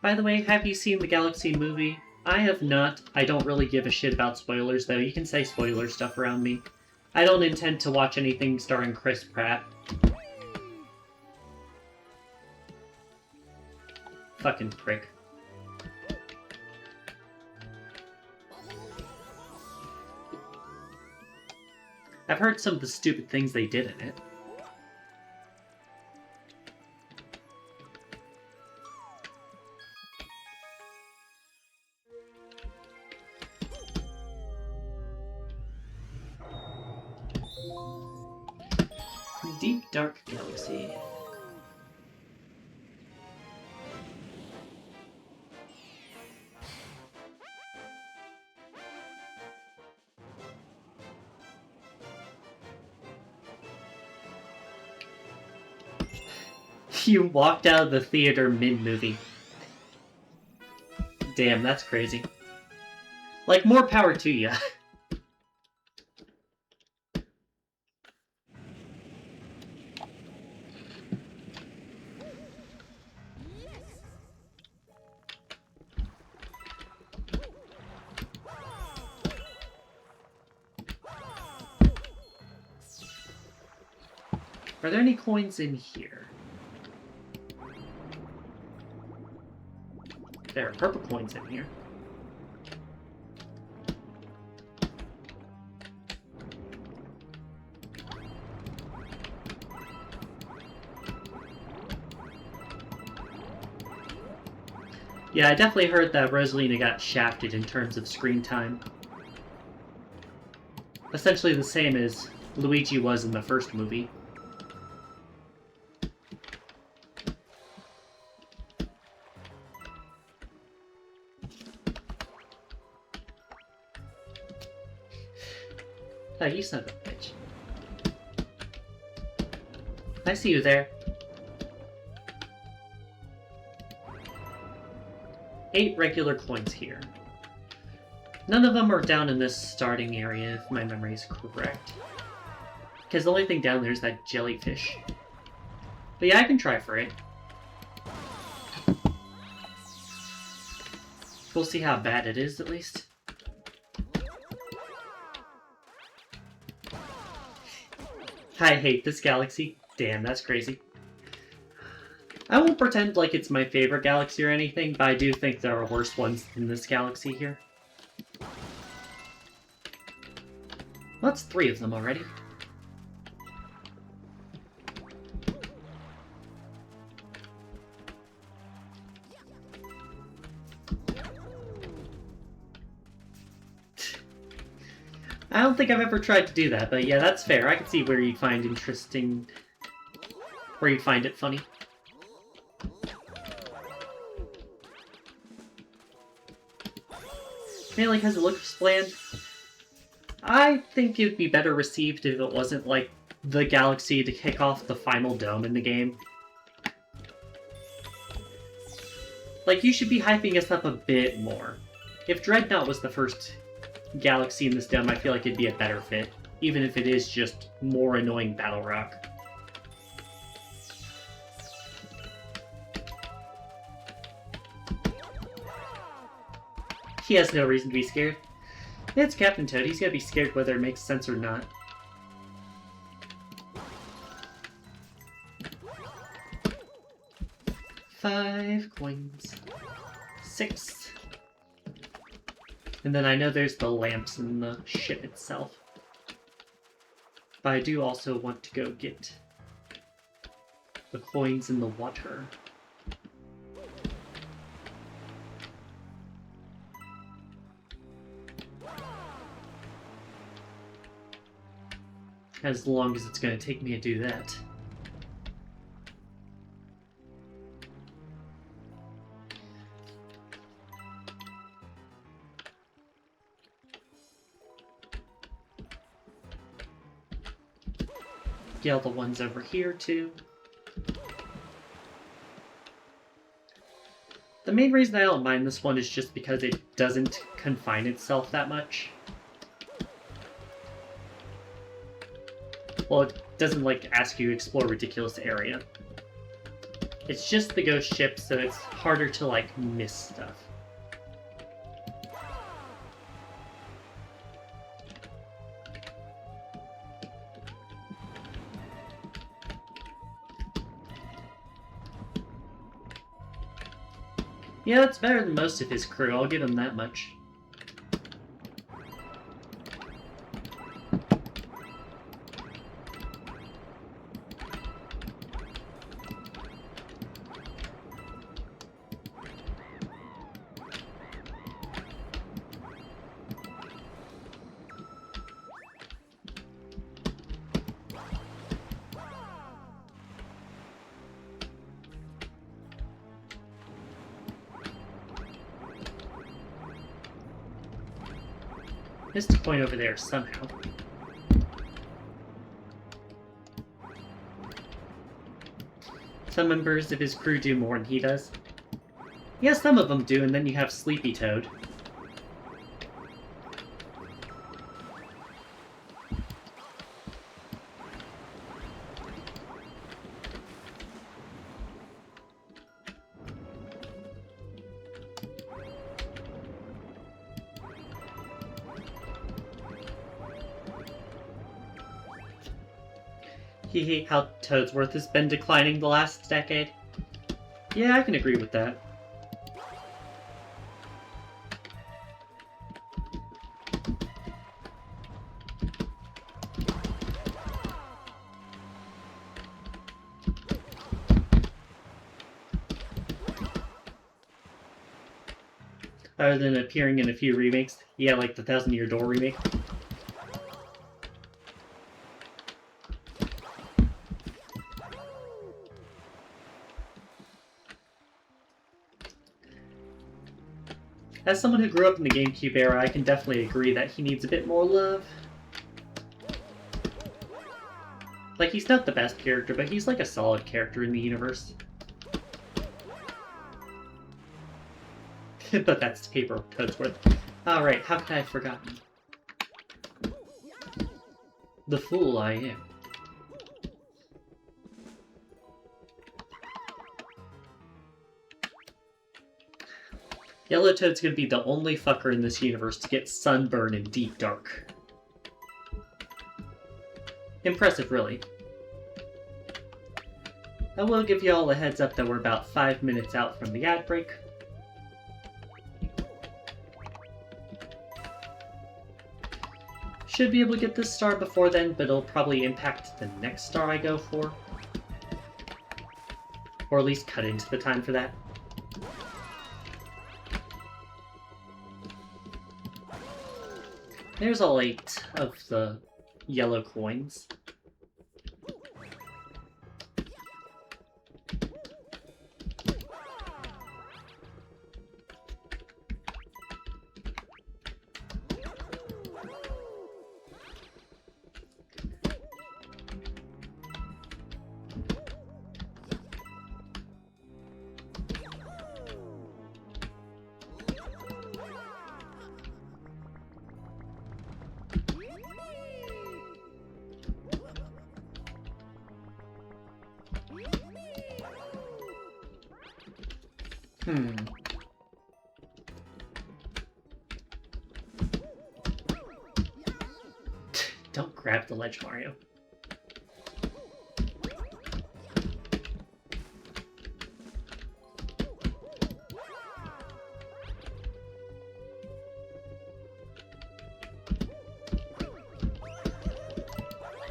By the way, have you seen the Galaxy movie? I have not. I don't really give a shit about spoilers, though. You can say spoiler stuff around me. I don't intend to watch anything starring Chris Pratt. Fucking prick. I've heard some of the stupid things they did in it. Deep Dark Galaxy. You walked out of the theater mid-movie. Damn, that's crazy. Like, more power to ya. Are there any coins in here? There are purple coins in here. Yeah, I definitely heard that Rosalina got shafted in terms of screen time. Essentially the same as Luigi was in the first movie. Oh, you son of a bitch. I see you there. 8 regular coins here. None of them are down in this starting area, if my memory is correct. Because the only thing down there is that jellyfish. But yeah, I can try for it. We'll see how bad it is, at least. I hate this galaxy. Damn, that's crazy. I won't pretend like it's my favorite galaxy or anything, but I do think there are worse ones than this galaxy here. Well, that's 3 of them already. I don't think I've ever tried to do that, but yeah, that's fair. I can see where you'd find interesting... where you'd find it funny. Mainly because it looks bland. I think it would be better received if it wasn't like the galaxy to kick off the final dome in the game. Like, you should be hyping us up a bit more. If Dreadnought was the first galaxy in this dome, I feel like it'd be a better fit, even if it is just more annoying Battle Rock. He has no reason to be scared. It's Captain Toad. He's gonna be scared whether it makes sense or not. Five coins. 6. And then I know there's the lamps in the ship itself. But I do also want to go get the coins in the water. As long as it's going to take me to do that. Get all the ones over here, too. The main reason I don't mind this one is just because it doesn't confine itself that much. Well, it doesn't, like, ask you to explore a ridiculous area. It's just the ghost ship, so it's harder to, like, miss stuff. Yeah, that's better than most of his crew, I'll give him that much. Missed a point over there somehow. Some members of his crew do more than he does. Yeah, some of them do, and then you have Sleepy Toad. He hate how Toadsworth has been declining the last decade. Yeah, I can agree with that. Other than appearing in a few remakes. Yeah, like the Thousand Year Door remake. As someone who grew up in the GameCube era, I can definitely agree that he needs a bit more love. Like, he's not the best character, but he's like a solid character in the universe. But that's paper Toadsworth. Alright, how could I have forgotten? The fool I am. Yellow Toad's gonna be the only fucker in this universe to get sunburn in Deep Dark. Impressive, really. I will give you all a heads up that we're about 5 minutes out from the ad break. Should be able to get this star before then, but it'll probably impact the next star I go for. Or at least cut into the time for that. There's all 8 of the yellow coins. Don't grab the ledge, Mario.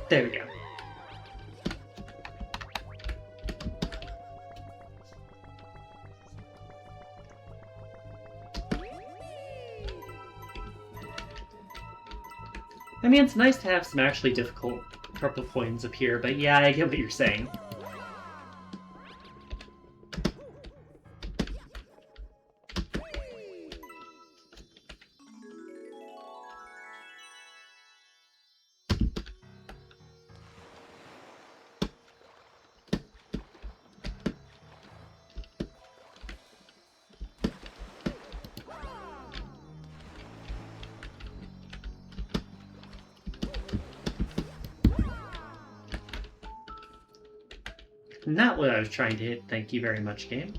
There we go. I mean, it's nice to have some actually difficult purple coins appear, but yeah, I get what you're saying. Not what I was trying to hit, thank you very much, game.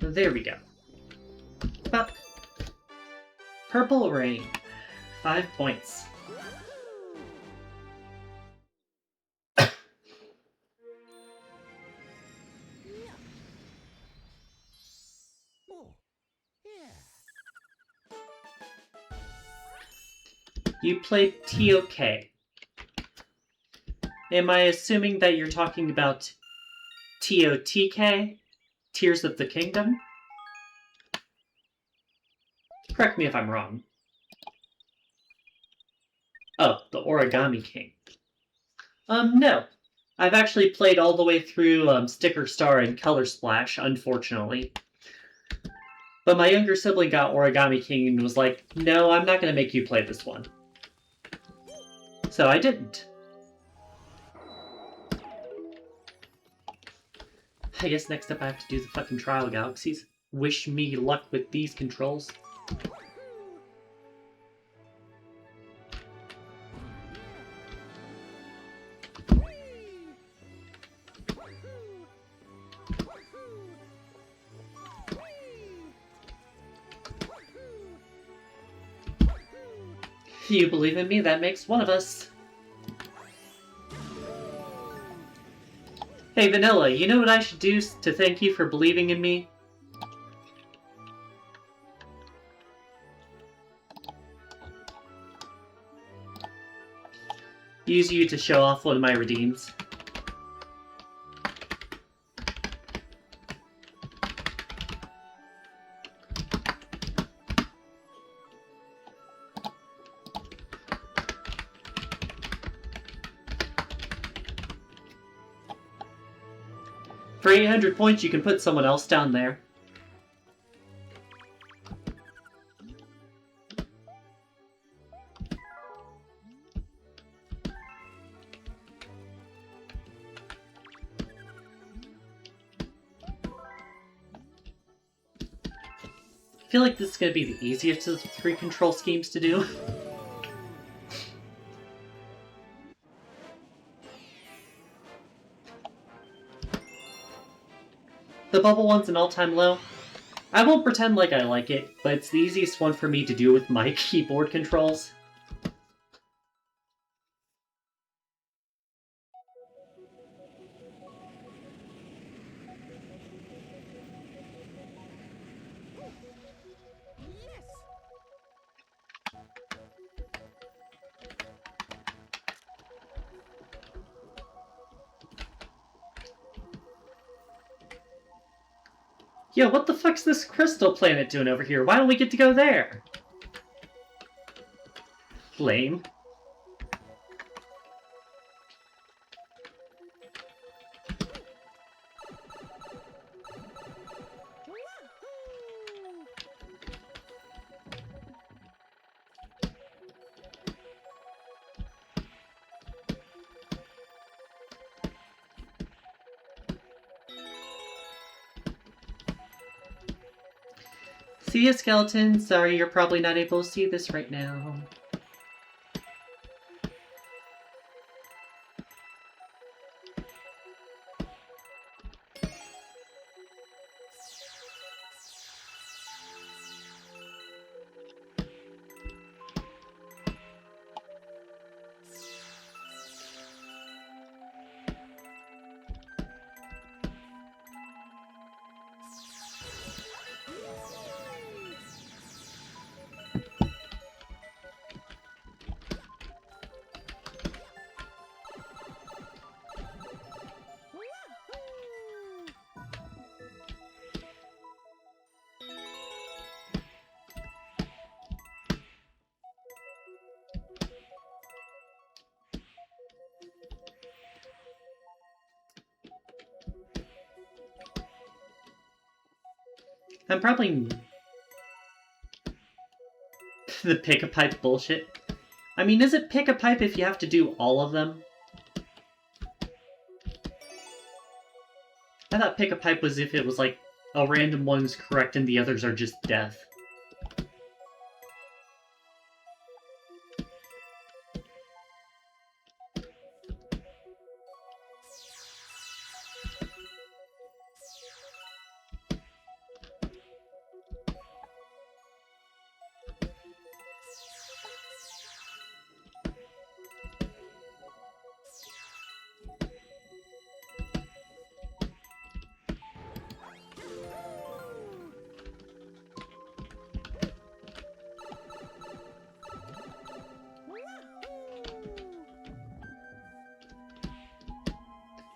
There we go. But Purple Rain. 5 points. You played TOK. Am I assuming that you're talking about TOTK? Tears of the Kingdom? Correct me if I'm wrong. Oh, the Origami King. No. I've actually played all the way through Sticker Star and Color Splash, unfortunately. But my younger sibling got Origami King and was like, no, I'm not going to make you play this one. So I didn't. I guess next up I have to do the fucking Trial Galaxies. Wish me luck with these controls. If you believe in me, that makes one of us. Hey Vanilla, you know what I should do to thank you for believing in me? Use you to show off one of my redeems. For 800 points, you can put someone else down there. I feel like this is going to be the easiest of the 3 control schemes to do. The bubble one's an all-time low. I won't pretend like I like it, but it's the easiest one for me to do with my keyboard controls. Yo, what the fuck's this crystal planet doing over here? Why don't we get to go there? Lame. See ya, skeleton. Sorry, you're probably not able to see this right now. I'm probably the pick-a-pipe bullshit. I mean, is it pick-a-pipe if you have to do all of them? I thought pick-a-pipe was if it was like a random one's correct and the others are just death.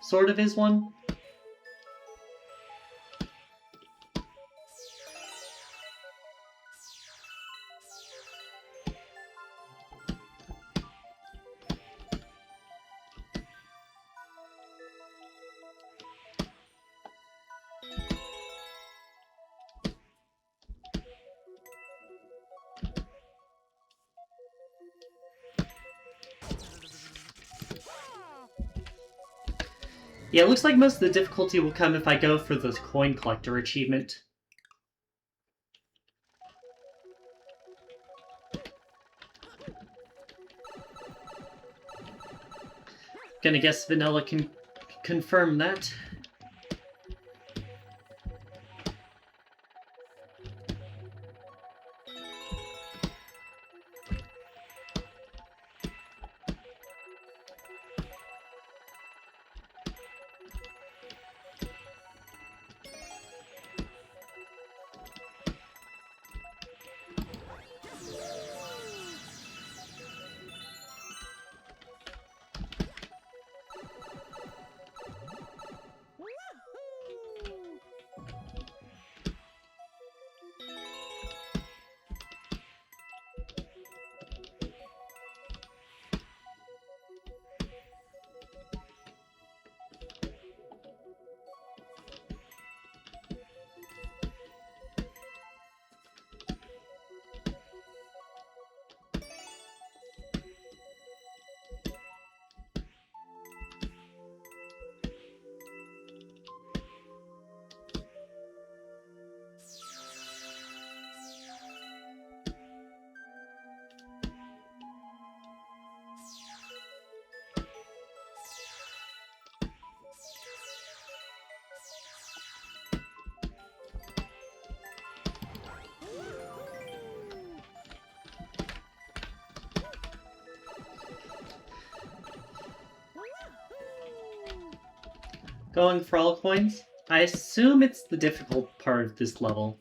Sort of is one. Yeah, it looks like most of the difficulty will come if I go for the coin collector achievement. Gonna guess Vanilla can confirm that. Going for all coins? I assume it's the difficult part of this level.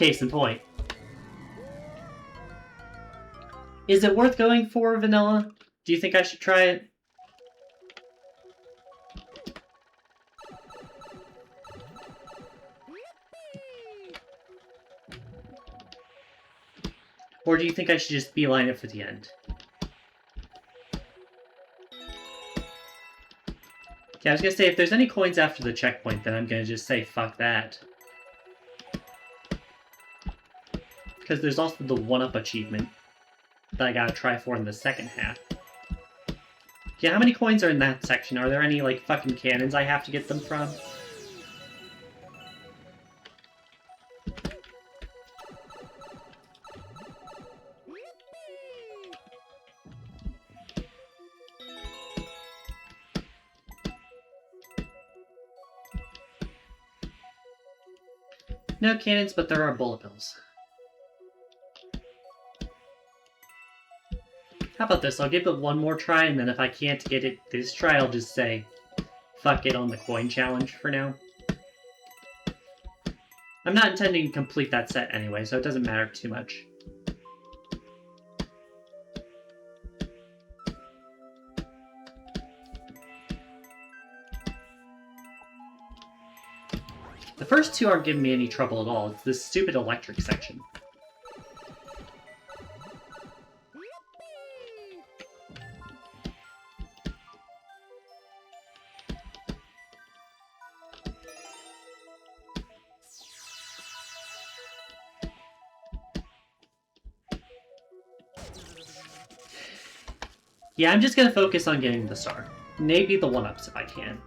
Case in point. Is it worth going for vanilla? Do you think I should try it? Or do you think I should just beeline it for the end? Okay, I was gonna say, if there's any coins after the checkpoint, then I'm gonna just say fuck that. Because there's also the 1-up achievement that I gotta try for in the second half. Yeah, how many coins are in that section? Are there any, like, fucking cannons I have to get them from? No cannons, but there are bullet bills. How about this? I'll give it one more try, and then if I can't get it this try, I'll just say fuck it on the coin challenge for now. I'm not intending to complete that set anyway, so it doesn't matter too much. The first two aren't giving me any trouble at all. It's this stupid electric section. Yeah, I'm just gonna focus on getting the star. Maybe the 1-ups if I can.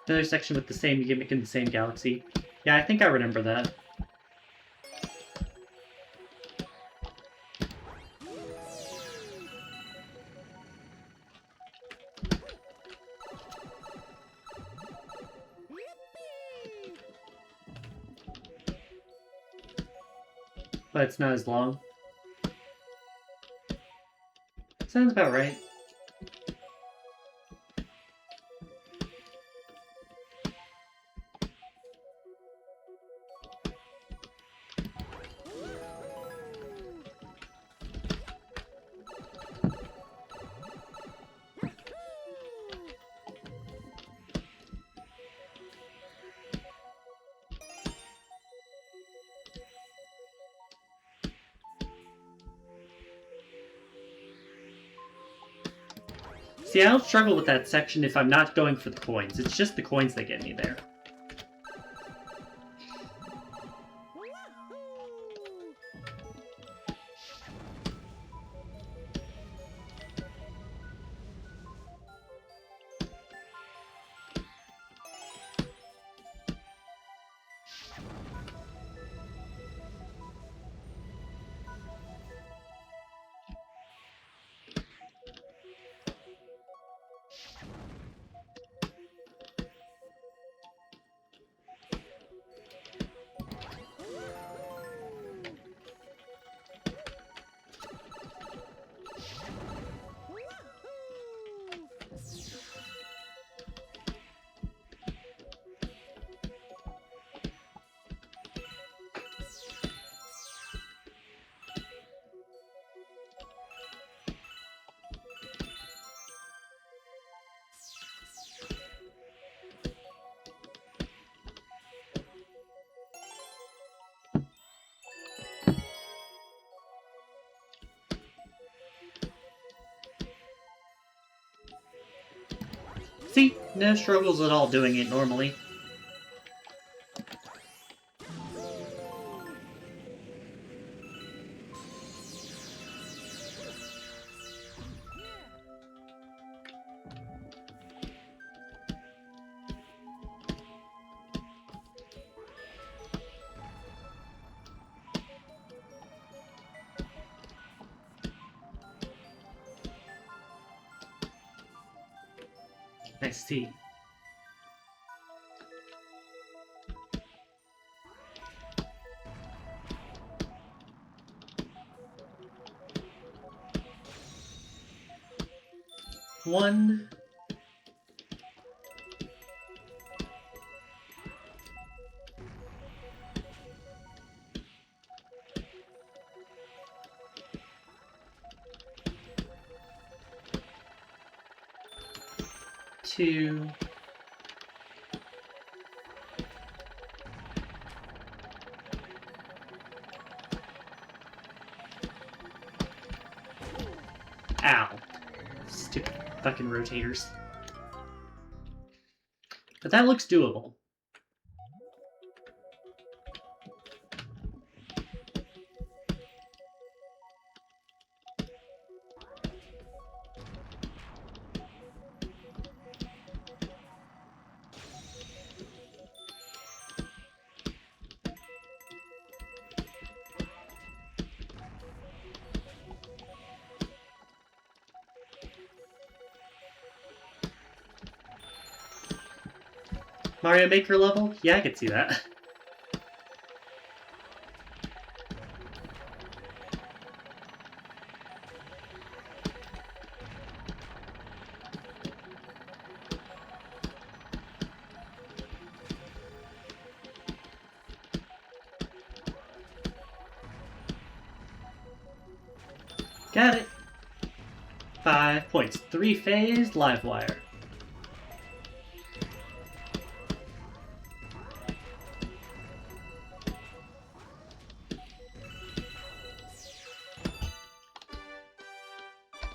Another section with the same gimmick in the same galaxy. Yeah, I think I remember that. But it's not as long. Sounds about right. See, I don't struggle with that section if I'm not going for the coins. It's just the coins that get me there. See, no struggles at all doing it normally. Nice tea. 1, 2, 'Ow. Stupid fucking rotators. But that looks doable. Mario Maker level? Yeah, I could see that. Got it. 5 points. 3-phase live wire.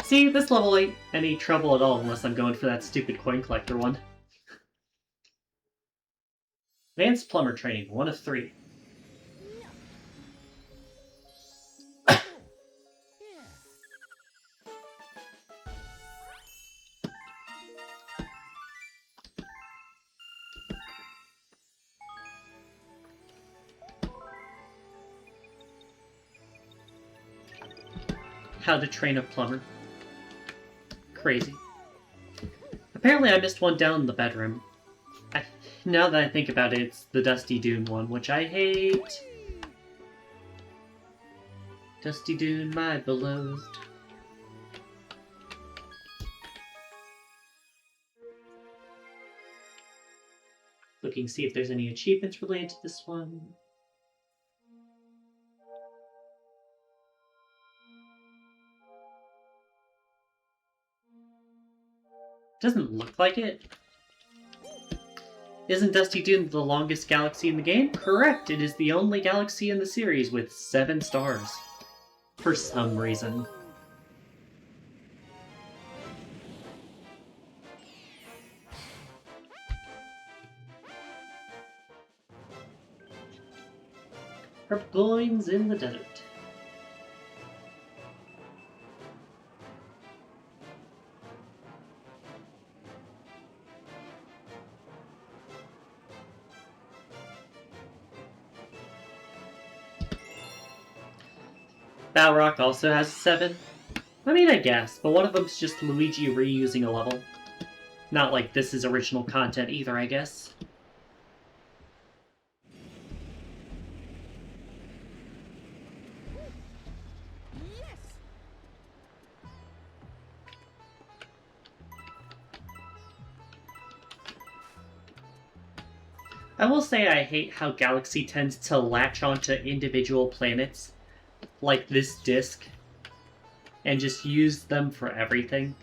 See, this level ain't any trouble at all unless I'm going for that stupid coin collector one. Advanced Plumber Training, 1 of 3. How to Train a Plumber. Crazy. Apparently I missed one down in the bedroom. Now that I think about it, it's the Dusty Dune one, which I hate. Dusty Dune, my beloved. Looking to see if there's any achievements related to this one. Doesn't look like it. Isn't Dusty Dune the longest galaxy in the game? Correct, it is the only galaxy in the series with 7 stars. For some reason. Purple coins in the desert. Balrog also has 7. I mean, I guess, but one of them's just Luigi reusing a level. Not like this is original content either, I guess. I will say I hate how Galaxy tends to latch onto individual planets, like this disc, and just use them for everything.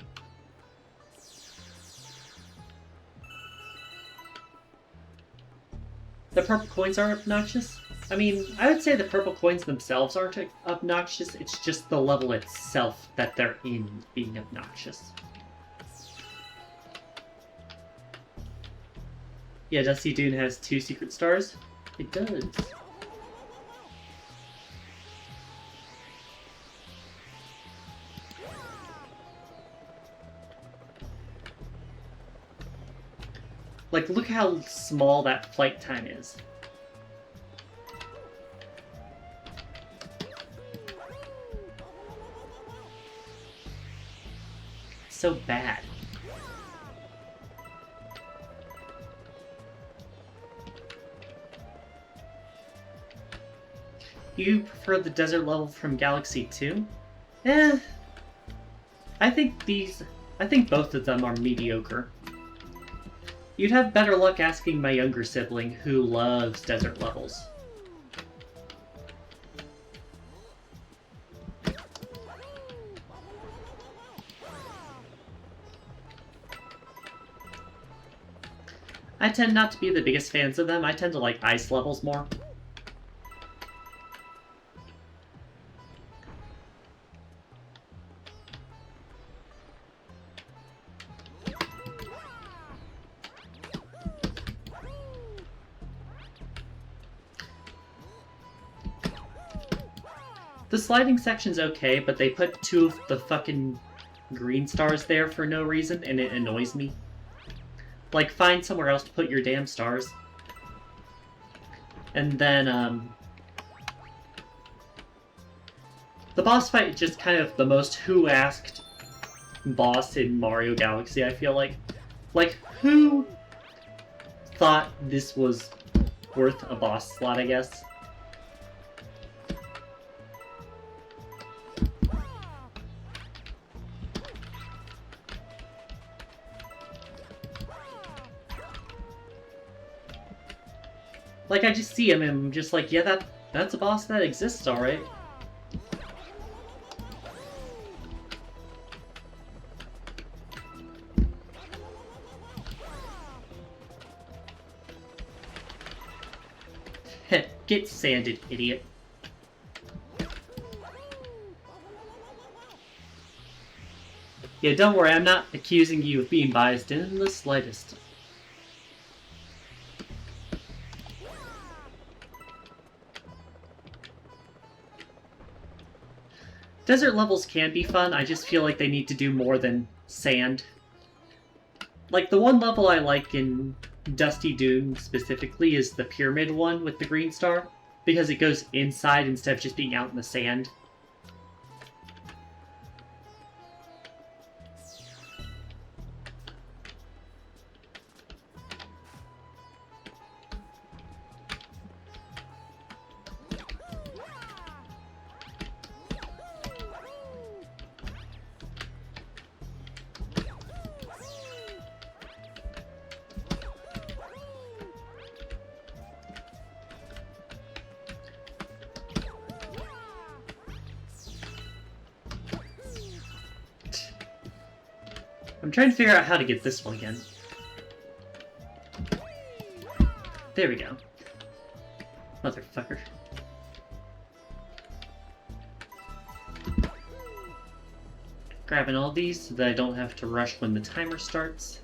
The purple coins are obnoxious? I mean, I would say the purple coins themselves aren't obnoxious, it's just the level itself that they're in being obnoxious. Yeah, Dusty Dune has 2 secret stars? It does. Like, look how small that flight time is. It's so bad. You prefer the desert level from Galaxy 2? I think I think both of them are mediocre. You'd have better luck asking my younger sibling, who loves desert levels. I tend not to be the biggest fans of them. I tend to like ice levels more. The sliding section's okay, but they put 2 of the fucking green stars there for no reason, and it annoys me. Like, find somewhere else to put your damn stars. And then, the boss fight is just kind of the most who-asked boss in Mario Galaxy, I feel like. Like, who thought this was worth a boss slot, I guess? Like, I just see him and I'm just like, yeah, that's a boss that exists, alright. Get sanded, idiot. Yeah, don't worry, I'm not accusing you of being biased in the slightest. Desert levels can be fun, I just feel like they need to do more than sand. Like, the one level I like in Dusty Dune specifically is the pyramid one with the green star, because it goes inside instead of just being out in the sand. I'm trying to figure out how to get this one again. There we go. Motherfucker. Grabbing all these so that I don't have to rush when the timer starts.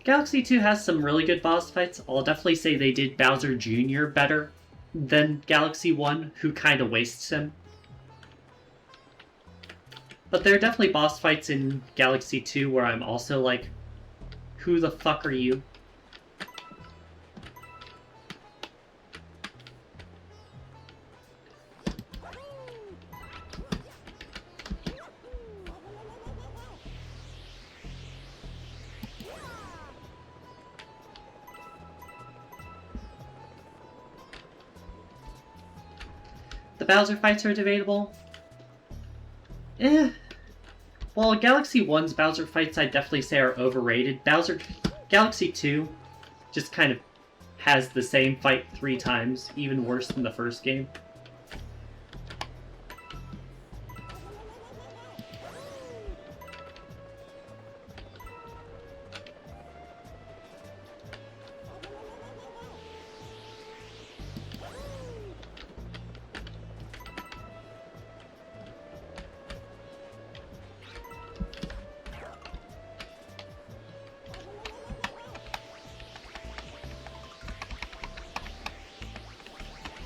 Galaxy 2 has some really good boss fights. I'll definitely say they did Bowser Jr. better than Galaxy 1, who kinda wastes him. But there are definitely boss fights in Galaxy 2 where I'm also like, who the fuck are you? The Bowser fights are debatable. Well, Galaxy 1's Bowser fights I'd definitely say are overrated. Galaxy 2 just kind of has the same fight 3 times, even worse than the first game.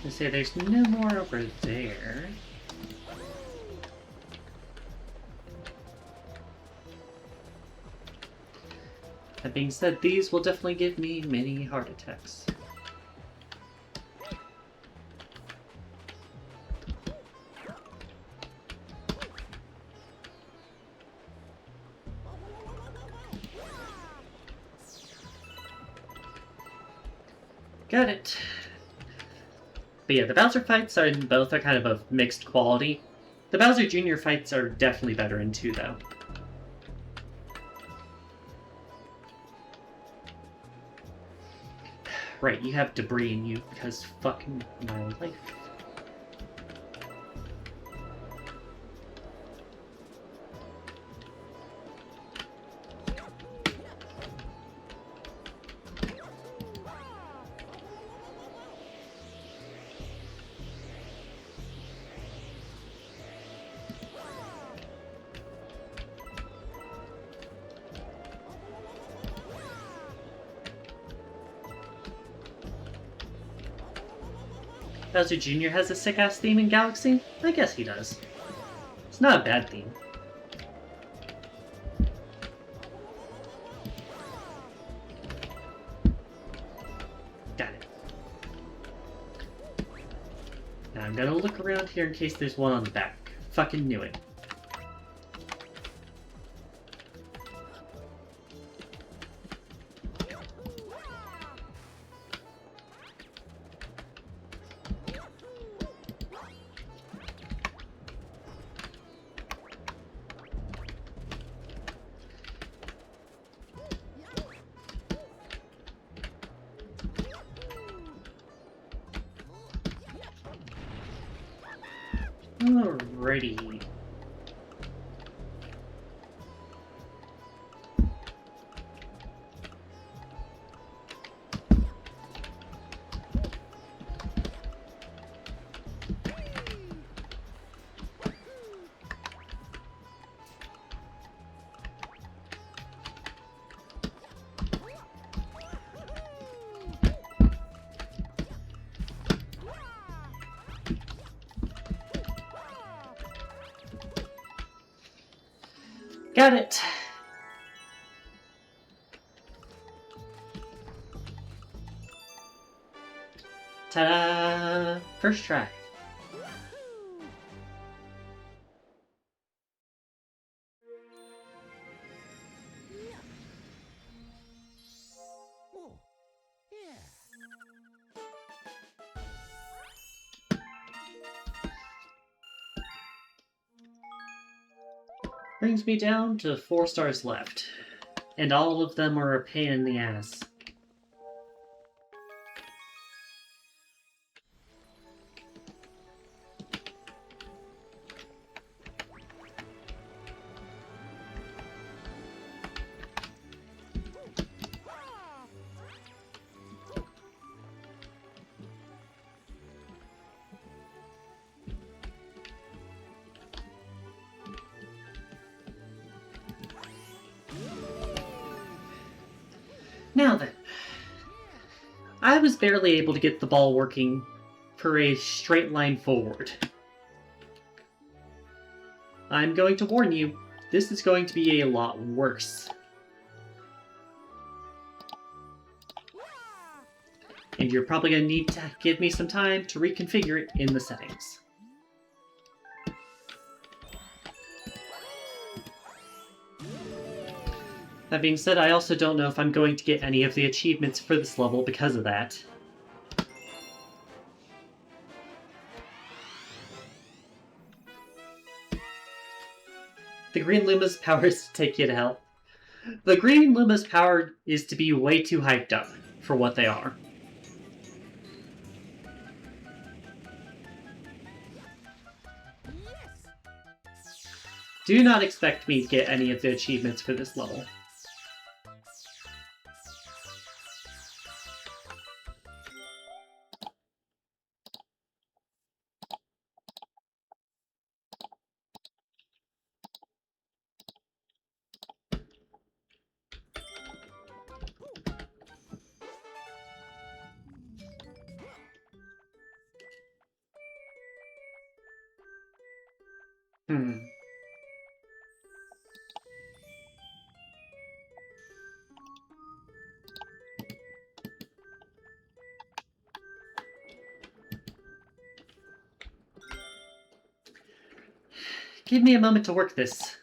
I say there's no more over there. That being said, these will definitely give me many heart attacks. Got it. But yeah, the Bowser fights both are kind of mixed quality. The Bowser Jr. fights are definitely better in 2, though. Right, you have debris in you because fucking my life. Bowser Jr. has a sick-ass theme in Galaxy? I guess he does. It's not a bad theme. Got it. Now I'm gonna look around here in case there's one on the back. Fucking knew it. Alrighty. Got it! Ta-da! First try. Brings me down to 4 stars left. And all of them are a pain in the ass. Now then, I was barely able to get the ball working for a straight line forward. I'm going to warn you, this is going to be a lot worse. And you're probably going to need to give me some time to reconfigure it in the settings. That being said, I also don't know if I'm going to get any of the achievements for this level because of that. The Green Luma's power is to take you to hell. The Green Luma's power is to be way too hyped up for what they are. Do not expect me to get any of the achievements for this level. Give me a moment to work this.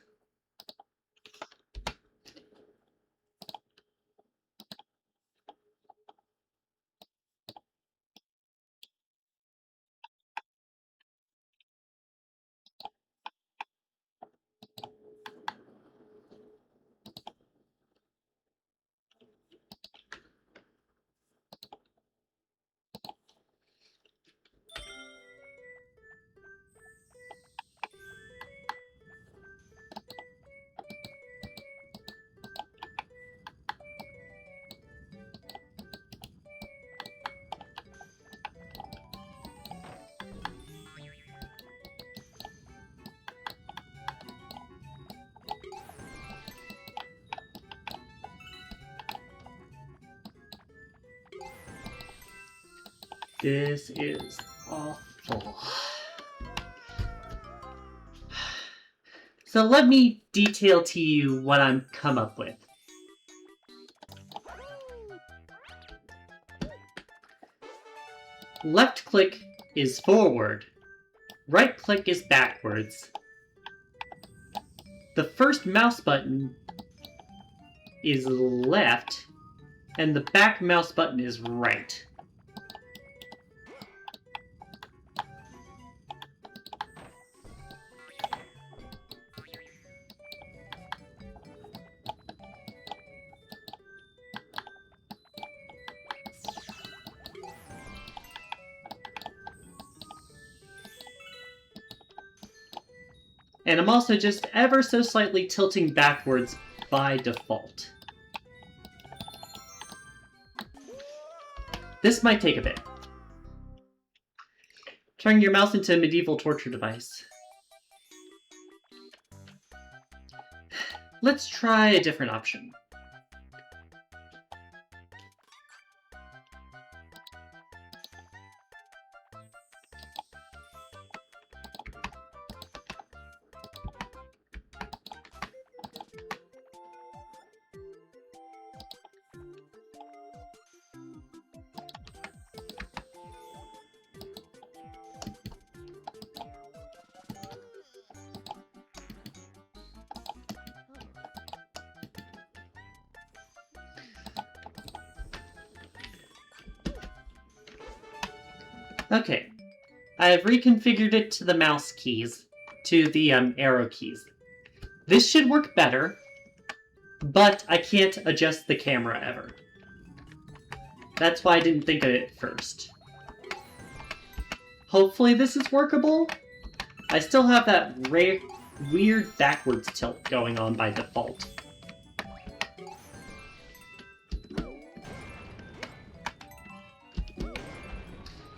This is awful. So let me detail to you what I'm come up with. Left click is forward. Right click is backwards. The first mouse button is left, and the back mouse button is right. And I'm also just ever so slightly tilting backwards by default. This might take a bit. Turning your mouse into a medieval torture device. Let's try a different option. Okay, I have reconfigured it to the mouse keys, to the arrow keys. This should work better, but I can't adjust the camera ever. That's why I didn't think of it first. Hopefully this is workable. I still have that weird backwards tilt going on by default.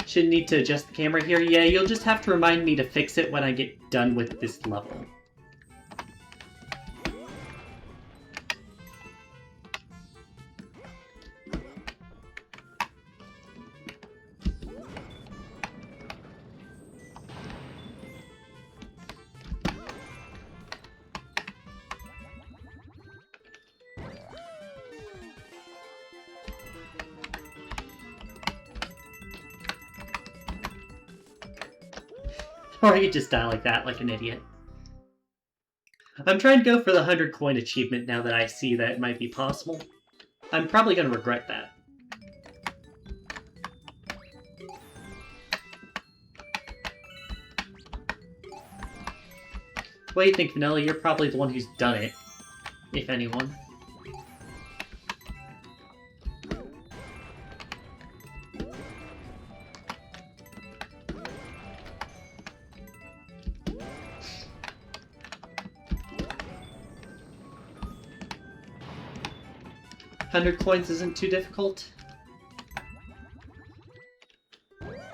Shouldn't need to adjust the camera here. Yeah, you'll just have to remind me to fix it when I get done with this level. Or I could just die like that, like an idiot. I'm trying to go for the 100 coin achievement now that I see that it might be possible. I'm probably going to regret that. What do you think, Vanilla? You're probably the one who's done it, if anyone. $100 coins isn't too difficult.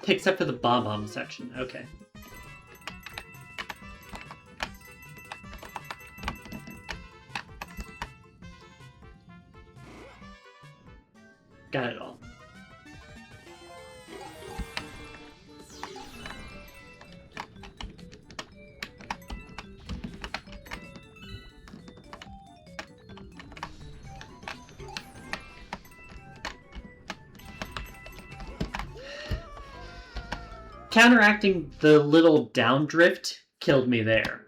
Except for the bomb section. Okay. Got it all. Counteracting the little downdrift killed me there.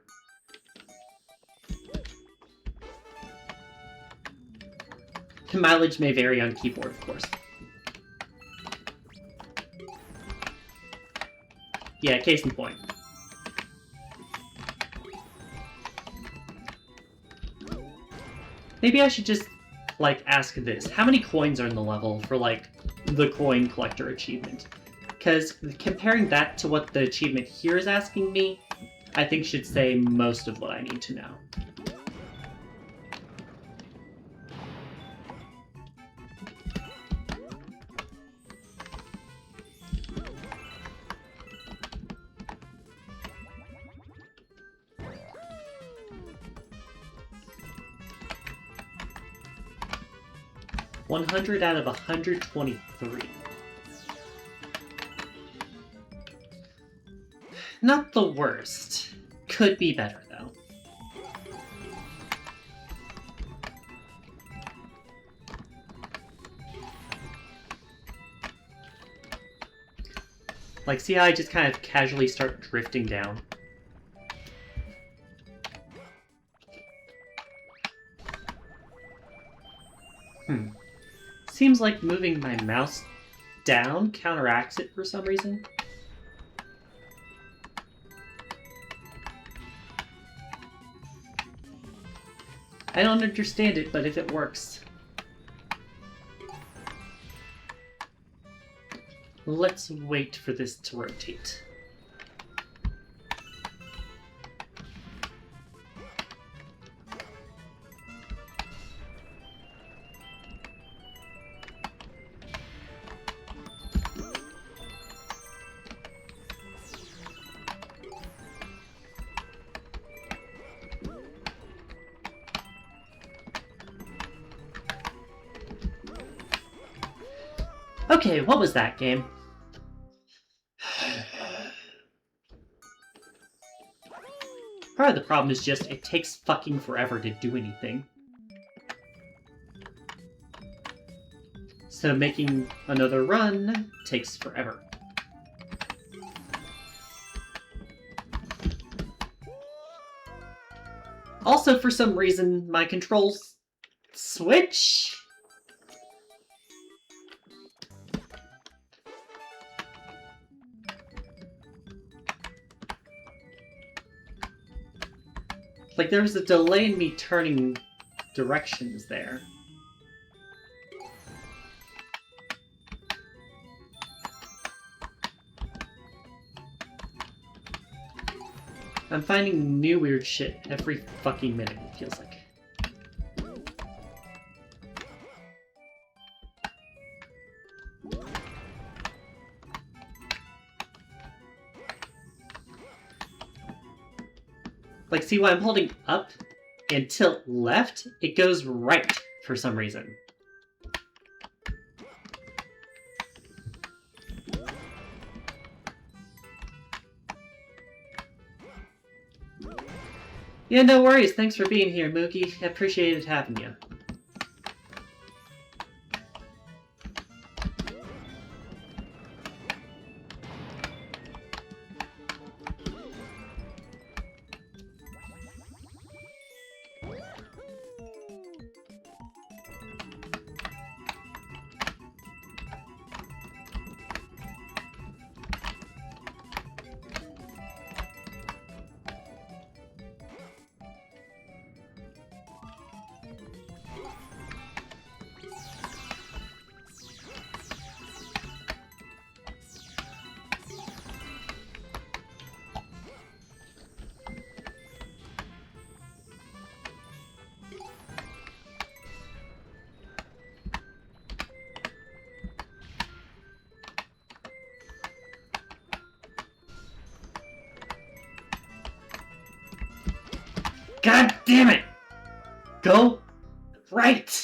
Mileage may vary on keyboard, of course. Yeah, case in point. Maybe I should just, like, ask this. How many coins are in the level for, like, the coin collector achievement? Because comparing that to what the achievement here is asking me, I think should say most of what I need to know. $100 out of 123. Not the worst. Could be better, though. Like, see how I just kind of casually start drifting down? Seems like moving my mouse down counteracts it for some reason. I don't understand it, but if it works. Let's wait for this to rotate. Okay, what was that game? Part of the problem is just it takes fucking forever to do anything. So making another run takes forever. Also, for some reason, my controls switch. Like, there was a delay in me turning directions there. I'm finding new weird shit every fucking minute, it feels like. Like, see, when I'm holding up and tilt left, it goes right for some reason. Yeah, no worries. Thanks for being here, Mookie. I appreciated having you. God damn it! Go right!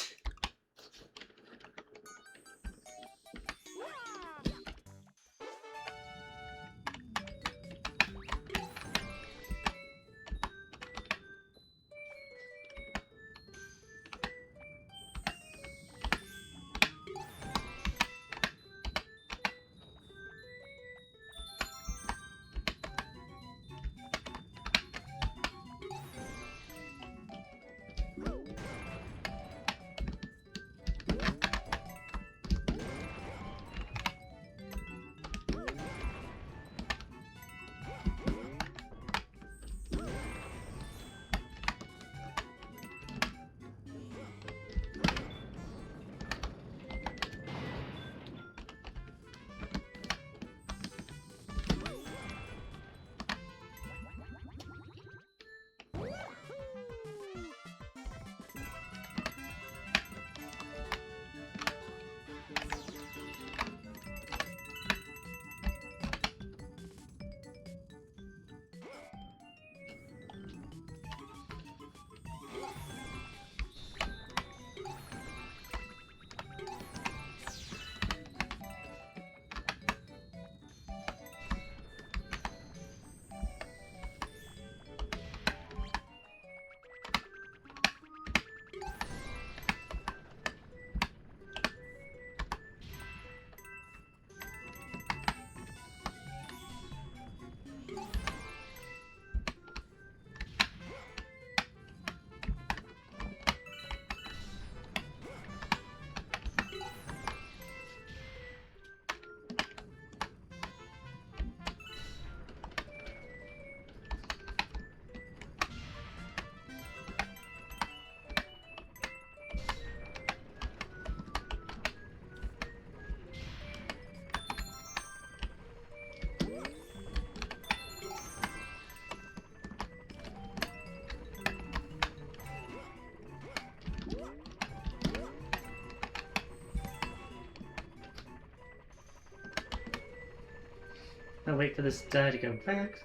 wait for this die to go back.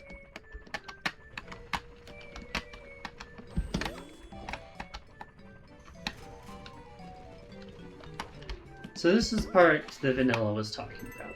So this is the part that Vanilla was talking about.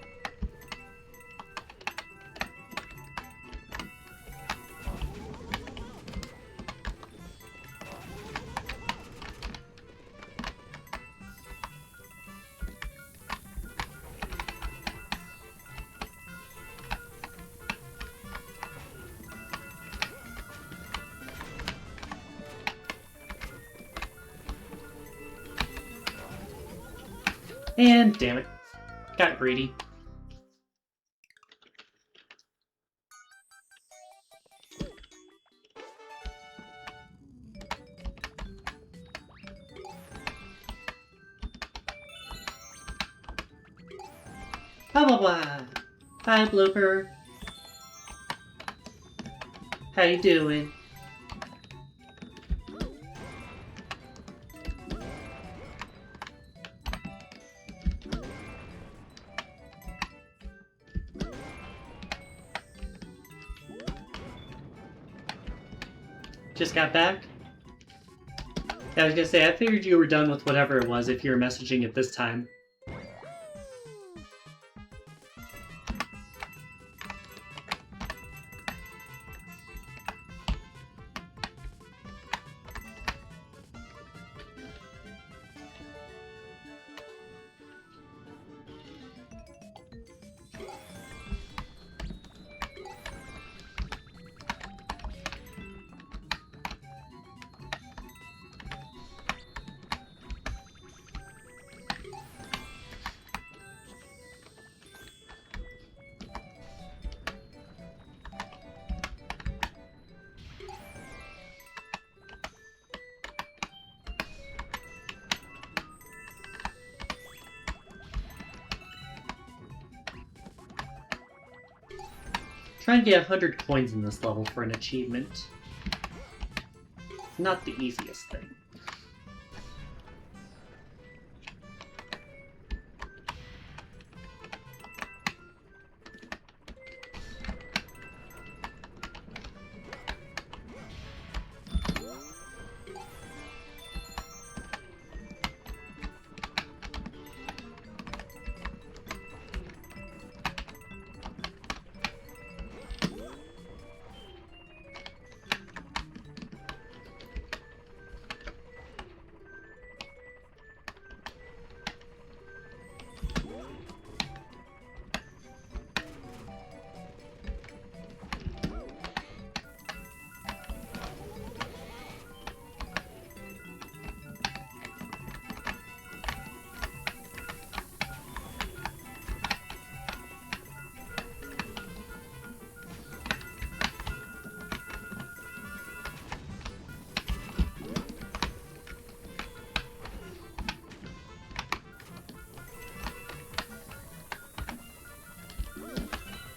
And damn it, got greedy. Blah blah blah. Hi Blooper. How you doing? Just got back? Yeah, I was gonna say, I figured you were done with whatever it was if you were messaging at this time. Trying to get 100 coins in this level for an achievement. Not the easiest thing.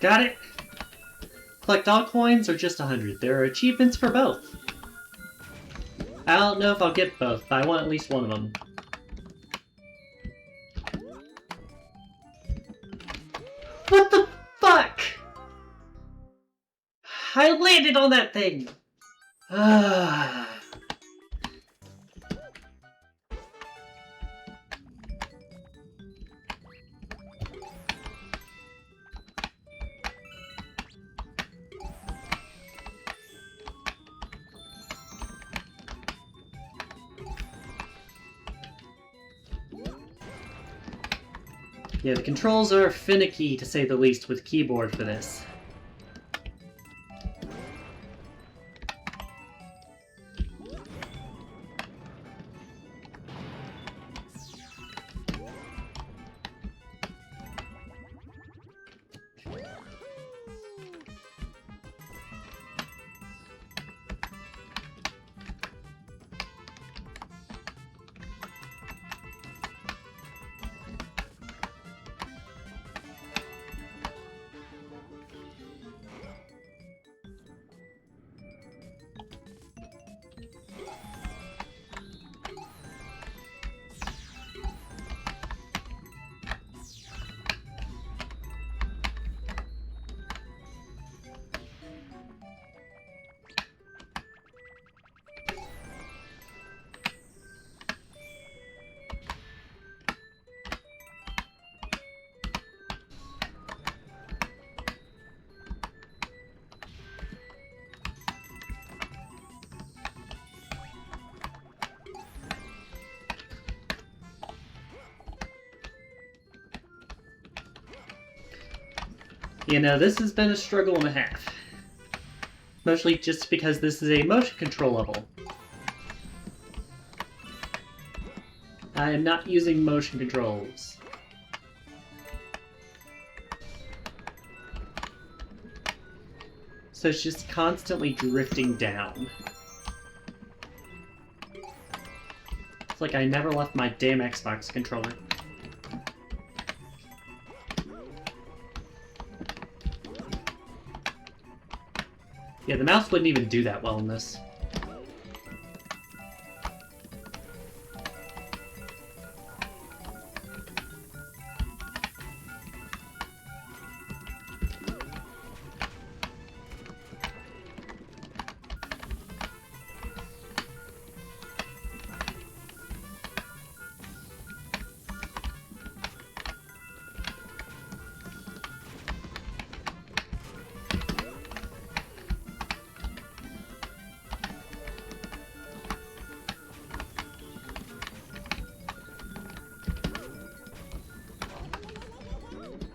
Got it! Collect all coins or just 100. There are achievements for both. I don't know if I'll get both, but I want at least one of them. What the fuck? I landed on that thing! Yeah, the controls are finicky, to say the least, with keyboard for this. You know, this has been a struggle and a half. Mostly just because this is a motion control level. I am not using motion controls. So it's just constantly drifting down. It's like I never left my damn Xbox controller. Yeah, the mouse wouldn't even do that well in this.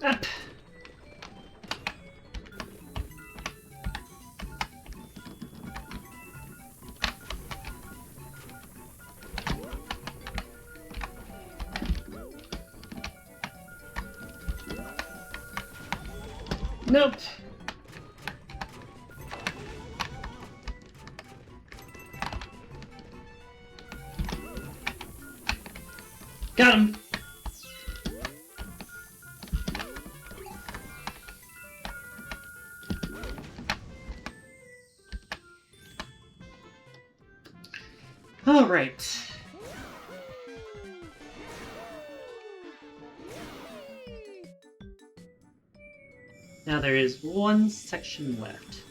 Up. Nope. Got him. All right. Now there is one section left.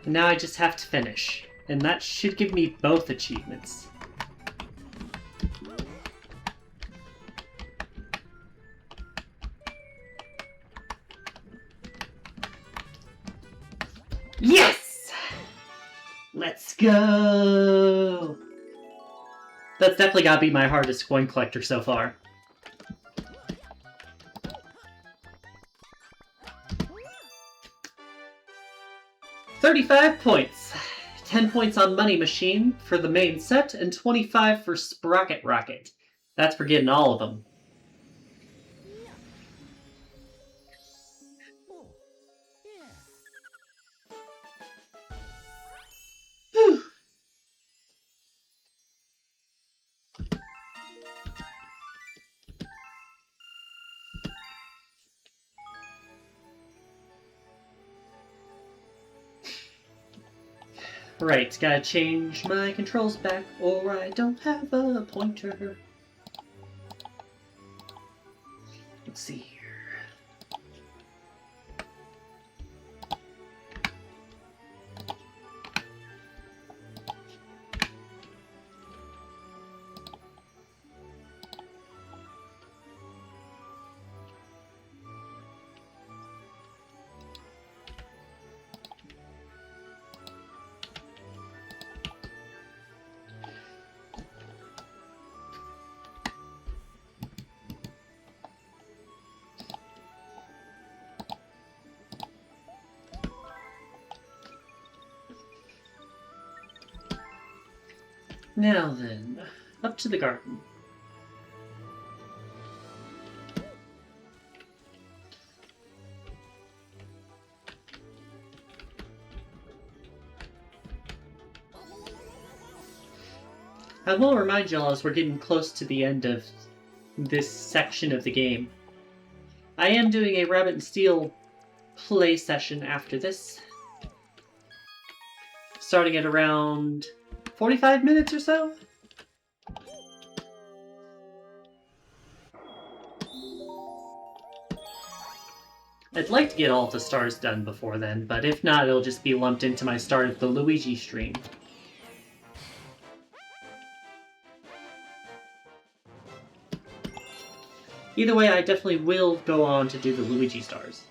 And now I just have to finish, and that should give me both achievements. Yes! Let's go! That's definitely gotta be my hardest coin collector so far. $35 points. 10 points on Money Machine for the main set, and 25 for Sprocket Rocket. That's for getting all of them. Whew. Right, gotta change my controls back, or I don't have a pointer. Let's see here. Now then, up to the garden. I will remind y'all as we're getting close to the end of this section of the game. I am doing a Rabbit and Steel play session after this. Starting at around 45 minutes or so? I'd like to get all the stars done before then, but if not, it'll just be lumped into my start of the Luigi stream. Either way, I definitely will go on to do the Luigi stars.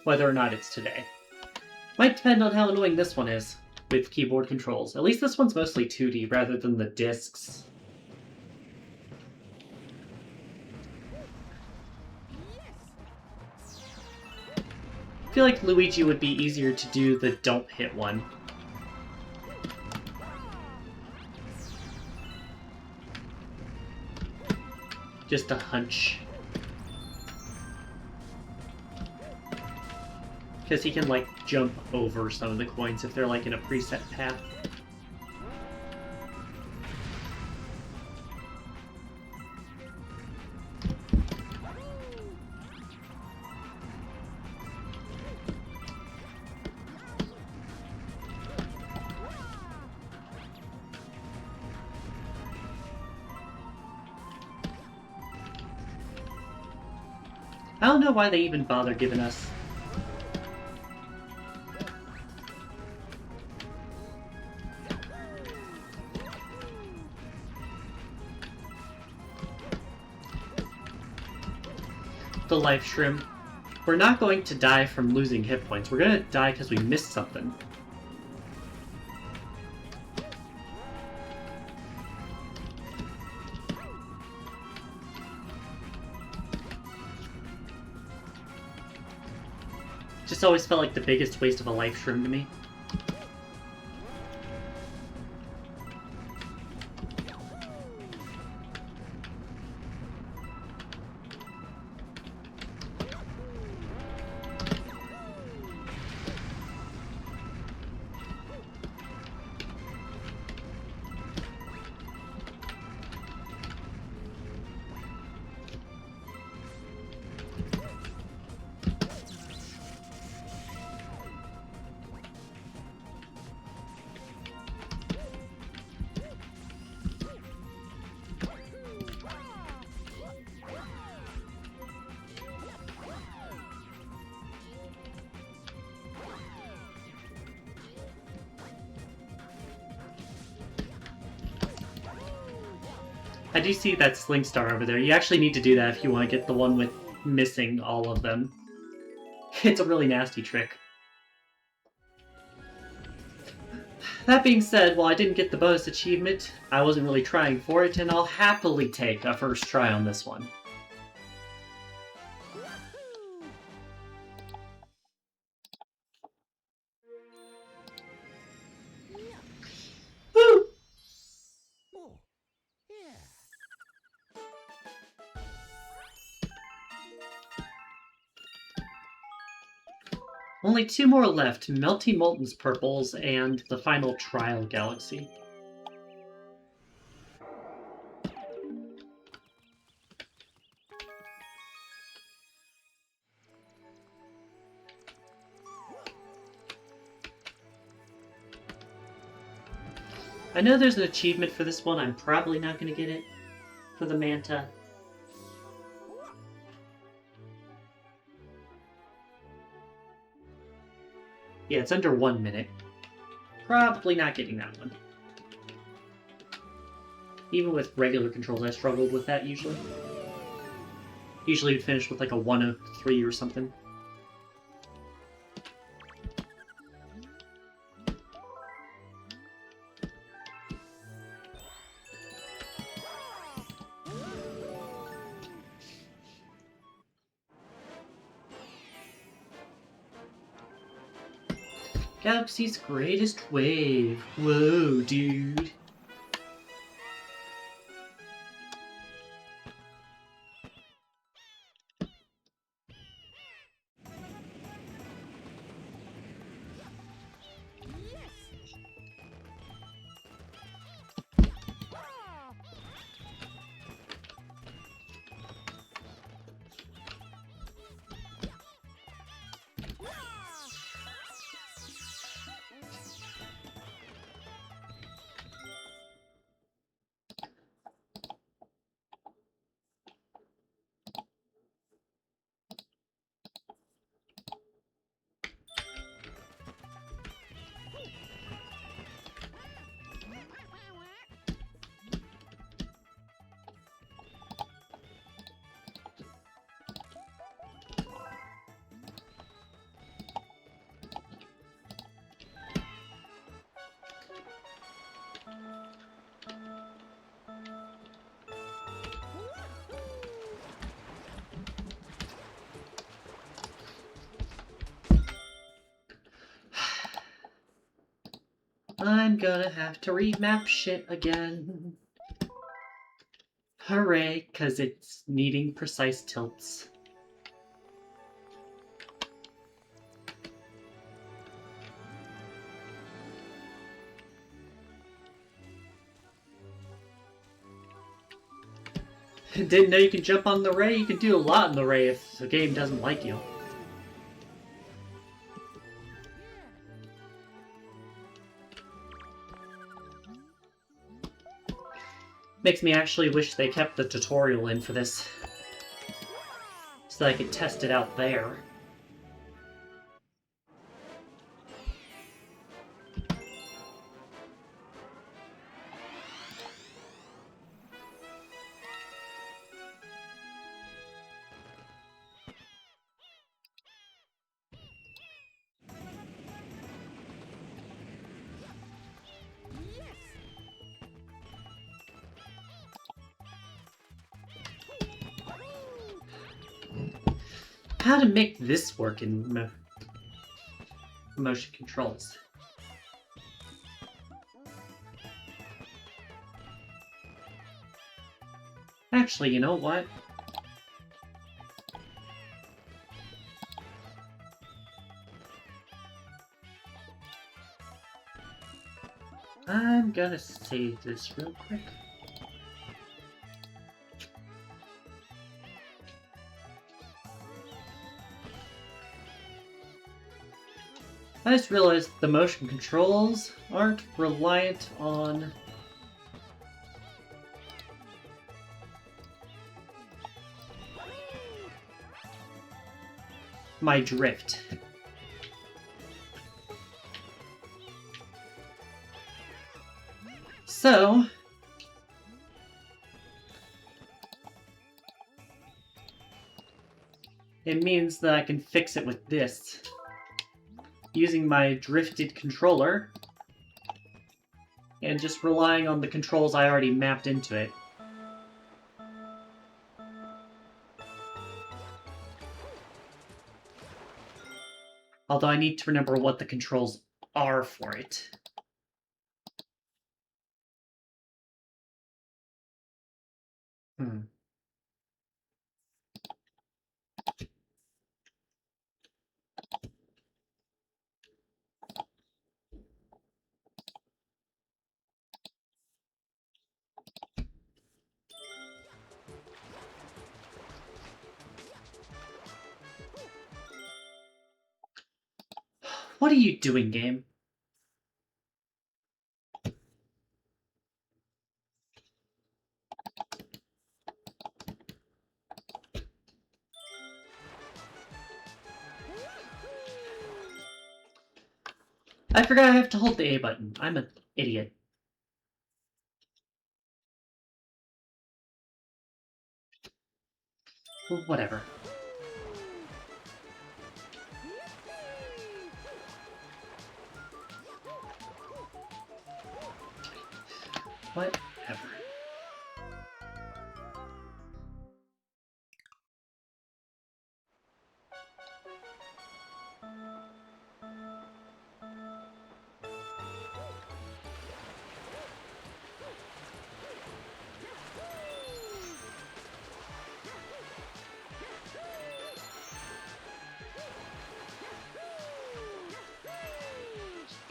Whether or not it's today. Might depend on how annoying this one is with keyboard controls. At least this one's mostly 2D rather than the discs. I feel like Luigi would be easier to do the don't hit one. Just a hunch. Because he can, like, jump over some of the coins if they're, like, in a preset path. I don't know why they even bother giving us the life shrimp. We're not going to die from losing hit points. We're going to die because we missed something. Just always felt like the biggest waste of a life shroom to me. I do see that Sling Star over there. You actually need to do that if you want to get the one with missing all of them. It's a really nasty trick. That being said, while I didn't get the bonus achievement, I wasn't really trying for it, and I'll happily take a first try on this one. Woo! Only 2 more left, Melty Molten's Purples and the final Trial Galaxy. I know there's an achievement for this one, I'm probably not going to get it for the Manta. Yeah, it's under 1 minute. Probably not getting that one. Even with regular controls, I struggled with that usually. Usually you'd finish with like a 103 or something. Galaxy's greatest wave. Whoa, dude. I'm gonna have to remap shit again. Hooray, cause it's needing precise tilts. Didn't know you can jump on the ray? You can do a lot in the ray if the game doesn't like you. Makes me actually wish they kept the tutorial in for this, so that I could test it out there. How to make this work in motion controls. Actually, you know what? I'm gonna save this real quick. I just realized the motion controls aren't reliant on my drift. So, it means that I can fix it with this, using my drifted controller, and just relying on the controls I already mapped into it. Although I need to remember what the controls are for it. What are you doing, game? I forgot I have to hold the A button. I'm an idiot. Well, whatever. Whatever.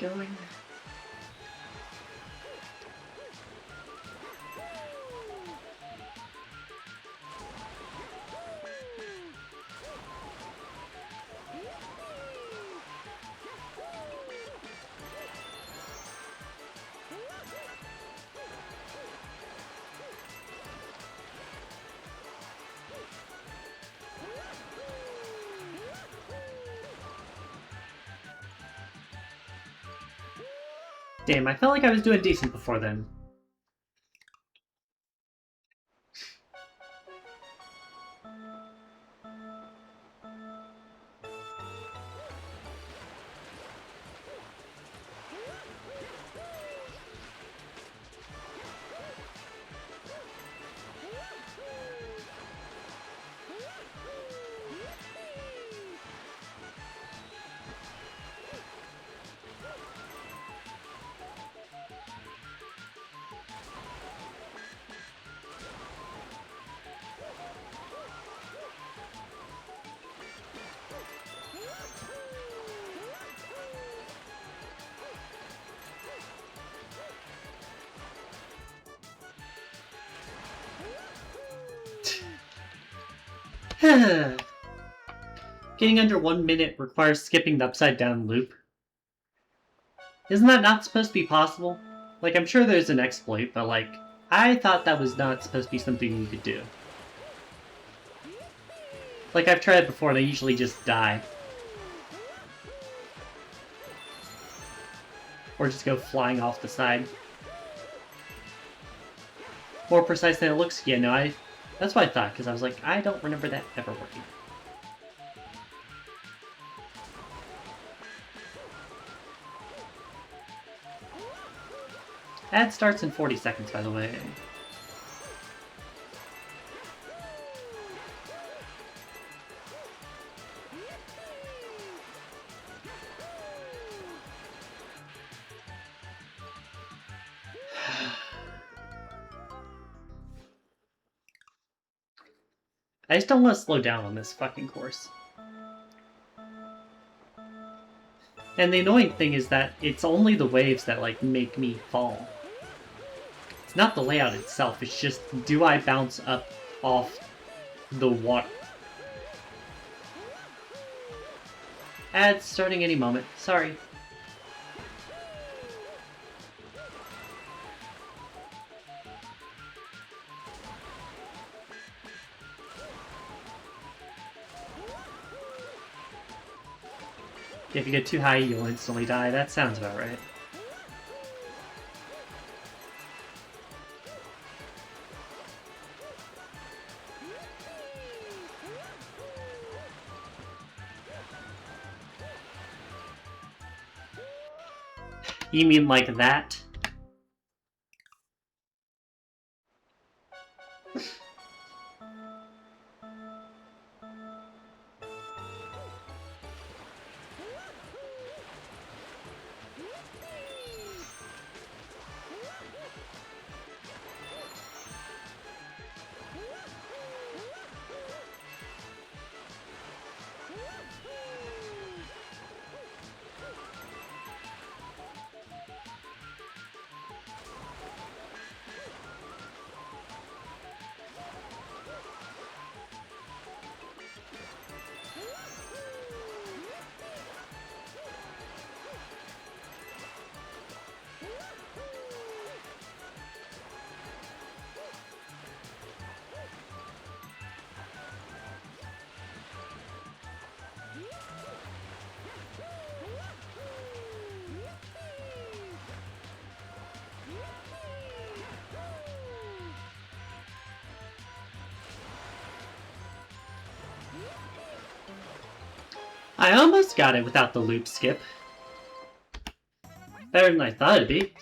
Going. Damn, I felt like I was doing decent before then. Getting under 1 minute requires skipping the upside down loop. Isn't that not supposed to be possible? Like, I'm sure there's an exploit, but like, I thought that was not supposed to be something you could do. Like, I've tried it before and I usually just die. Or just go flying off the side. More precise than it looks. Yeah, no, that's what I thought, because I was like, I don't remember that ever working. Ad starts in 40 seconds, by the way. I just don't want to slow down on this fucking course. And the annoying thing is that it's only the waves that, like, make me fall. It's not the layout itself, it's just, do I bounce up off the water? Ads starting any moment. Sorry. If you get too high, you'll instantly die. That sounds about right. You mean like that? I almost got it without the loop skip. Better than I thought it'd be.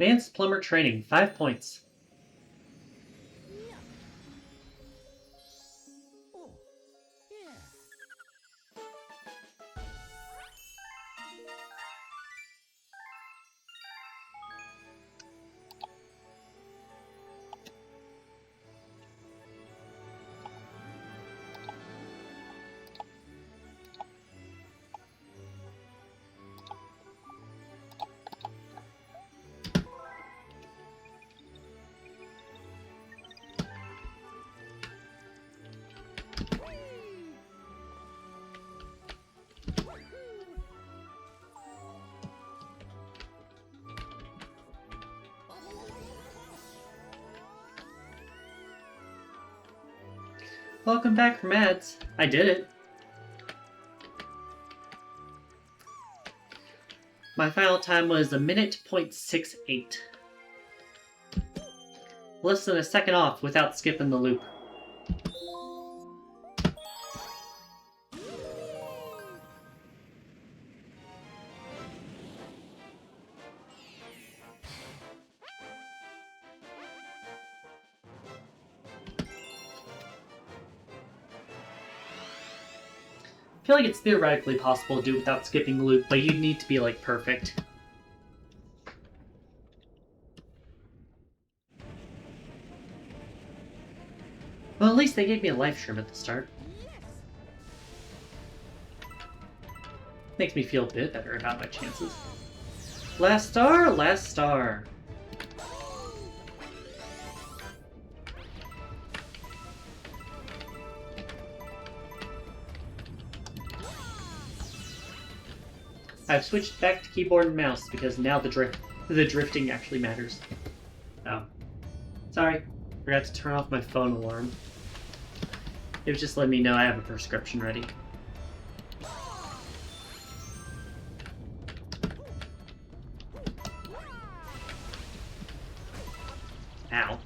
Advanced Plumber Training, 5 points. Welcome back from ads. I did it. My final time was 1:68. Less than a second off without skipping the loop. I feel like it's theoretically possible to do it without skipping the loop, but you'd need to be, like, perfect. Well, at least they gave me a life shroom at the start. Makes me feel a bit better about my chances. Last star, last star. I've switched back to keyboard and mouse because now the drifting actually matters. Oh. Sorry. Forgot to turn off my phone alarm. It was just letting me know I have a prescription ready. Ow.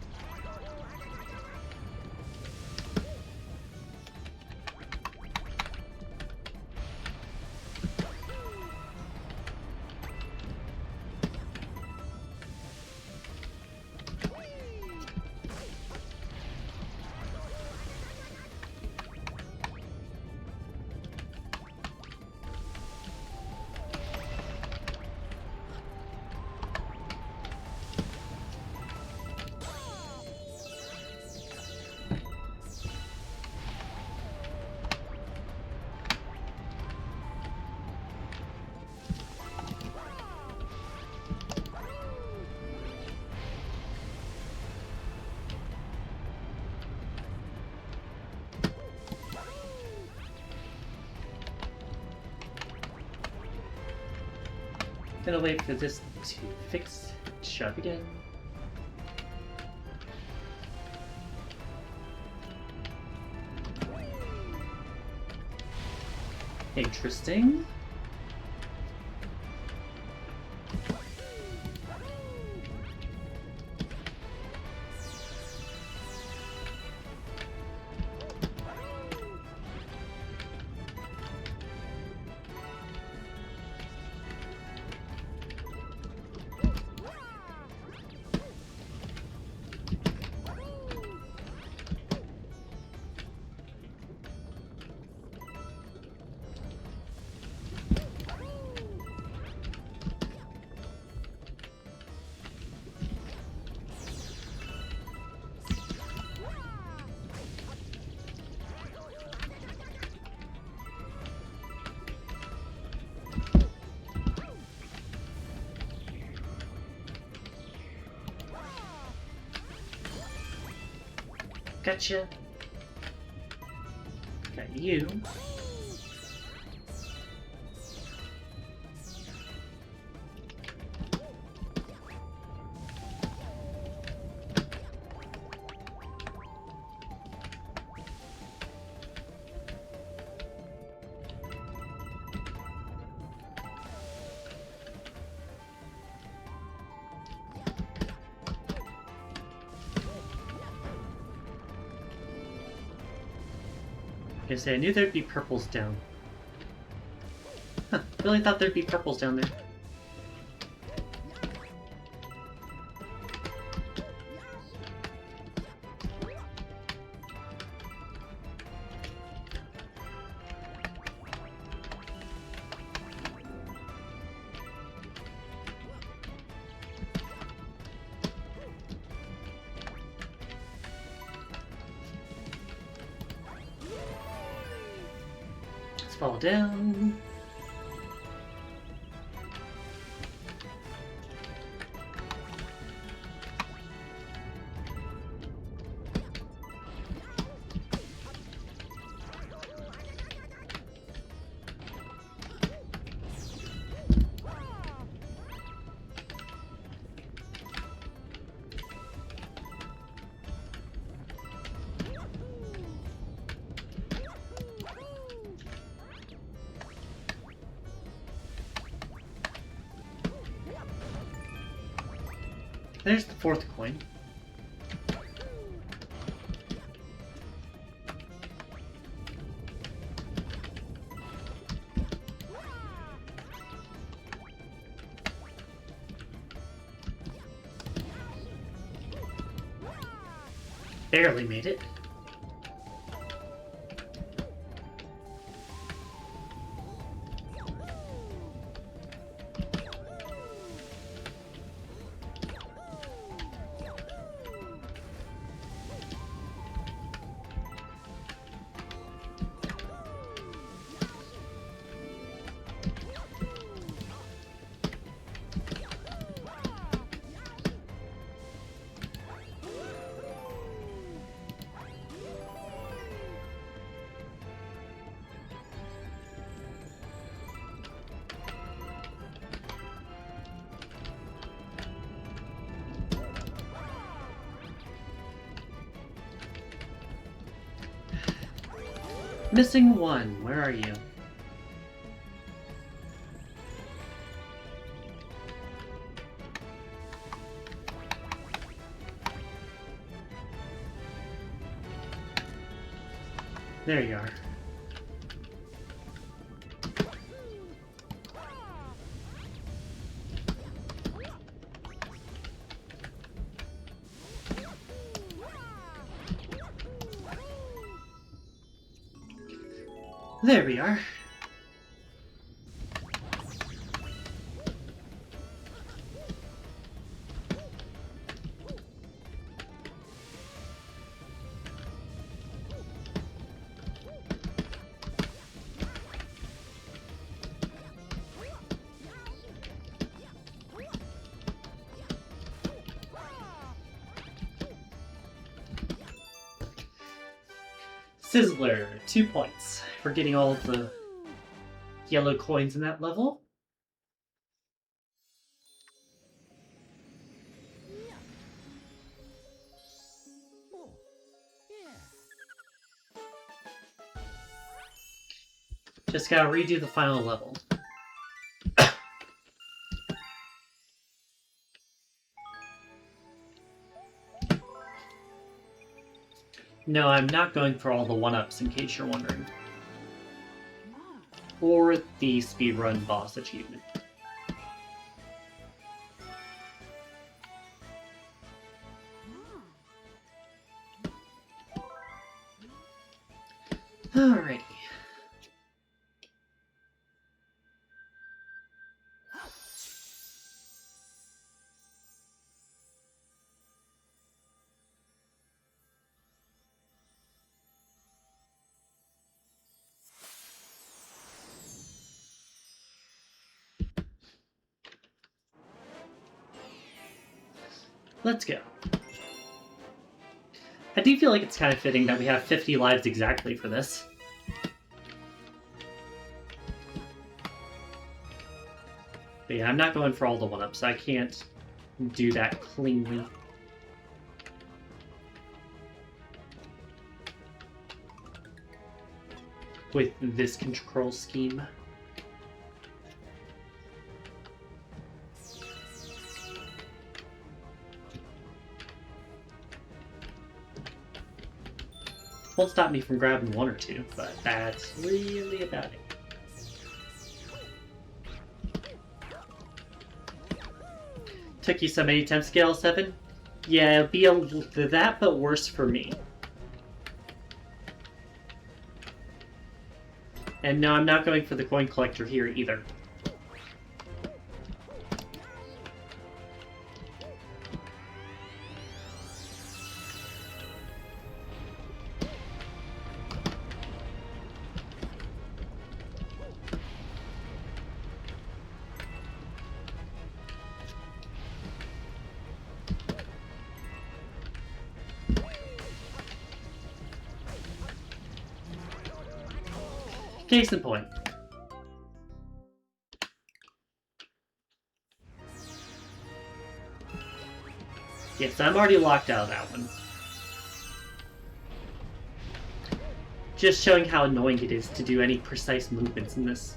Gonna wait for this to fix. Shove again. Interesting. Gotcha. Got you. I knew there'd be purples down. Huh, really thought there'd be purples down there. Fall down. There's the fourth coin. Barely made it. Missing one. Where are you? There you are. There we are. Sizzler, 2 points for getting all of the yellow coins in that level. Just gotta redo the final level. No, I'm not going for all the 1-ups in case you're wondering. Or the speedrun boss achievement. Alrighty. Let's go. I do feel like it's kind of fitting that we have 50 lives exactly for this. But yeah, I'm not going for all the 1-ups. I can't do that cleanly. With this control scheme. Won't stop me from grabbing 1 or 2, but that's really about it. Took you so many attempts to get L7? Yeah, it'll be that, but worse for me. And no, I'm not going for the coin collector here either. Case in point. Yes, I'm already locked out of that one. Just showing how annoying it is to do any precise movements in this.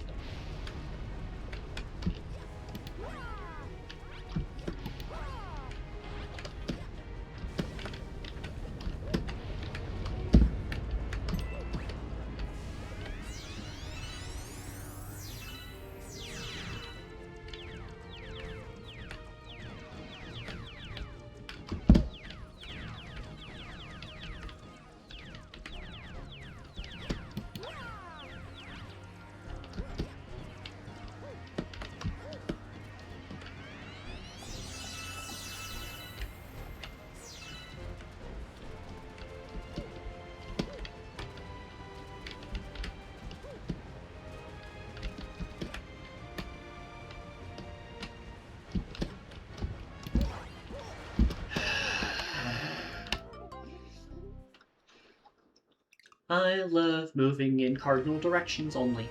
I love moving in cardinal directions only.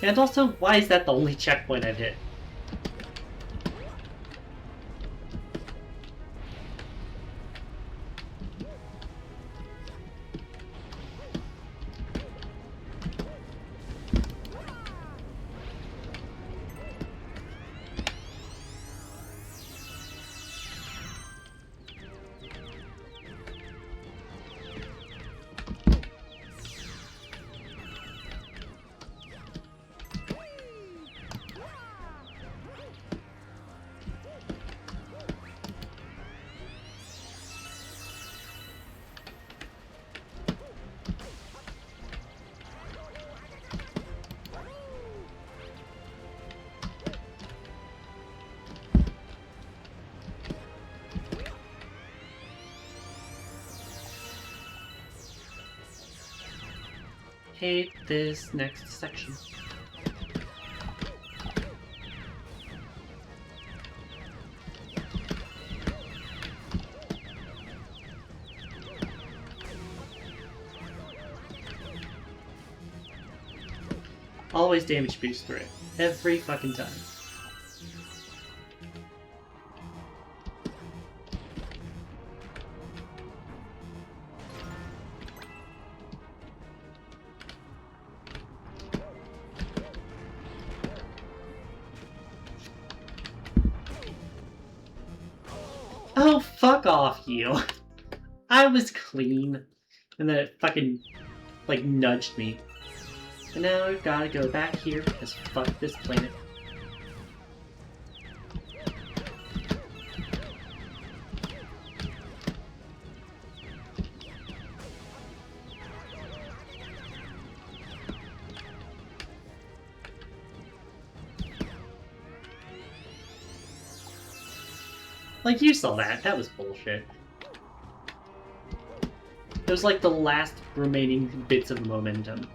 And also, why is that the only checkpoint I've hit? hate this next section. Always damage boost through it. Every fucking time. Oh, fuck off, you. I was clean. And then it fucking, like, nudged me. And now I've gotta go back here because fuck this planet. Like, you saw that. That was bullshit. It was like the last remaining bits of momentum.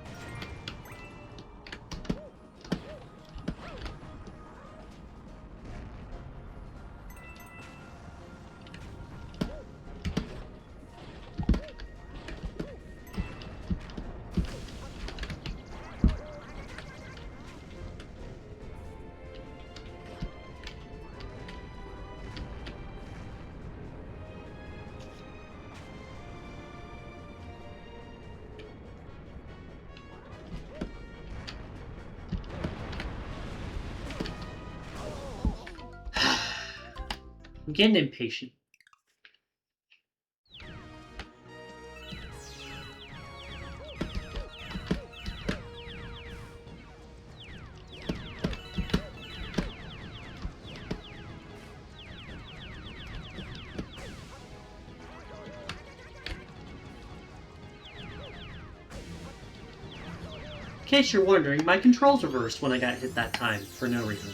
I'm getting impatient. In case you're wondering, my controls reversed when I got hit that time, for no reason.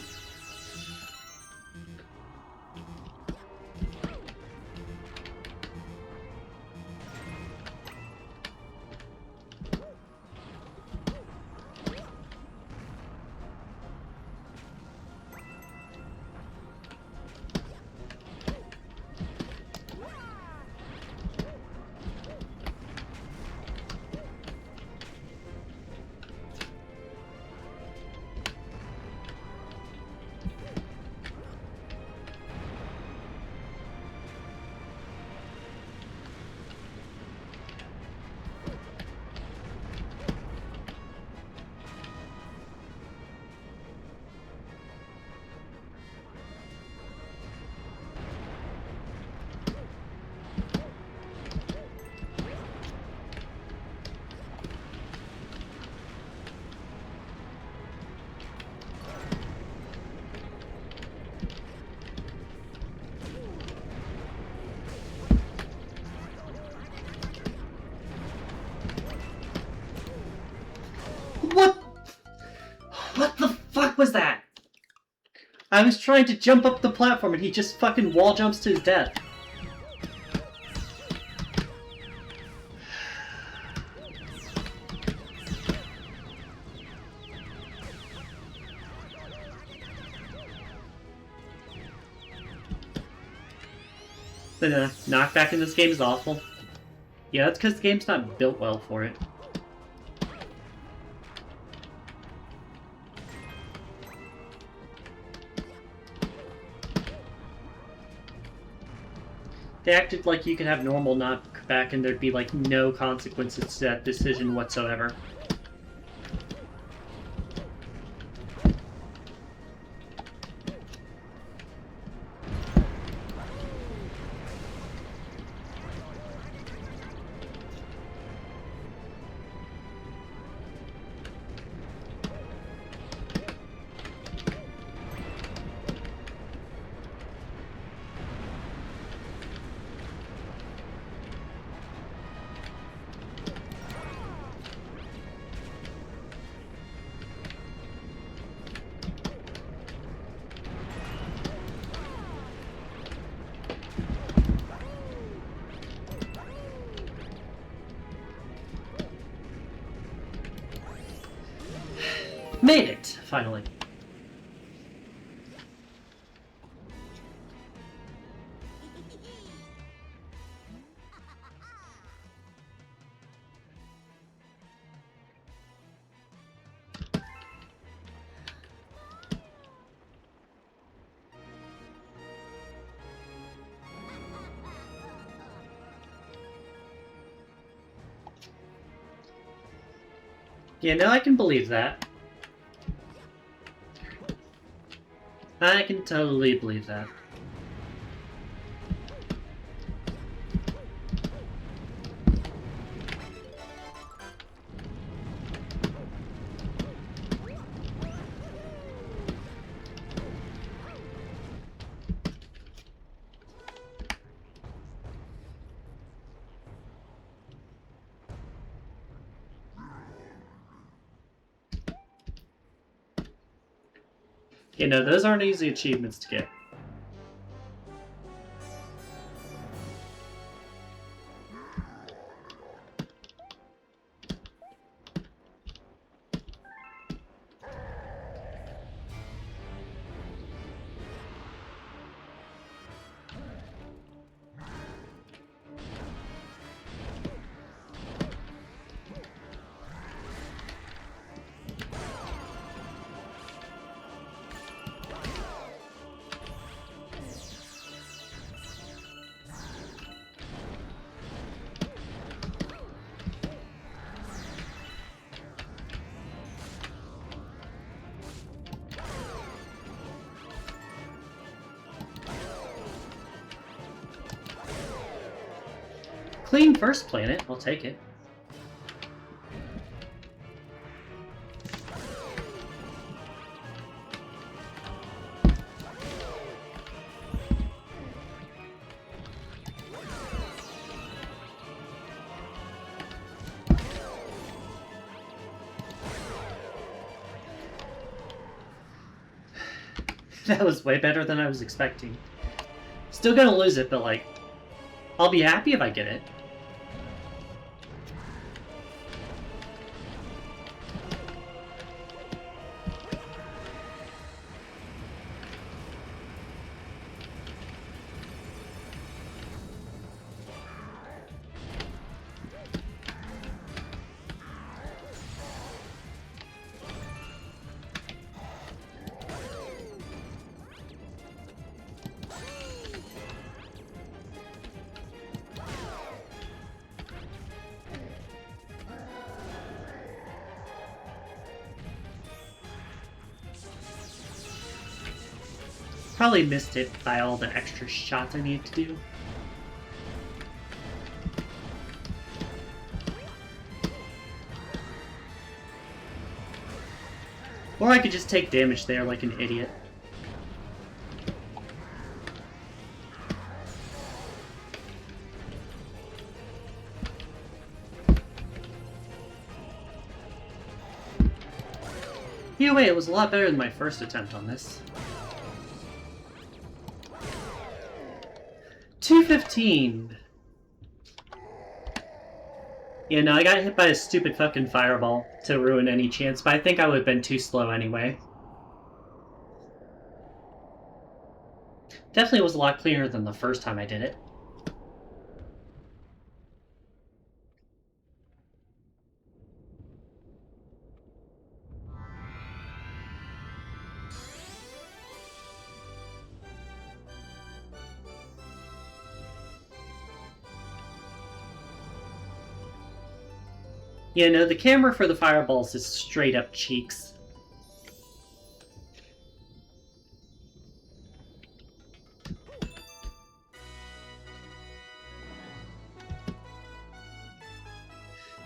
What? What the fuck was that? I was trying to jump up the platform and he just fucking wall jumps to his death. The knockback in this game is awful. Yeah, that's because the game's not built well for it. They acted like you could have normal knockback and there'd be like no consequences to that decision whatsoever. Made it, finally. Yeah, no, I can believe that. I can totally believe that. You know, those aren't easy achievements to get. Clean first planet, I'll take it. That was way better than I was expecting. Still gonna lose it, but like, I'll be happy if I get it. Probably missed it by all the extra shots I need to do. Or I could just take damage there like an idiot. Either way, it was a lot better than my first attempt on this. 215. Yeah, no, I got hit by a stupid fucking fireball to ruin any chance, but I think I would have been too slow anyway. Definitely was a lot cleaner than the first time I did it. Yeah, no, the camera for the fireballs is straight up cheeks.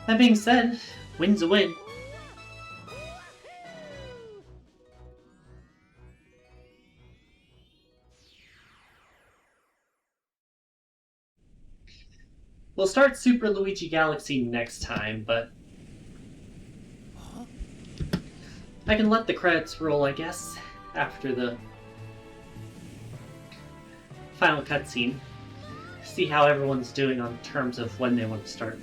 That being said, win's a win. We'll start Super Luigi Galaxy next time, but I can let the credits roll, I guess, after the final cutscene. See how everyone's doing on terms of when they want to start.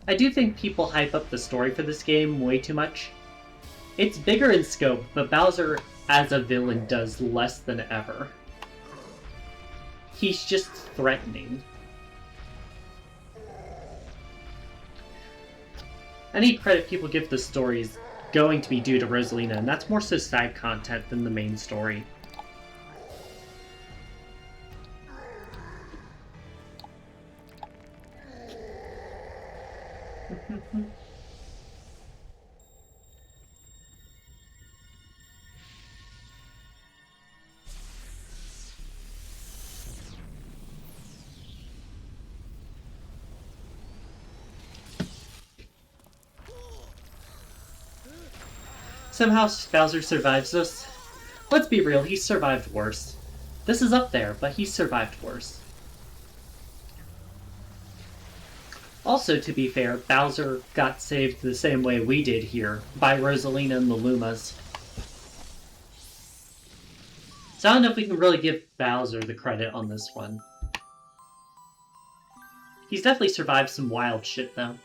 I do think people hype up the story for this game way too much. It's bigger in scope, but Bowser as a villain does less than ever. He's just threatening. Any credit people give the story is going to be due to Rosalina, and that's more so side content than the main story. Somehow Bowser survives this. Let's be real, he's survived worse. This is up there, but he's survived worse. Also, to be fair, Bowser got saved the same way we did here, by Rosalina and the Lumas. So I don't know if we can really give Bowser the credit on this one. He's definitely survived some wild shit, though.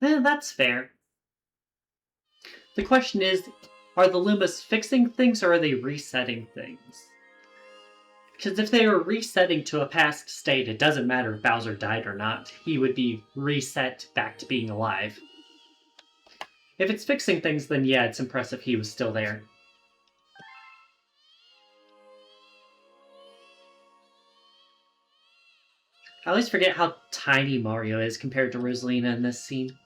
That's fair. The question is, are the Lumas fixing things or are they resetting things? Because if they were resetting to a past state, it doesn't matter if Bowser died or not. He would be reset back to being alive. If it's fixing things, then yeah, it's impressive he was still there. I always forget how tiny Mario is compared to Rosalina in this scene.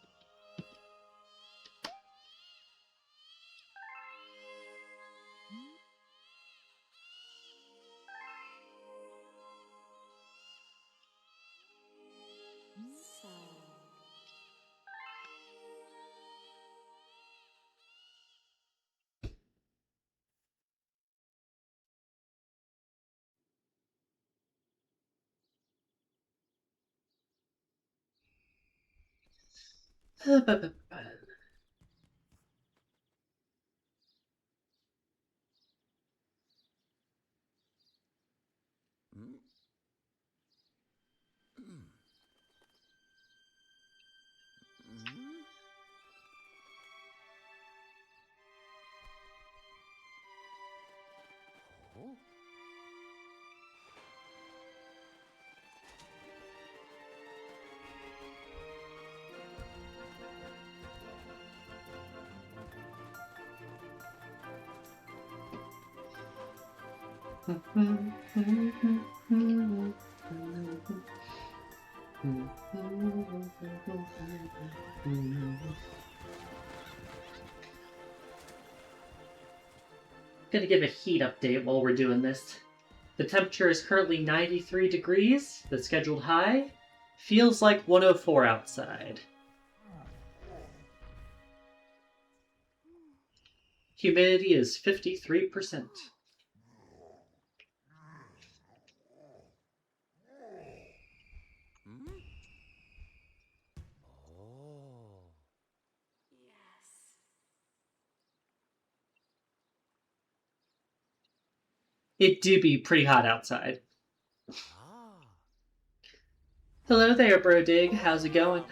Gonna give a heat update while we're doing this. The temperature is currently 93 degrees, the scheduled high. Feels like 104 outside. Humidity is 53%. It do be pretty hot outside. Hello there, Brodig. How's it going?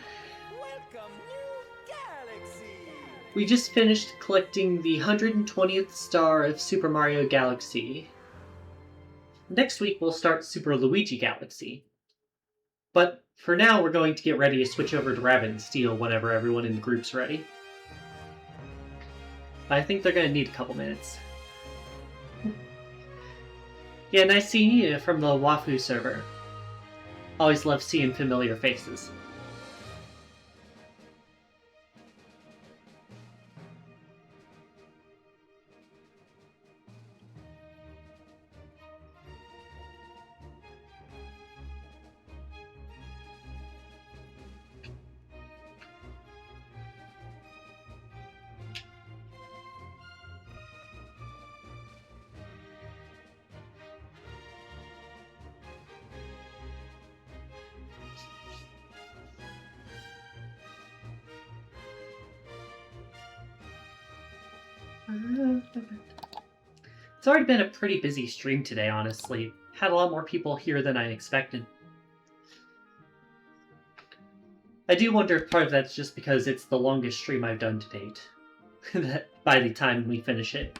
Welcome, new galaxy. We just finished collecting the 120th star of Super Mario Galaxy. Next week we'll start Super Luigi Galaxy. But for now, we're going to get ready to switch over to Rabbit and Steel whenever everyone in the group's ready. I think they're going to need a couple minutes. Yeah, nice seeing you from the Wafu server. Always love seeing familiar faces. It's already been a pretty busy stream today, honestly. Had a lot more people here than I expected. I do wonder if part of that's just because it's the longest stream I've done to date. By the time we finish it.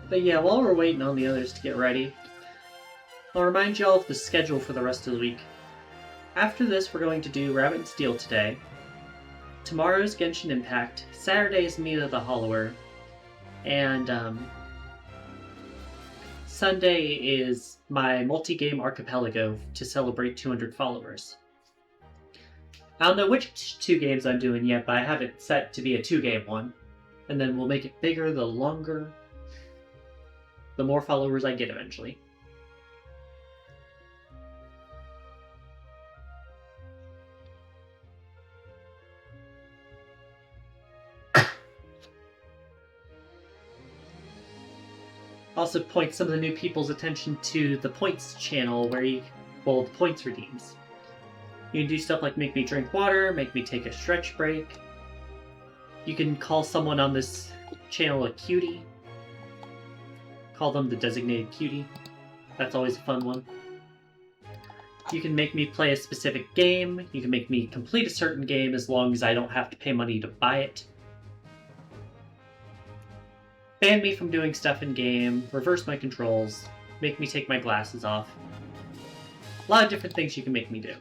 But yeah, while we're waiting on the others to get ready, I'll remind y'all of the schedule for the rest of the week. After this, we're going to do Rabbit and Steel today. Tomorrow's Genshin Impact. Saturday is Meet of the Hollower. And Sunday is my multi-game archipelago to celebrate 200 followers. I don't know which 2 games I'm doing yet, but I have it set to be a 2-game one. And then we'll make it bigger the longer, the more followers I get eventually. Also point some of the new people's attention to the points channel where the points redeems. You can do stuff like make me drink water, make me take a stretch break. You can call someone on this channel a cutie. Call them the designated cutie. That's always a fun one. You can make me play a specific game. You can make me complete a certain game as long as I don't have to pay money to buy it. Ban me from doing stuff in game, reverse my controls, make me take my glasses off. A lot of different things you can make me do.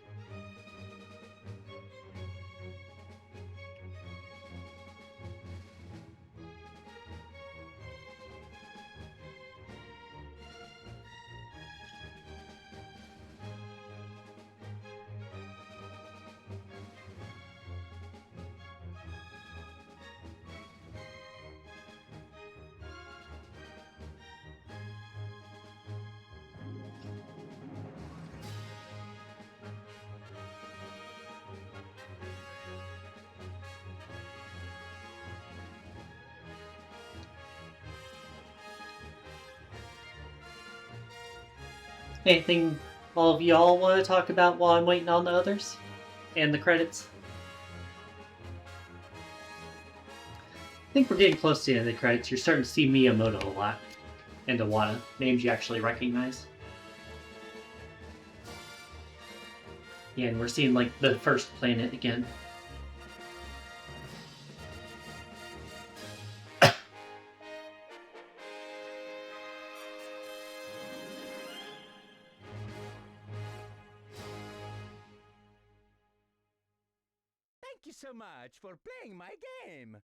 Anything all of y'all want to talk about while I'm waiting on the others? And the credits? I think we're getting close to the end of the credits. You're starting to see Miyamoto a lot. And Iwata. Names you actually recognize. Yeah, and we're seeing, like, the first planet again. Thank you so much for playing my game.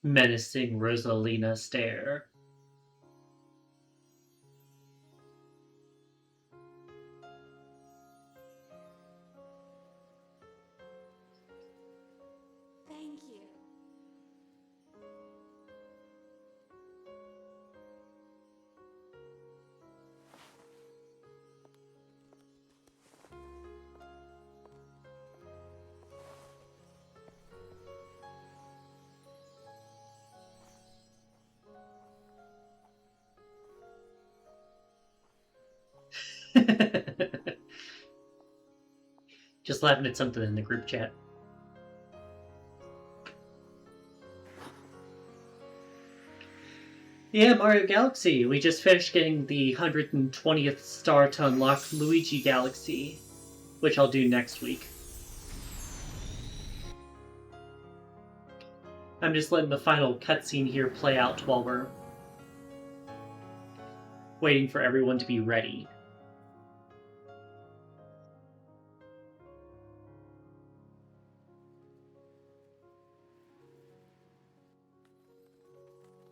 Menacing Rosalina stare. Thank you. Just laughing at something in the group chat. Yeah, Mario Galaxy. We just finished getting the 120th star to unlock Luigi Galaxy, which I'll do next week. I'm just letting the final cutscene here play out while we're waiting for everyone to be ready.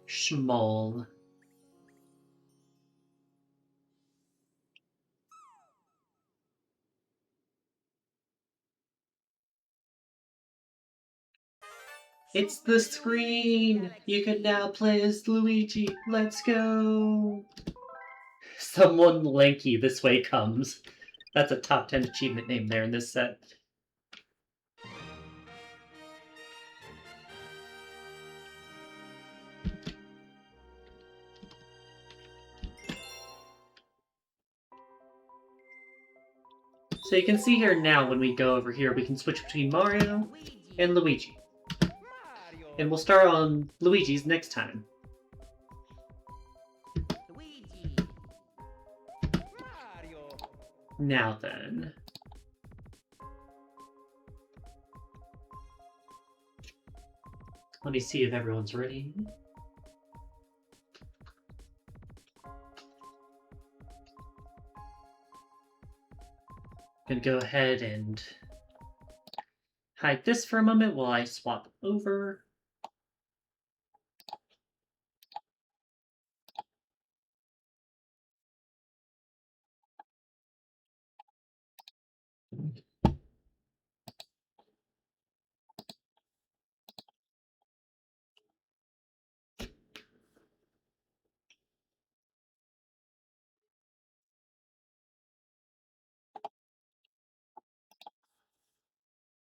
Schmoll. It's the screen! You can now play as Luigi. Let's go! Someone lanky this way comes. That's a top 10 achievement name there in this set. So you can see here now when we go over here, we can switch between Mario and Luigi. Mario. And we'll start on Luigi's next time. Luigi. Mario. Now then. Let me see if everyone's ready. Gonna go ahead and hide this for a moment while I swap over.